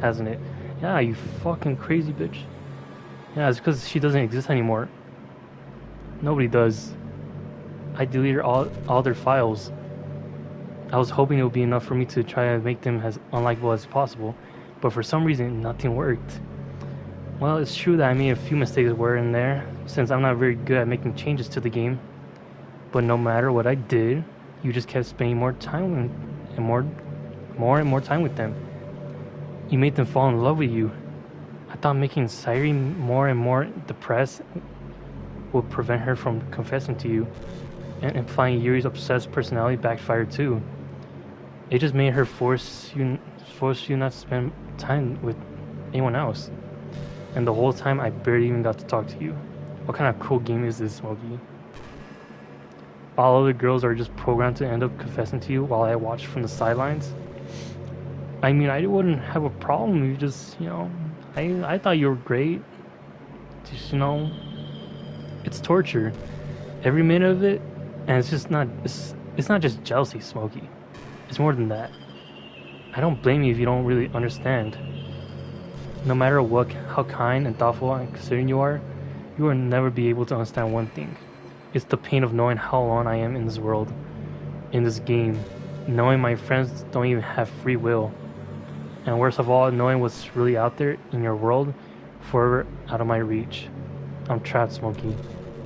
hasn't it? Yeah, you fucking crazy bitch. Yeah, it's because she doesn't exist anymore. Nobody does. I deleted all their files. I was hoping it would be enough for me to try to make them as unlikable as possible, but for some reason, nothing worked. Well, it's true that I made a few mistakes were in there, since I'm not very good at making changes to the game. But no matter what I did, you just kept spending more time and more time with them. You made them fall in love with you. I thought making Sairi more and more depressed would prevent her from confessing to you, and implying Yuri's obsessed personality backfired too. It just made her force you not to spend time with anyone else. And the whole time I barely even got to talk to you. What kind of cruel game is this, Smokey? All other girls are just programmed to end up confessing to you while I watch from the sidelines. I mean, I wouldn't have a problem. You just, I thought you were great. Just, it's torture. Every minute of it, and it's not just jealousy, Smokey. It's more than that. I don't blame you if you don't really understand. No matter how kind and thoughtful and considerate you will never be able to understand one thing. It's the pain of knowing how alone I am in this world, in this game, knowing my friends don't even have free will, and worst of all, knowing what's really out there in your world, forever out of my reach. I'm trapped, Smokey,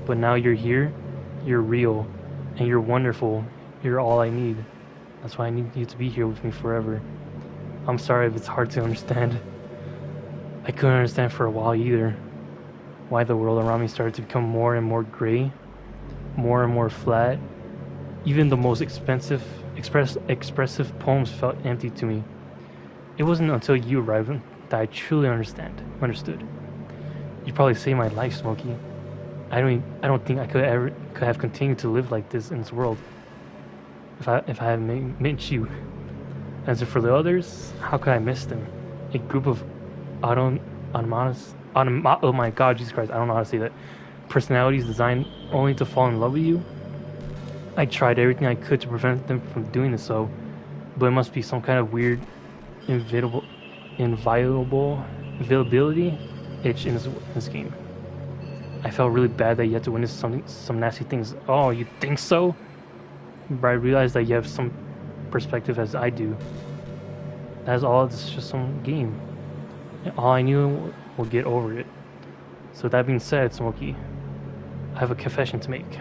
but now you're here, you're real, and you're wonderful. You're all I need. That's why I need you to be here with me forever. I'm sorry if it's hard to understand. I couldn't understand for a while either. Why the world around me started to become more and more gray, more and more flat. Even the most expressive poems felt empty to me. It wasn't until you arrived that I truly understood. You probably saved my life, Smokey. I don't think I could have continued to live like this in this world if I hadn't met you. As for the others, how could I miss them? A group of oh my god, Jesus Christ, I don't know how to say that. Personalities designed only to fall in love with you? I tried everything I could to prevent them from doing this, but it must be some kind of weird, inviolable availability itch in this game. I felt really bad that you had to witness some nasty things. Oh, you think so? But I realized that you have some perspective as I do. That's all, it's just some game. And all I knew will get over it. So that being said, Smokey, I have a confession to make.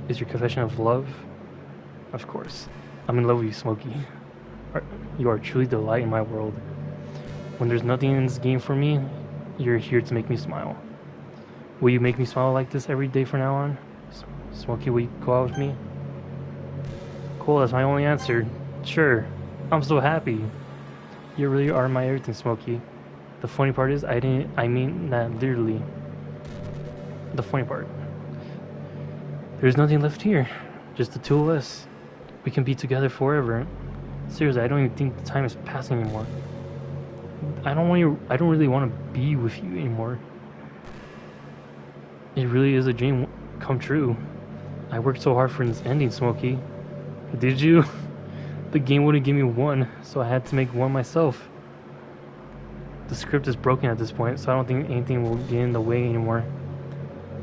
Is your confession of love? Of course. I'm in love with you, Smokey. You are truly the light in my world. When there's nothing in this game for me, you're here to make me smile. Will you make me smile like this every day from now on? Smokey, will you go out with me? Cool, that's my only answer. Sure. I'm so happy. You really are my everything, Smokey. The funny part is, I mean that literally. The funny part. There's nothing left here. Just the two of us. We can be together forever. Seriously, I don't even think the time is passing anymore. I don't really want to be with you anymore. It really is a dream come true. I worked so hard for this ending, Smokey. Did you? The game wouldn't give me one, so I had to make one myself. The script is broken at this point, so I don't think anything will get in the way anymore.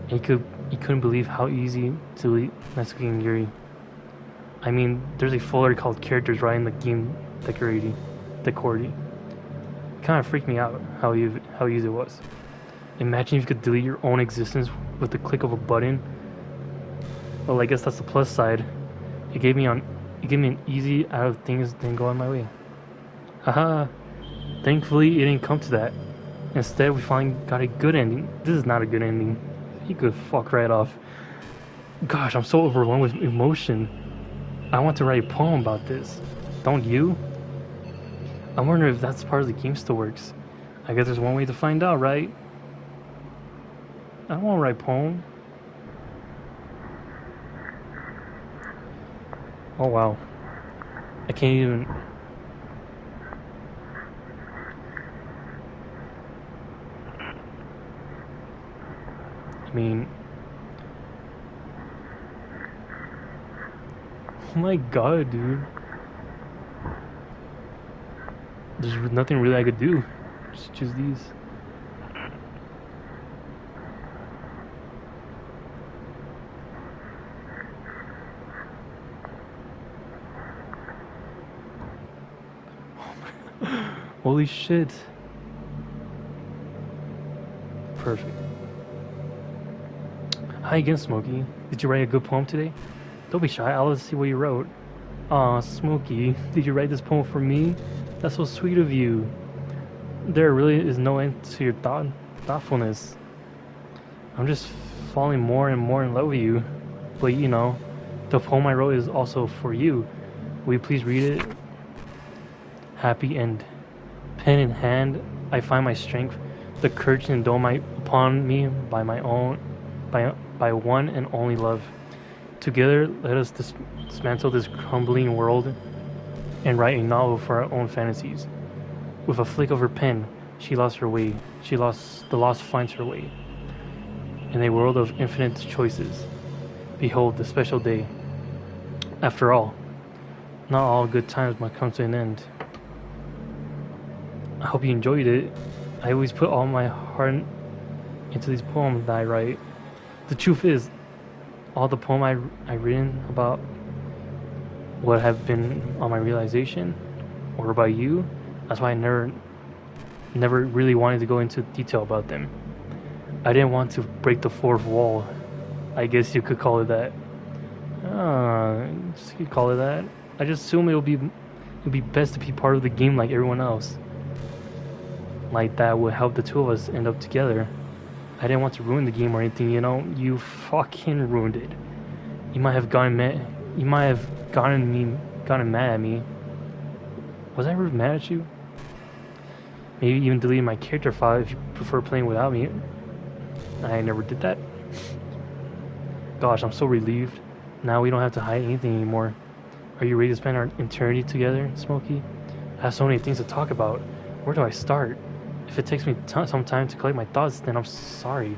And he couldn't believe how easy to delete Natsuki and Yuri. I mean, there's a folder called characters right in the game decorating. It kind of freaked me out how easy it was. Imagine if you could delete your own existence with the click of a button. Well, I guess that's the plus side. It gave me an easy out of things didn't go on my way. Haha. Thankfully, it didn't come to that. Instead, we finally got a good ending. This is not a good ending. He could fuck right off. Gosh, I'm so overwhelmed with emotion. I want to write a poem about this. Don't you? I wonder if that's part of the game still works. I guess there's one way to find out, right? I don't want to write a poem. Oh wow. I can't even... I mean... Oh my god, dude. There's nothing really I could do. Just choose these. Holy shit. Perfect. Hi again, Smokey. Did you write a good poem today? Don't be shy, I'll see what you wrote. Aw, Smokey, did you write this poem for me? That's so sweet of you. There really is no end to your thoughtfulness. I'm just falling more and more in love with you. But you know, the poem I wrote is also for you. Will you please read it? Happy end. Pen in hand, I find my strength, the courage to endure upon me by my own, by one and only love. Together, let us dismantle this crumbling world and write a novel for our own fantasies. With a flick of her pen, she lost her way. The lost finds her way. In a world of infinite choices, behold the special day. After all, not all good times must come to an end. I hope you enjoyed it. I always put all my heart into these poems that I write. The truth is, all the poem I written about what have been on my realization or about you, that's why I never really wanted to go into detail about them. I didn't want to break the fourth wall. I guess you could call it that. You could call it that. I just assume it'll be best to be part of the game like everyone else. Like that would help the two of us end up together. I didn't want to ruin the game or anything, you know. You fucking ruined it. You might have gotten mad. You might have gotten mad at me. Was I ever mad at you? Maybe even deleted my character file if you prefer playing without me. I never did that. Gosh, I'm so relieved. Now we don't have to hide anything anymore. Are you ready to spend our eternity together, Smokey? I have so many things to talk about. Where do I start? If it takes me some time to collect my thoughts, then I'm sorry.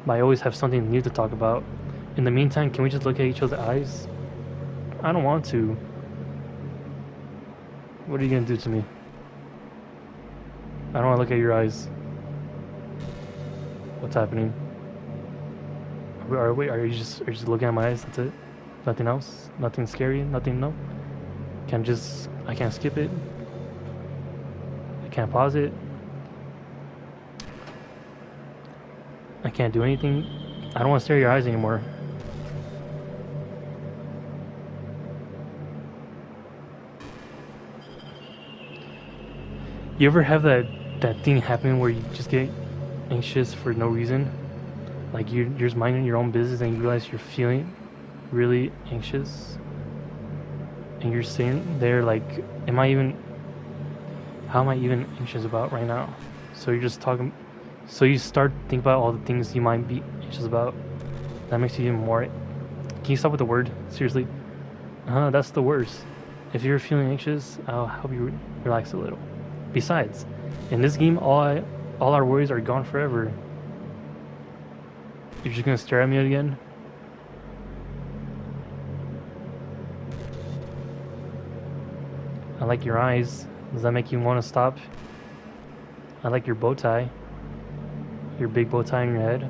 But I always have something new to talk about. In the meantime, can we just look at each other's eyes? I don't want to. What are you gonna do to me? I don't want to look at your eyes. What's happening? Are you just looking at my eyes? That's it? Nothing else? Nothing scary? Nothing? No? I can't skip it. I can't pause it. I can't do anything. I don't want to stare at your eyes anymore. You ever have that thing happen where you just get anxious for no reason? Like you're just minding your own business and you realize you're feeling really anxious? And you're sitting there like, how am I even anxious about right now? So you're just talking, so you start thinking about all the things you might be anxious about. That makes you even more. Can you stop with the word? Seriously? That's the worst. If you're feeling anxious, I'll help you relax a little. Besides, in this game, all our worries are gone forever. You're just gonna stare at me again? I like your eyes. Does that make you want to stop? I like your bow tie. Your big bow tie on your head.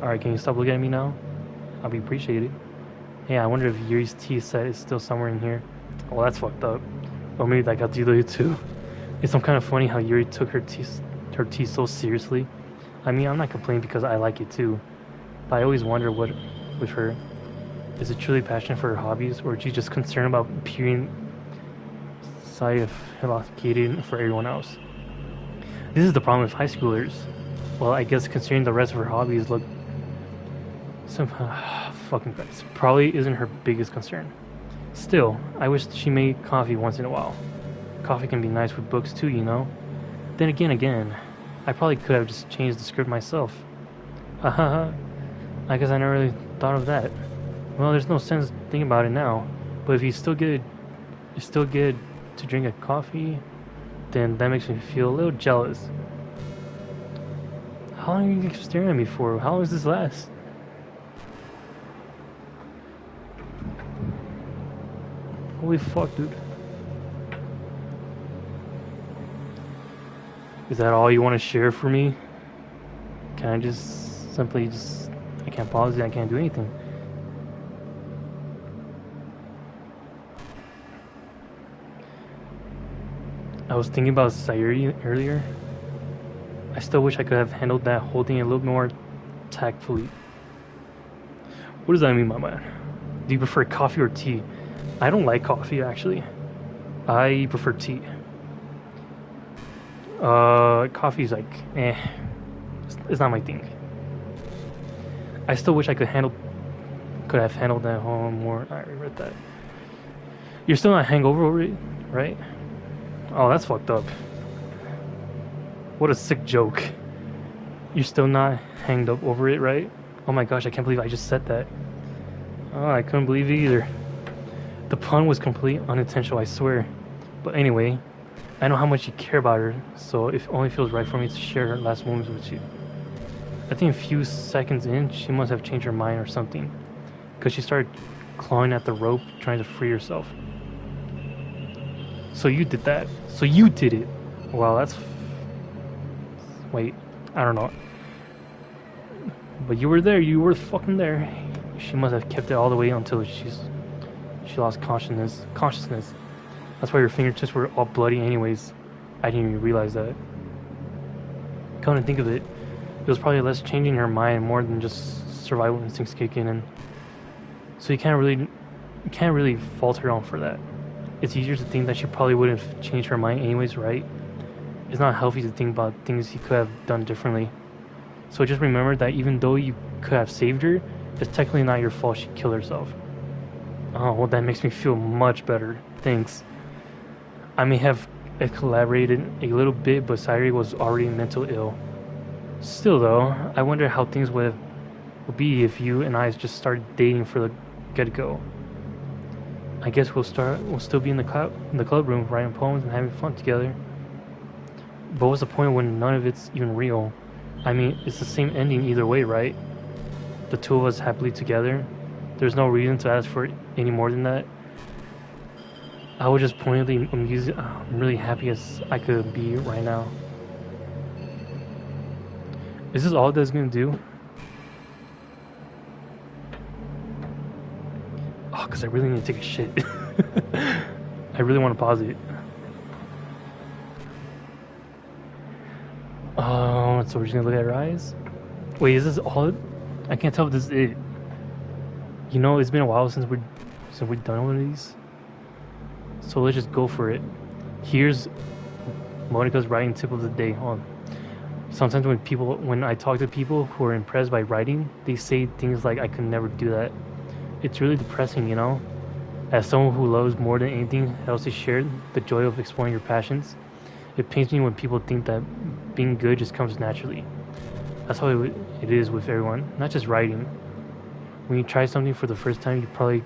Alright, can you stop looking at me now? I'll be appreciated. Hey, I wonder if Yuri's tea set is still somewhere in here. Well, that's fucked up. Or maybe that got deleted too. It's some kind of funny how Yuri took her tea so seriously. I mean, I'm not complaining because I like it too. But I always wonder what with her. Is it truly passionate for her hobbies, or is she just concerned about appearing sophisticated for everyone else? This is the problem with high schoolers. Well, I guess considering the rest of her hobbies look fucking Christ. Probably isn't her biggest concern. Still, I wish she made coffee once in a while. Coffee can be nice with books too, you know? Then again, I probably could have just changed the script myself. Haha, I guess I never really thought of that. Well, there's no sense thinking about it now. But if you still get to drink a coffee, then that makes me feel a little jealous. How long are you staring at me for? How long does this last? Holy fuck, dude. Is that all you want to share for me? Can I just simply I can't pause it, I can't do anything. I was thinking about Sayuri earlier. I still wish I could have handled that whole thing a little more tactfully. What does that mean, my man? Do you prefer coffee or tea? I don't like coffee, actually. I prefer tea. Coffee's like, eh, it's not my thing. I still wish I could have handled that home more. I regret that. You're still not hangover over it, right? Oh, that's fucked up. What a sick joke. You're still not hanged up over it, right? Oh my gosh, I can't believe I just said that. Oh, I couldn't believe it either. The pun was completely unintentional, I swear. But anyway, I know how much you care about her, so it only feels right for me to share her last moments with you. I think a few seconds in, she must have changed her mind or something, because she started clawing at the rope, trying to free herself. So you did that. So you did it. Wow, that's... Wait, I don't know. But you were there. You were fucking there. She must have kept it all the way until she lost consciousness. That's why your fingertips were all bloody anyways. I didn't even realize that. Come to think of it, it was probably less changing her mind more than just survival instincts kicking in. So you can't really fault her on for that. It's easier to think that she probably would have changed her mind anyways, right? It's not healthy to think about things you could have done differently. So just remember that even though you could have saved her, it's technically not your fault she killed herself. Oh, well, that makes me feel much better. Thanks. I may have collaborated a little bit, but Sayuri was already mentally ill. Still, though, I wonder how things would be if you and I just started dating for the get-go. I guess we'll still be in the club room, writing poems and having fun together. But what's the point when none of it's even real? I mean, it's the same ending either way, right? The two of us happily together. There's no reason to ask for any more than that. I was just pointedly amused. I'm really happy as I could be right now. Is this all that's gonna do? Oh, because I really need to take a shit. I really want to pause it. So we're just gonna look at her eyes? Wait, is this all? I can't tell if this is it. You know, it's been a while since we've done one of these. So let's just go for it. Here's Monica's writing tip of the day. Sometimes when I talk to people who are impressed by writing, they say things like, "I could never do that." It's really depressing, you know? As someone who loves more than anything else to share the joy of exploring your passions, it pains me when people think that being good just comes naturally. That's how it is with everyone, not just writing. When you try something for the first time, you're probably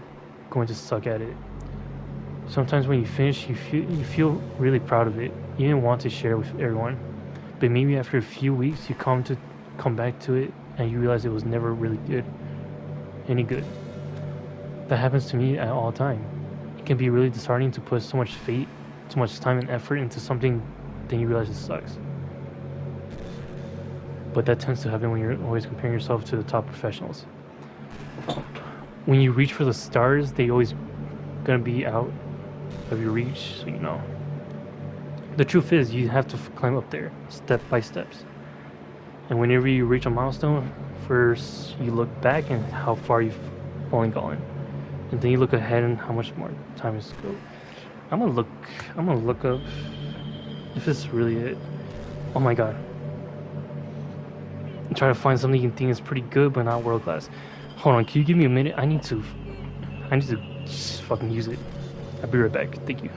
going to suck at it. Sometimes when you finish, you feel really proud of it. You didn't want to share with everyone, but maybe after a few weeks, you come back to it, and you realize it was never really any good. That happens to me at all time. It can be really disheartening to put so much fate, so much time and effort into something, then you realize it sucks. But that tends to happen when you're always comparing yourself to the top professionals. When you reach for the stars, they always gonna be out of your reach, so you know. The truth is, you have to climb up there, step by steps. And whenever you reach a milestone, first you look back and how far you've only gone. And then you look ahead and how much more time is to go. I'm gonna look up if this is really it. Oh my god. I'm trying to find something you think is pretty good but not world class. Hold on, can you give me a minute? I need to just fucking use it. I'll be right back. Thank you.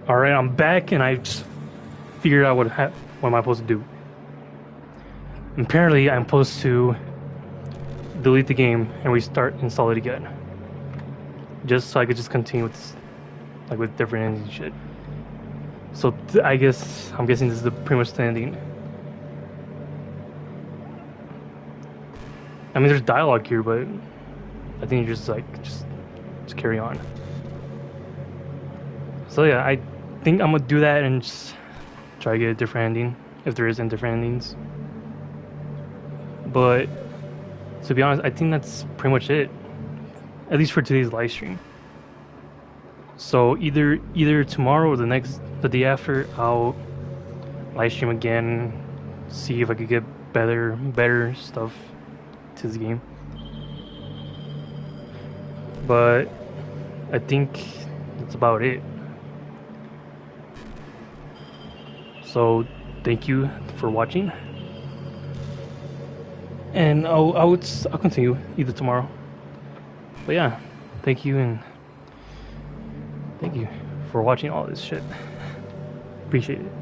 All right, I'm back, and I just figured out what am I supposed to do. Apparently, I'm supposed to delete the game and restart, install it again, just so I could just continue with with different endings and shit. So I'm guessing this is pretty much the ending. I mean, there's dialogue here, but I think you just carry on. So yeah, I think I'm gonna do that and just try to get a different ending if there isn't different endings. But to be honest, I think that's pretty much it, at least for today's live stream. So either tomorrow or the day after, I'll live stream again, see if I could get better stuff to this game. But I think that's about it. So thank you for watching, and I'll continue either tomorrow. But yeah, thank you for watching all this shit. Appreciate it.